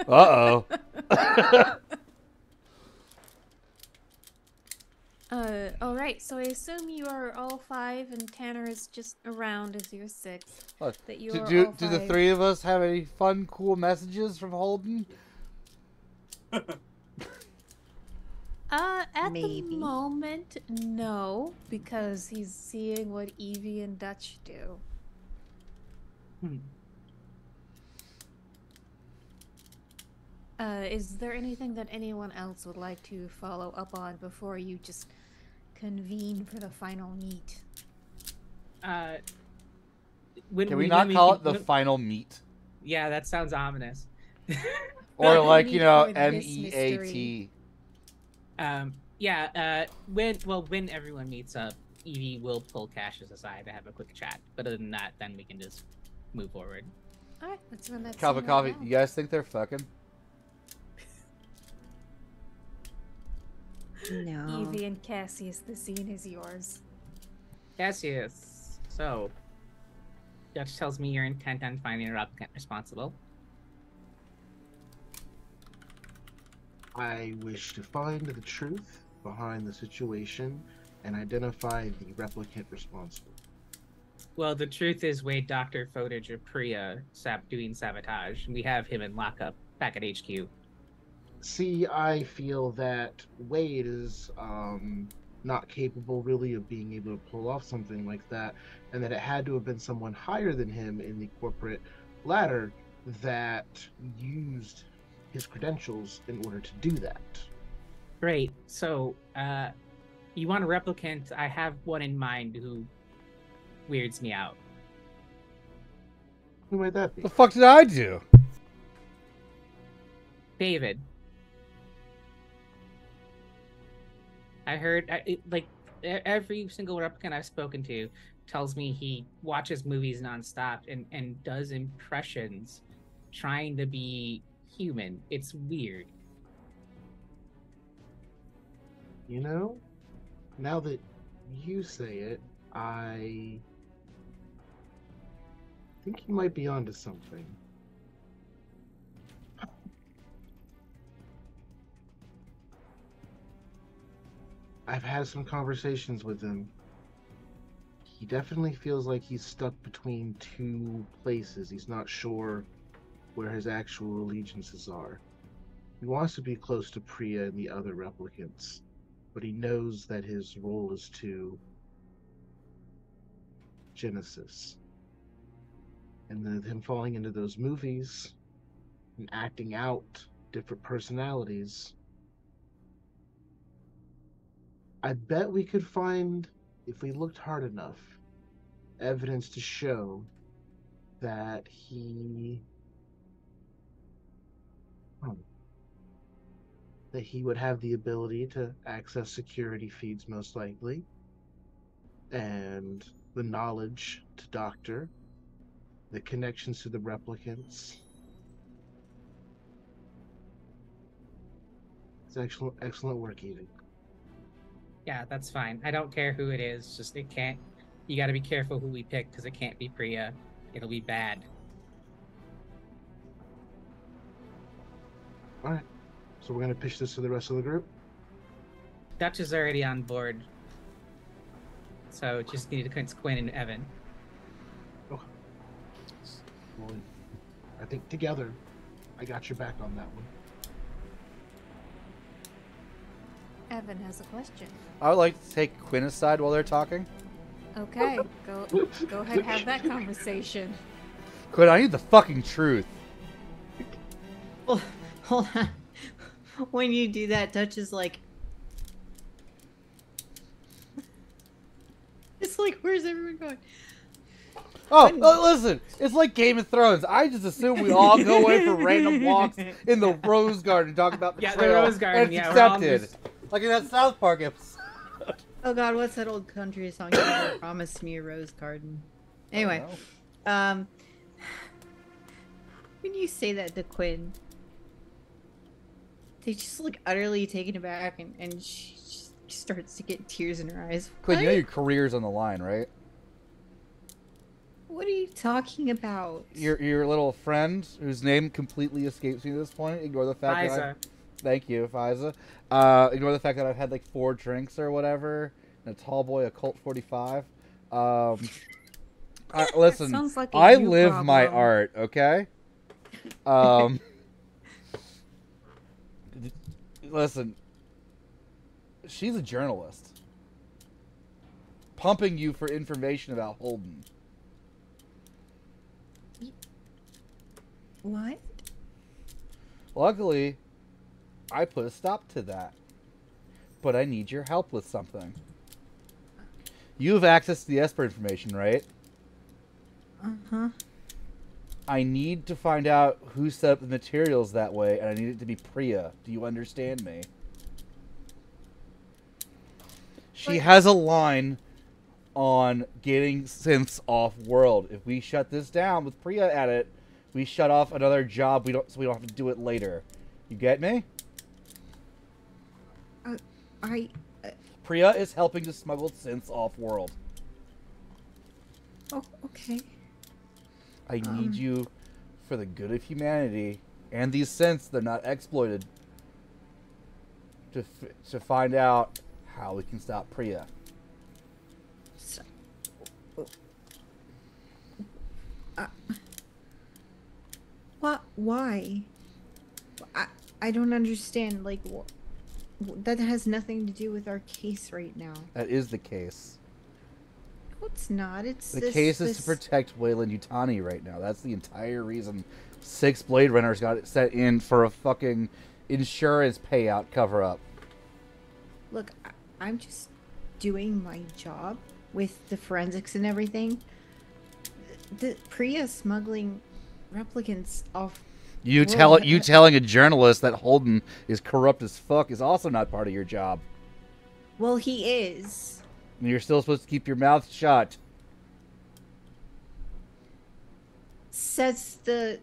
Uh-oh. Alright, so I assume you are all five and Tanner is just around as your sixth. What? That you Do, are do, all do the five. three of us have any fun, cool messages from Holden? At Maybe. the moment, no, because he's seeing what Evie and Dutch do. Is there anything that anyone else would like to follow up on before you just convene for the final meet? Can we not call it the final meet? Yeah, that sounds ominous. Or Well, like, meet you know, for this MEAT. When everyone meets up, Evie will pull Cassius aside to have a quick chat. But other than that, then we can just move forward. Alright, let's run that Coffee, scene coffee. right now. You guys think they're fucking? No. Evie and Cassius, the scene is yours. Cassius. So, Dutch tells me you're intent on finding a replicant responsible. I wish to find the truth behind the situation and identify the replicant responsible. Well, the truth is Wade Dr. Footage of Priya doing sabotage. We have him in lockup back at HQ. See, I feel that Wade is not capable really of being able to pull off something like that, and that it had to have been someone higher than him in the corporate ladder that used his credentials in order to do that. Great. So, you want a replicant? I have one in mind who weirds me out. Who might that be? The fuck did I do? David. I heard, every single replicant I've spoken to tells me he watches movies nonstop and does impressions trying to be human. It's weird. You know, now that you say it, I think he might be onto something. I've had some conversations with him. He definitely feels like he's stuck between two places. He's not sure where his actual allegiances are. He wants to be close to Priya and the other replicants, but he knows that his role is to Genesis. and then him falling into those movies and acting out different personalities, I bet we could find, if we looked hard enough, evidence to show that he would have the ability to access security feeds, most likely, and the knowledge to doctor, the connections to the replicants. It's excellent work, Evie. Yeah, that's fine. I don't care who it is. Just it can't. You got to be careful who we pick because it can't be Priya. It'll be bad. All right. So we're gonna pitch this to the rest of the group. Dutch is already on board. So just need to convince Quinn and Evan. Well, I think together, I got your back on that one. Evan has a question. I would like to take Quinn aside while they're talking. Okay, go ahead, have that conversation. Quinn, I need the fucking truth. Oh, hold on. When you do that, Dutch is like, it's like, where's everyone going? Listen, it's like Game of Thrones. I just assume we all go away for random walks in the Rose Garden and talk about the Yeah, the trail, Rose Garden, and it's yeah, we're all accepted. just- Like in that South Park episode. Oh God, what's that old country song? You never promised me a rose garden. Anyway, when you say that to Quinn, they just look utterly taken aback, and she just starts to get tears in her eyes. Quinn, you know What? your career's on the line, right? What are you talking about? Your little friend, whose name completely escapes me at this point. Ignore the fact that Liza. Thank you, Fiza. Ignore the fact that I've had like 4 drinks or whatever, and a tall boy, a Colt 45. Listen, Sounds like a I you live my problem. art, okay? Listen, she's a journalist, pumping you for information about Holden. What? Luckily, I put a stop to that. But I need your help with something. You have access to the Esper information, right? Uh-huh. I need to find out who set up the materials that way, and I need it to be Priya. Do you understand me? She has a line on getting synths off world. If we shut this down with Priya at it, we shut off another job so we don't have to do it later. You get me? Priya is helping to smuggle synths off world. Oh, okay. I need you, for the good of humanity, and these synths, they're not exploited, to find out how we can stop Priya. So, what? Why? I don't understand. Like, that has nothing to do with our case right now. That is the case. No, it's not. It's The case is to protect Wayland Yutani right now. That's the entire reason 6 Blade Runners got it set in for a fucking insurance payout cover-up. Look, I'm just doing my job with the forensics and everything. The Priya smuggling replicants off. You Well, telling a journalist that Holden is corrupt as fuck is also not part of your job. Well, he is. And you're still supposed to keep your mouth shut. Says the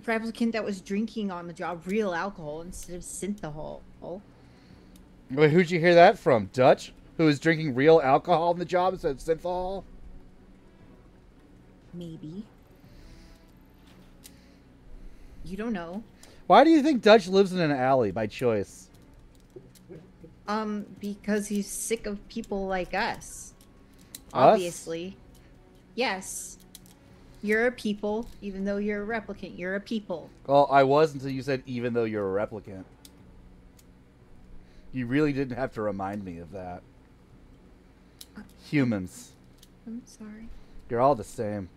replicant that was drinking on the job real alcohol instead of synthahol. Wait, who'd you hear that from? Dutch? Who was drinking real alcohol on the job instead of synthahol? Maybe. You don't know. Why do you think Dutch lives in an alley by choice? Because he's sick of people like us. Us? Obviously. Yes. You're a people, even though you're a replicant. You're a people. Well, I was until you said even though you're a replicant. You really didn't have to remind me of that. Humans. I'm sorry. You're all the same.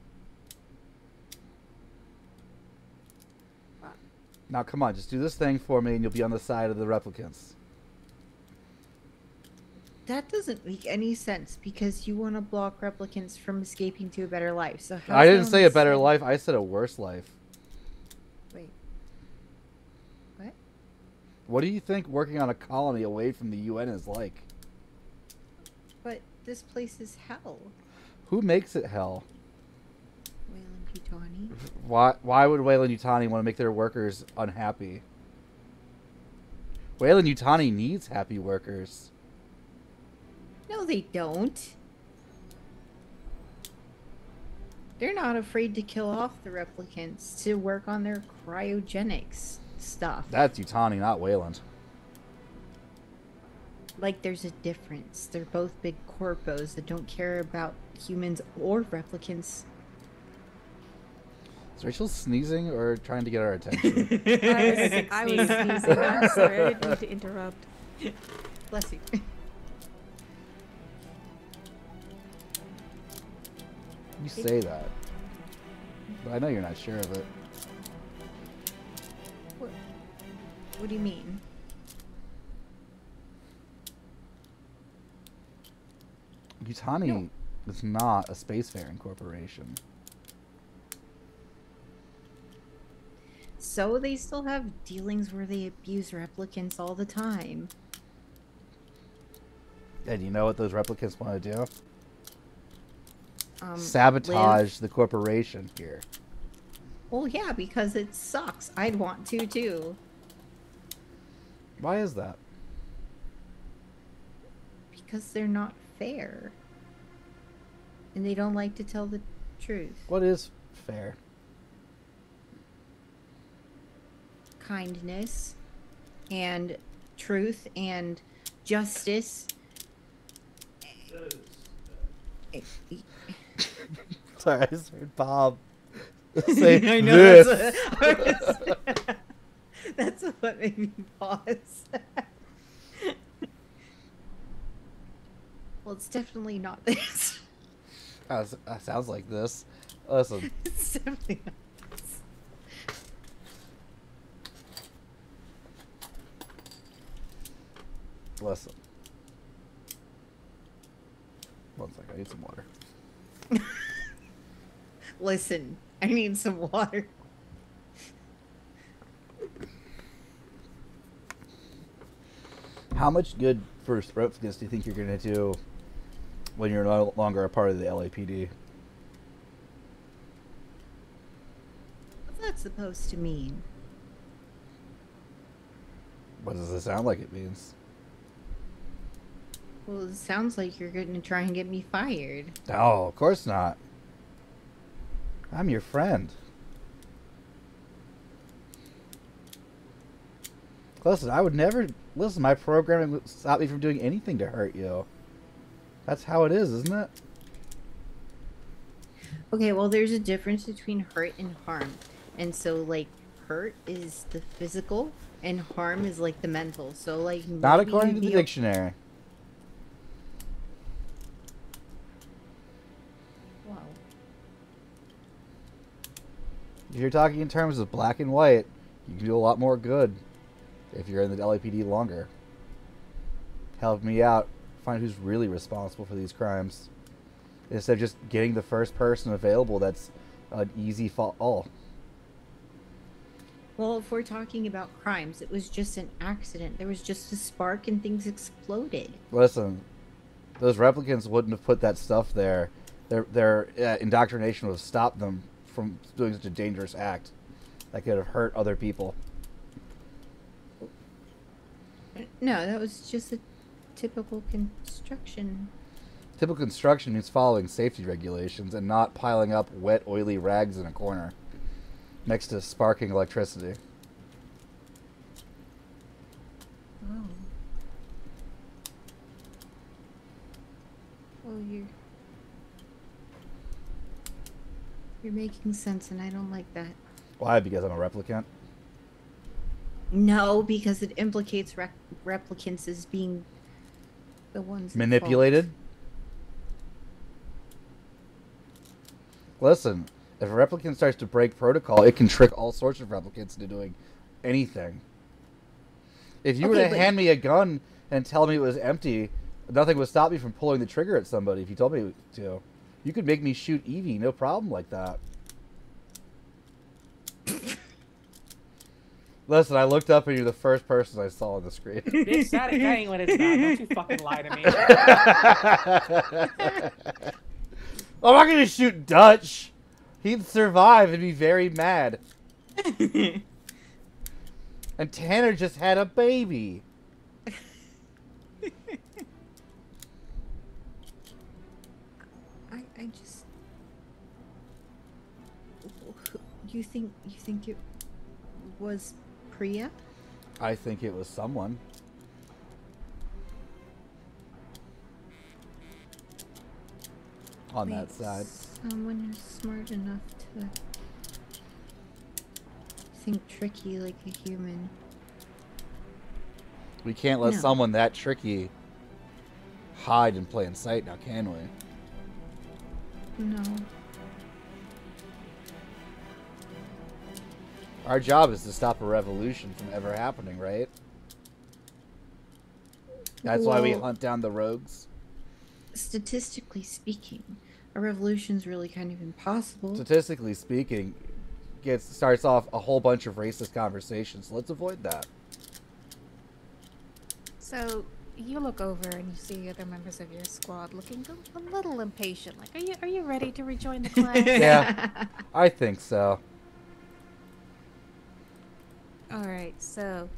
Now, come on, just do this thing for me and you'll be on the side of the replicants. That doesn't make any sense because you want to block replicants from escaping to a better life. So I didn't say a better life, I said a worse life. Wait. What? What do you think working on a colony away from the UN is like? But this place is hell. Who makes it hell? Weyland-Yutani. Why would Weyland-Yutani want to make their workers unhappy? Weyland-Yutani needs happy workers. No, they don't. They're not afraid to kill off the replicants to work on their cryogenics stuff. That's Yutani, not Weyland. Like, there's a difference. They're both big corpos that don't care about humans or replicants. Is Rachel sneezing or trying to get our attention? I was sneezing. I'm sorry. I didn't mean to interrupt. Bless you. You say that. But I know you're not sure of it. What do you mean? Yutani is not a spacefaring corporation. So they still have dealings where they abuse replicants all the time. And you know what those replicants want to do? Live. Sabotage the corporation here. Well, yeah, because it sucks. I'd want to too. Why is that? Because they're not fair. And they don't like to tell the truth. What is fair? Kindness and truth and justice. Sorry, I just heard Bob say I know this. that's what made me pause. Well, it's definitely not this. That sounds like this. Listen, It's definitely not this. listen. One second, I need some water. Listen, I need some water. How much good for replicants do you think you're going to do when you're no longer a part of the LAPD? What's that supposed to mean? What does it sound like it means? Well, it sounds like you're going to try and get me fired. No, of course not. I'm your friend. Listen, I would never... Listen, my programming would stop me from doing anything to hurt you. That's how it is, isn't it? Okay, well, there's a difference between hurt and harm. And so, like, hurt is the physical, and harm is, like, the mental. So, like... Not maybe according to the you'd be dictionary. Wow. If you're talking in terms of black and white, you can do a lot more good if you're in the LAPD longer. Help me out. Find who's really responsible for these crimes. Instead of just getting the first person available that's an easy fall. Well, if we're talking about crimes, it was just an accident. There was just a spark and things exploded. Listen, those replicants wouldn't have put that stuff there. Their indoctrination would have stopped them from doing such a dangerous act that could have hurt other people. No, that was just a typical construction. Typical construction means following safety regulations and not piling up wet, oily rags in a corner next to sparking electricity. Oh. Oh, you're making sense, and I don't like that. Why? Because I'm a replicant? No, because it implicates replicants as being the ones at Manipulated? fault. Listen, if a replicant starts to break protocol, it can trick all sorts of replicants into doing anything. If you were Okay, to but- hand me a gun and tell me it was empty, nothing would stop me from pulling the trigger at somebody if you told me to. You could make me shoot Evie, no problem like that. Listen, I looked up and you're the first person I saw on the screen. It's not a thing when it's not. Don't you fucking lie to me. I'm not gonna shoot Dutch. He'd survive and be very mad. And Tanner just had a baby. I just. You think it was Priya? I think it was someone. On that Wait, side. Someone who's smart enough to think tricky like a human. We can't let No. someone that tricky hide in plain sight now, can we? No. Our job is to stop a revolution from ever happening, right? That's why we Well- hunt down the rogues. Statistically speaking, a revolution's really kind of impossible. Statistically speaking, starts off a whole bunch of racist conversations. Let's avoid that. So you look over and you see other members of your squad looking a little impatient. Like, are you ready to rejoin the class? Yeah. I think so. All right. So,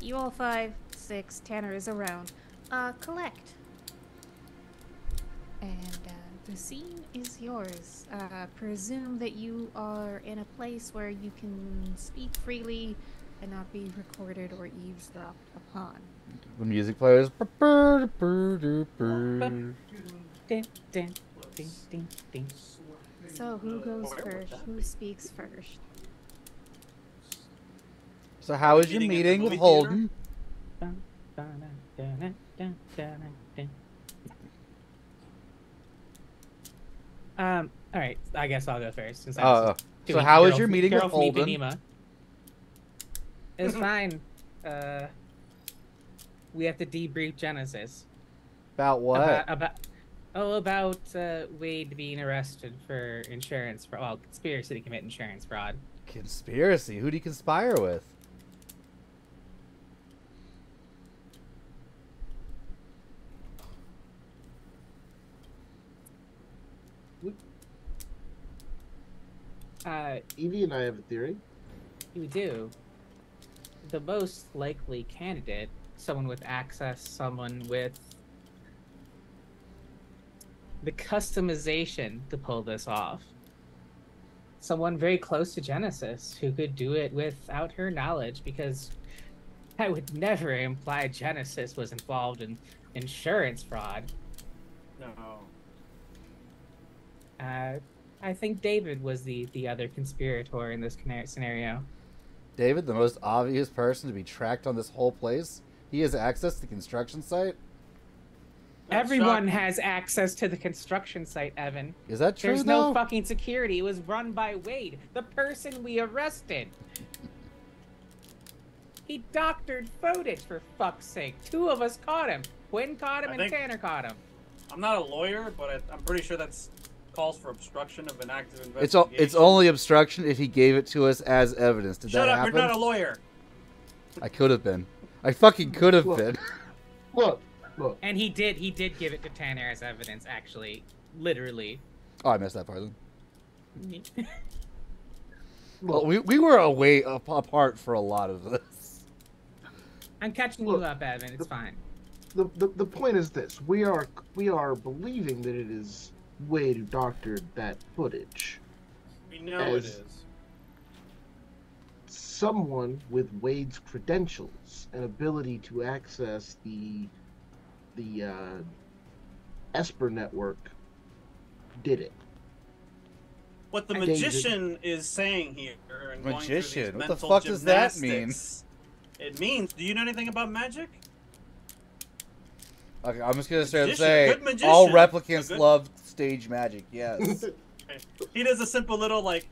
you all 5, 6. Tanner is around. Collect. And the scene is yours. Presume that you are in a place where you can speak freely and not be recorded or eavesdropped upon. The music plays. Ding, ding, ding, ding, ding. So who goes first? Who speaks first? So how was your Meeting at the meeting with movie Holden? Dun, dun, dun, dun, dun, dun, dun. All right. I guess I'll go first. Since I was So doing how was Girl- your meeting Girl with from Holden? Ipanema. It was fine. We have to debrief Genesis. About what? About Wade being arrested for insurance fraud. Well, conspiracy to commit insurance fraud. Conspiracy? Who'd he conspire with? Evie and I have a theory. You do. The most likely candidate, someone with access, someone with the customization to pull this off. Someone very close to Genesis who could do it without her knowledge, because I would never imply Genesis was involved in insurance fraud. No. I think David was the other conspirator in this scenario. David, the most obvious person to be tracked on this whole place? He has access to the construction site? That's Everyone shocking. has access to the construction site, Evan. Is that true, There's though? no fucking security. It was run by Wade, the person we arrested. He doctored footage, for fuck's sake. 2 of us caught him. Quinn caught him I and think- Tanner caught him. I'm not a lawyer, but I'm pretty sure that's calls for obstruction of an active It's investigation. only obstruction if he gave it to us as evidence. Did Shut that up! happen? You're not a lawyer. I could have been. I fucking could have Look. been. Look. And he did give it to Tanner as evidence, actually. Literally. Oh, I missed that part then. Look. Well, we were away apart for a lot of this. I'm catching Look. you up, Evan. It's fine. The point is this: we are believing that it is Wade who doctored that footage. We know it As- is. Someone with Wade's credentials and ability to access the Esper network did it. What the David. magician is saying here, and going through these Magician? What the mental fuck does that mean? gymnastics, It means. Do you know anything about magic? Okay, I'm just gonna start to Magician, say good magician. all A replicants good- love stage magic. Yes. He does a simple little like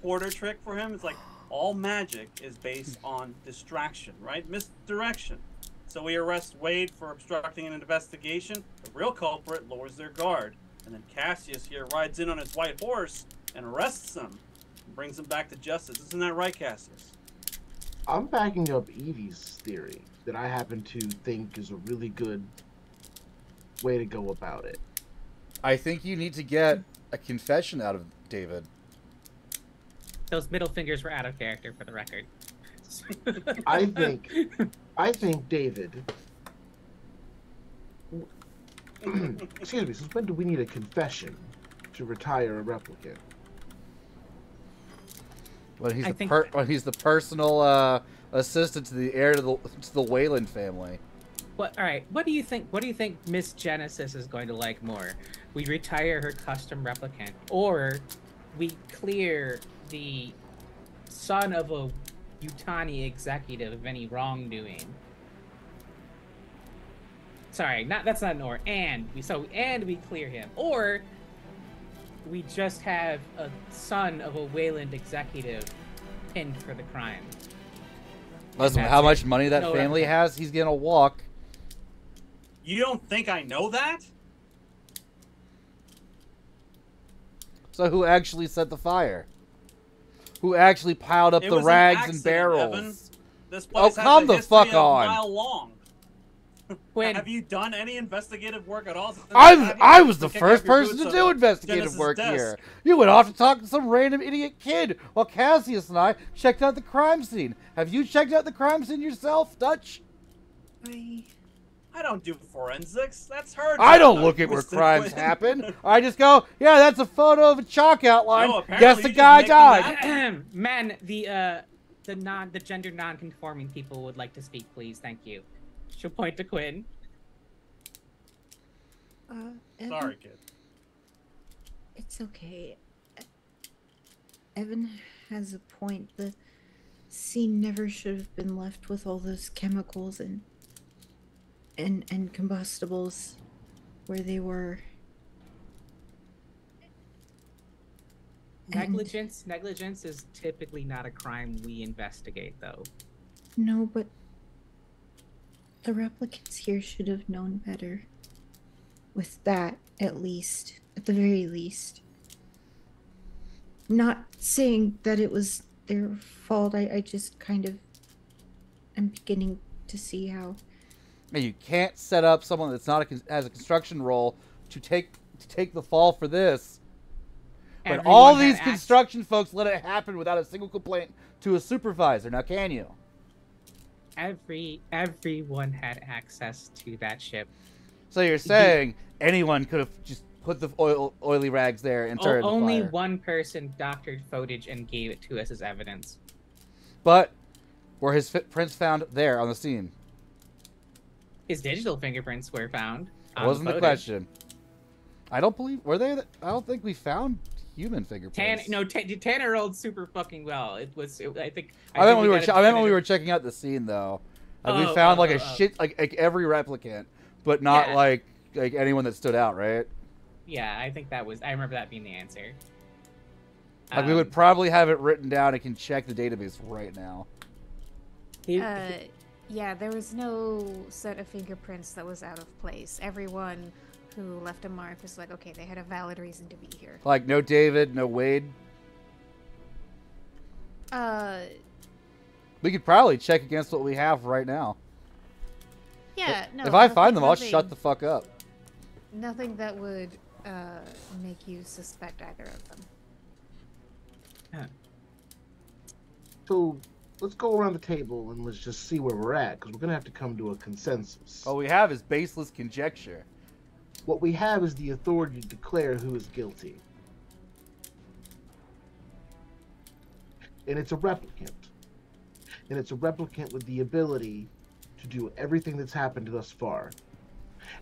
quarter trick for him. It's like all magic is based on distraction, right? Misdirection. So we arrest Wade for obstructing an investigation. The real culprit lowers their guard. And then Cassius here rides in on his white horse and arrests him and brings him back to justice. Isn't that right, Cassius? I'm backing up Evie's theory that I happen to think is a really good way to go about it. I think you need to get a confession out of David. Those middle fingers were out of character, for the record. I think David. Excuse me. Since when do we need a confession to retire a replicant? When he's I the think- when he's the personal assistant to the heir to the Wayland family. All right. What do you think? What do you think Miss Genesis is going to like more? We retire her custom replicant, or we clear the son of a Yutani executive of any wrongdoing? Sorry, that's not an or. And we clear him, or we just have a son of a Wayland executive pinned for the crime. Listen, That's how it. much money that No family replicant. has, he's gonna walk. You don't think I know that? So who actually set the fire? Who actually piled up It the was an rags and accident, barrels? Evan. This Oh, place has come a the history fuck of on. a mile long. When Have you done any investigative work at all? since I was the kick first up your person boots to on do investigative Genesis' work desk? here. You went off to talk to some random idiot kid while Cassius and I checked out the crime scene. Have you checked out the crime scene yourself, Dutch? I don't do forensics. That's her. I job, don't look at where Mr. crimes Quinn. happen. I just go, yeah, that's a photo of a chalk outline. No, apparently Guess the you just guy make them died. up. Man, the gender non-conforming people would like to speak, please. Thank you. She'll point to Quinn. Evan, Sorry, kid. It's okay. Evan has a point. The scene never should have been left with all those chemicals and combustibles where they were. And- Negligence is typically not a crime we investigate, though. No, but the replicants here should have known better. With that, at least. At the very least. Not saying that it was their fault. I just kind of am beginning to see how. And you can't set up someone that's not has a construction role to take the fall for this. But Everyone all had these access- construction folks let it happen without a single complaint to a supervisor. Now, can you? Everyone had access to that ship. So you're saying anyone could have just put the oily rags there and started the Only fire. one person doctored footage and gave it to us as evidence. But were his prints found there on the scene? His digital fingerprints were found. That on wasn't the footage. question. I don't believe were they. I don't think we found human fingerprints. Tanner rolled super fucking well. I think. I meant when we were. got a I meant when we definitive- were checking out the scene though. We found like a shit like every replicant, but not Yeah. like anyone that stood out, right? Yeah, I think that was. I remember that being the answer. Like we would probably have it written down and can check the database right now. Yeah, there was no set of fingerprints that was out of place. Everyone who left a mark was like, okay, they had a valid reason to be here. Like no David, no Wade. We could probably check against what we have right now. Yeah, no. If I find them, I'll nothing- shut the fuck up. Nothing that would make you suspect either of them. So let's go around the table and let's just see where we're at, because we're gonna have to come to a consensus. All we have is baseless conjecture. What we have is the authority to declare who is guilty. And it's a replicant. And it's a replicant with the ability to do everything that's happened thus far.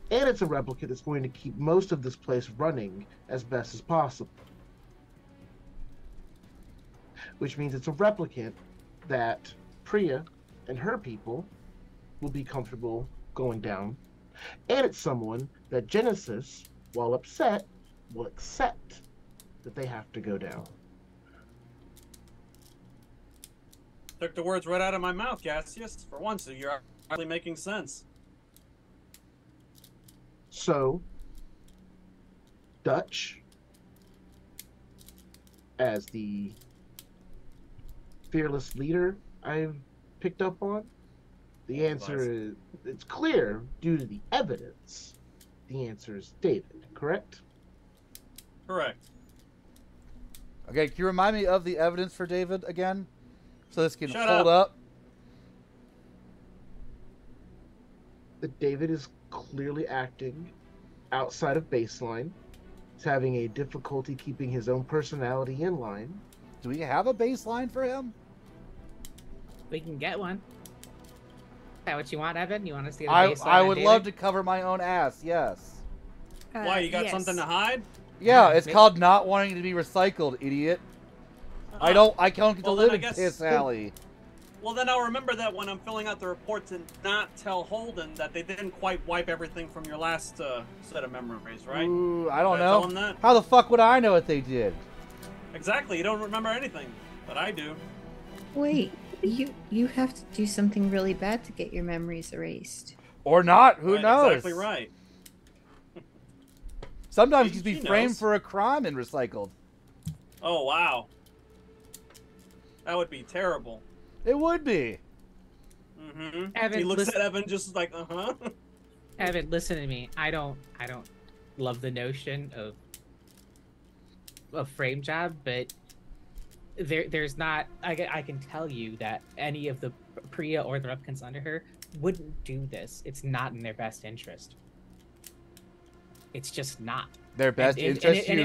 And it's a replicant that's going to keep most of this place running as best as possible. Which means it's a replicant that Priya and her people will be comfortable going down. And it's someone that Genesis, while upset, will accept that they have to go down. Took the words right out of my mouth, Cassius. For once, you're actually making sense. So, Dutch, as the fearless leader I've picked up on, the answer is, it's clear due to the evidence. The answer is David, correct? Correct. Okay, can you remind me of the evidence for David again? So this can Shut hold up. That David is clearly acting outside of baseline. He's having a difficulty keeping his own personality in line. Do we have a baseline for him? We can get one. Is that what you want, Evan? You want us to get a I baseline I on would David? love to cover my own ass, yes. Why, you got yes. something to hide? Yeah, it's maybe- called not wanting to be recycled, idiot. I don't get Well, to then live I in guess- Piss Alley. Well, then I'll remember that when I'm filling out the report to not tell Holden that they didn't quite wipe everything from your last set of memories, right? Ooh, I don't Did I tell him know. that? How the fuck would I know what they did? Exactly, you don't remember anything, but I do. Wait, you have to do something really bad to get your memories erased. Or not, who Right, knows? Exactly right. Sometimes She- you'd be she framed knows. for a crime and recycled. Oh, wow. That would be terrible. It would be. Mm-hmm. Evan, He looks listen- at Evan just like, uh-huh. Evan, listen to me. I don't love the notion of frame job, but there's not. I can tell you that any of the Priya or the replicants under her wouldn't do this. It's not in their best interest. It's just not. Their best And interest if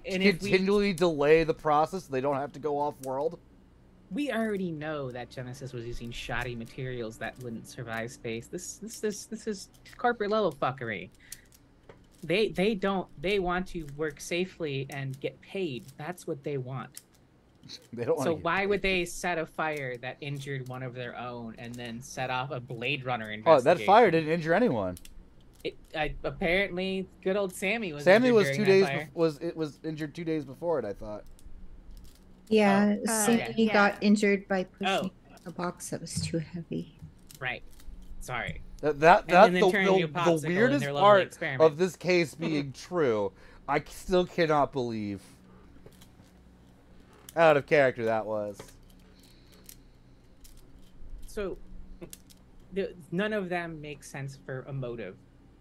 we, continually delay the process so they don't have to go off world. we already know that Genesis was using shoddy materials that wouldn't survive space. This is corporate level fuckery. They want to work safely and get paid. That's what they want. They don't So want why would they set a fire that injured one of their own and then set off a Blade Runner Oh, investigation? that fire didn't injure anyone. Apparently, good old Sammy was. Sammy injured was during 2 that days fire. was injured 2 days before it, I thought. Yeah, Oh, Sammy okay. got injured by pushing Oh. a box that was too heavy. Right. Sorry. That's then the turning into a popsicle in weirdest their lovely part experiment. of this case being true. I still cannot believe out of character that was. So, none of them make sense for a motive.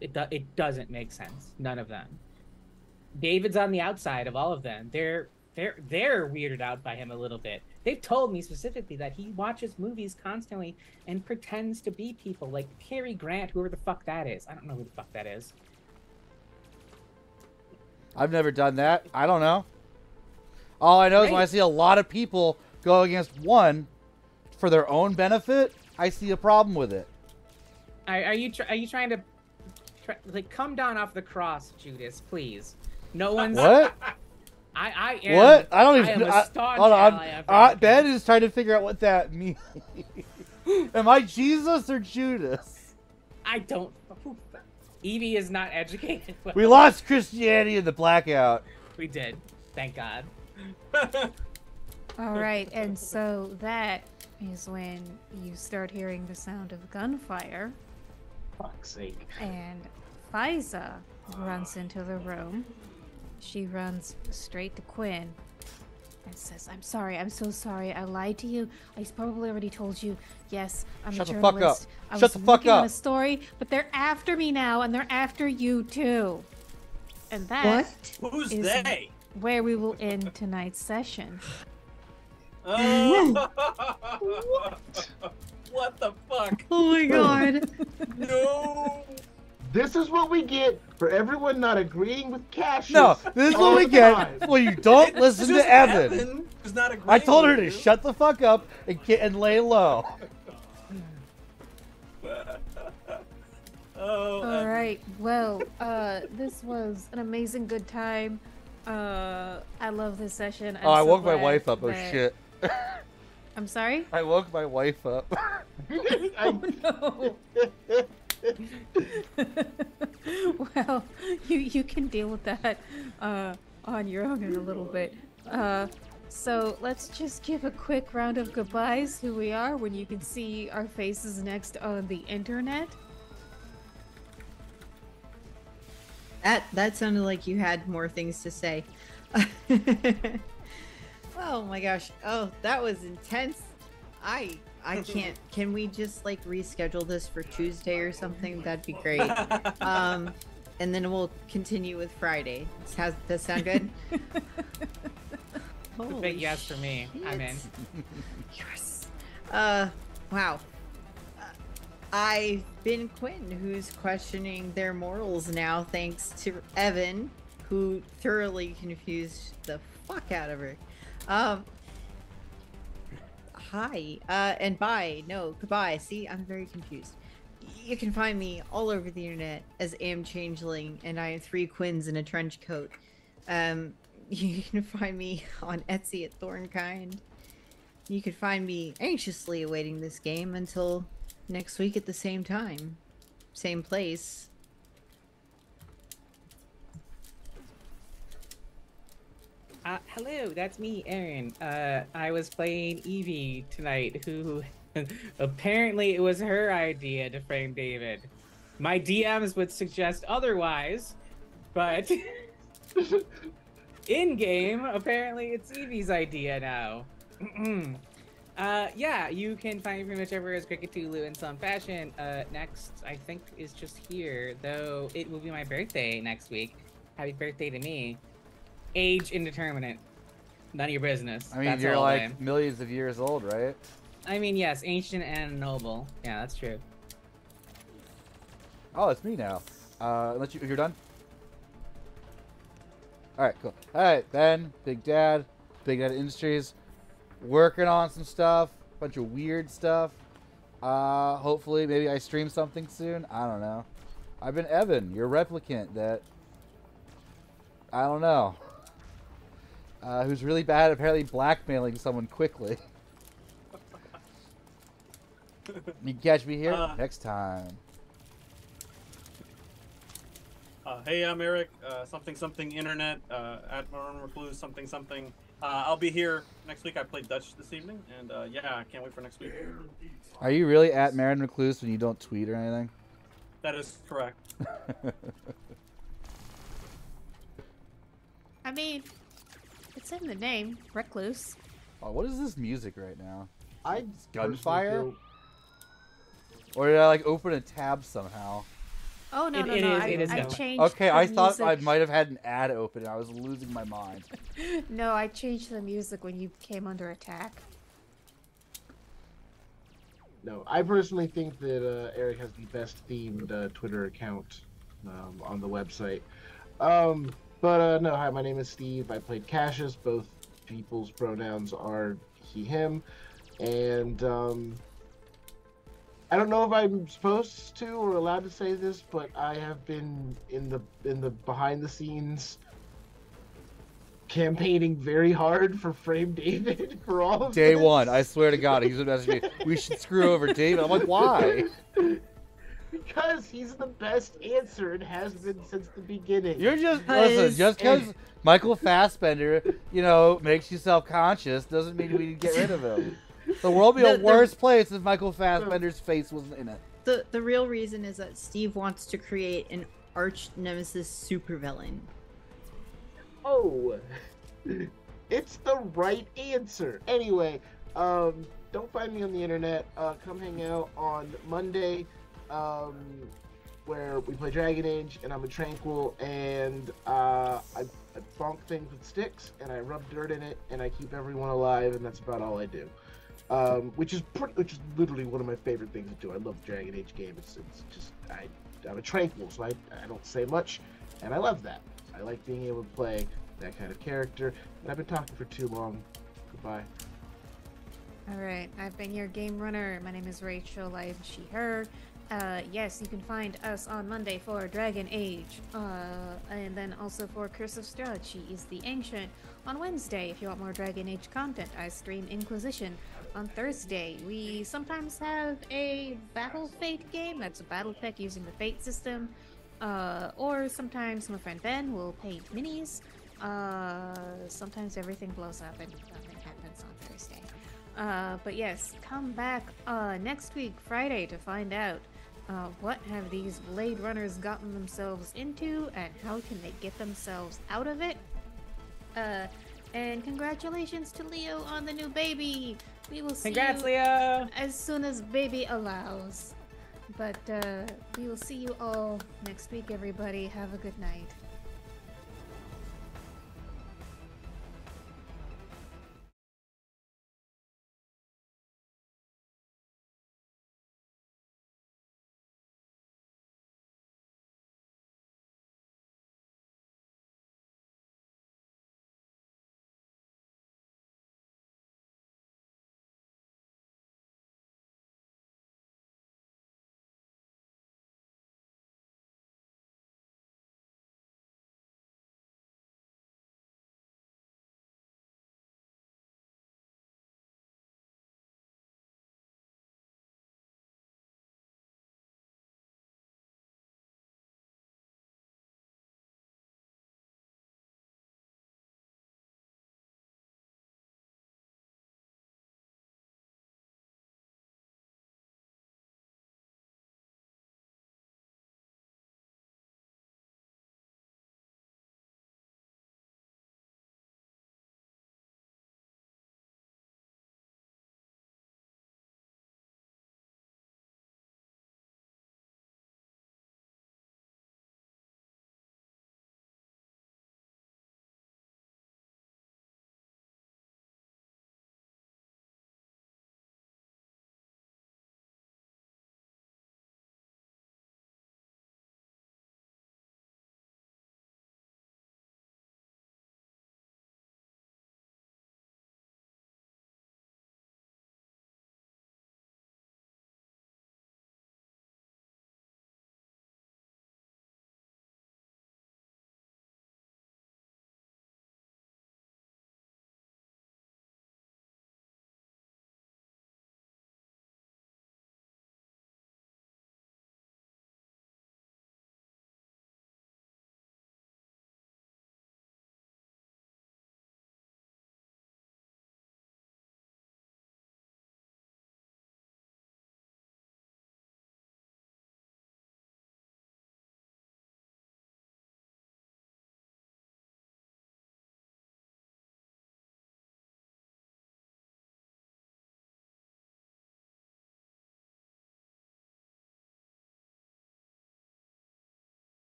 It doesn't make sense. None of them. David's on the outside of all of them. They're weirded out by him a little bit. They've told me specifically that he watches movies constantly and pretends to be people like Cary Grant, whoever the fuck that is. I don't know who the fuck that is. I've never done that. I don't know. All I know is when I Right. see a lot of people go against one for their own benefit, I see a problem with it. Are you trying to like come down off the cross, Judas? Please. No one's. What? I am. What? I don't even. I am a staunch hold on. ally of Ben is trying to figure out what that means. Am I Jesus or Judas? I don't. Evie is not educated. We lost Christianity in the blackout. We did. Thank God. All right, and so that is when you start hearing the sound of gunfire, Fuck's sake. and Fiza runs into the room. She runs straight to Quinn and says, "I'm sorry. I'm so sorry. I lied to you. I probably already told you. Yes, I'm Shut a the fuck journalist. up. I Shut was the fuck working on up. a story, but they're after me now, and they're after you too. And that What? Who's is they? where we will end tonight's session." What the fuck? Oh my god. No. This is what we get for everyone not agreeing with Cassius. No, this is all what we the get time. when you don't It's listen just to Evan. who's not I agreeing told her with to you. shut the fuck up and lay low. Oh, All right. Well, this was an amazing good time. I love this session. Oh, I so woke my glad wife up. Oh that- shit. I'm sorry. I woke my wife up. No. Well, you can deal with that on your own in a little bit. So let's just give a quick round of goodbyes who we are when you can see our faces next on the internet. That sounded like you had more things to say. Oh my gosh. Oh, that was intense. I can't. Can we just like reschedule this for Tuesday or something? That'd be great. And then we'll continue with Friday. Does that sound good? It's a big yes for me. I'm in. Yes. Wow. I've been Quinn, who's questioning their morals now, thanks to Evan, who thoroughly confused the fuck out of her. Hi. And bye. No, goodbye. See, I'm very confused. You can find me all over the internet as Am Changeling, and I have 3 Quins in a trench coat. You can find me on Etsy at Thornkind. You can find me anxiously awaiting this game until next week at the same time. Same place. Hello, that's me, Aaron. I was playing Evie tonight, who apparently it was her idea to frame David. My DMs would suggest otherwise, but in-game, apparently it's Evie's idea now. Yeah, you can find me pretty much everywhere as Cricketulu in some fashion. Next, I think, is just here, though it will be my birthday next week. Happy birthday to me. Age indeterminate. None of your business. I mean, That's you're all like I'm. millions of years old, right? I mean, yes, ancient and noble. Yeah, that's true. Oh, it's me now. Unless you're done. All right, cool. All right, Ben, Big Dad Industries, working on some stuff, bunch of weird stuff. Hopefully, maybe I stream something soon. I don't know. I've been Evan, your replicant that I don't know. Who's really bad at apparently blackmailing someone quickly. You can catch me here next time. Hey, I'm Eric. Something internet at Maroon Recluse. Something. I'll be here next week. I played Dutch this evening, and yeah, I can't wait for next week. Are you really at Marin Recluse when you don't tweet or anything? That is correct. I mean, it's in the name, Recluse. Oh, what is this music right now? I Gunfire? personally Or did I like open a tab somehow? Oh no, It no, is- no! it is I Gunfire. changed. Okay, the I thought I music. might have had an ad open and I was losing my mind. No, I changed the music when you came under attack. No, I personally think that Eric has the best themed Twitter account on the website. No, hi, my name is Steve. I played Cassius. Both people's pronouns are he, him. And I don't know if I'm supposed to or allowed to say this, but I have been in the behind the scenes campaigning very hard for Frame David for all of Day this. one, I swear to God, he's messaging me. We should screw over David. I'm like, why? Because he's the best answer and has been since the beginning. You're just Because- listen. Just because Michael Fassbender, makes you self-conscious doesn't mean we need to get rid of him. The world would be a The- worse place if Michael Fassbender's face wasn't in it. The real reason is that Steve wants to create an arch nemesis supervillain. Oh, it's the right answer. Anyway, don't find me on the internet. Come hang out on Monday, where we play Dragon Age, and I'm a Tranquil, and I bonk things with sticks, and I rub dirt in it, and I keep everyone alive, and that's about all I do. Which is literally one of my favorite things to do. I love the Dragon Age game. It's just I'm a Tranquil, so I don't say much, and I love that. I like being able to play that kind of character. And I've been talking for too long. Goodbye. Alright, I've been your game runner. My name is Rachel. I am she, her. Yes, you can find us on Monday for Dragon Age. And then also for Curse of Strahd, she is the Ancient. On Wednesday, if you want more Dragon Age content, I stream Inquisition. On Thursday, we sometimes have a Battle Fate game. That's a battle tech using the Fate system. Or sometimes my friend Ben will paint minis. Sometimes everything blows up and nothing happens on Thursday. But yes, come back next week, Friday, to find out what have these Blade Runners gotten themselves into and how can they get themselves out of it. And congratulations to Leo on the new baby. We will see Congrats, you Leo! as soon as baby allows. But we will see you all next week, everybody. Have a good night.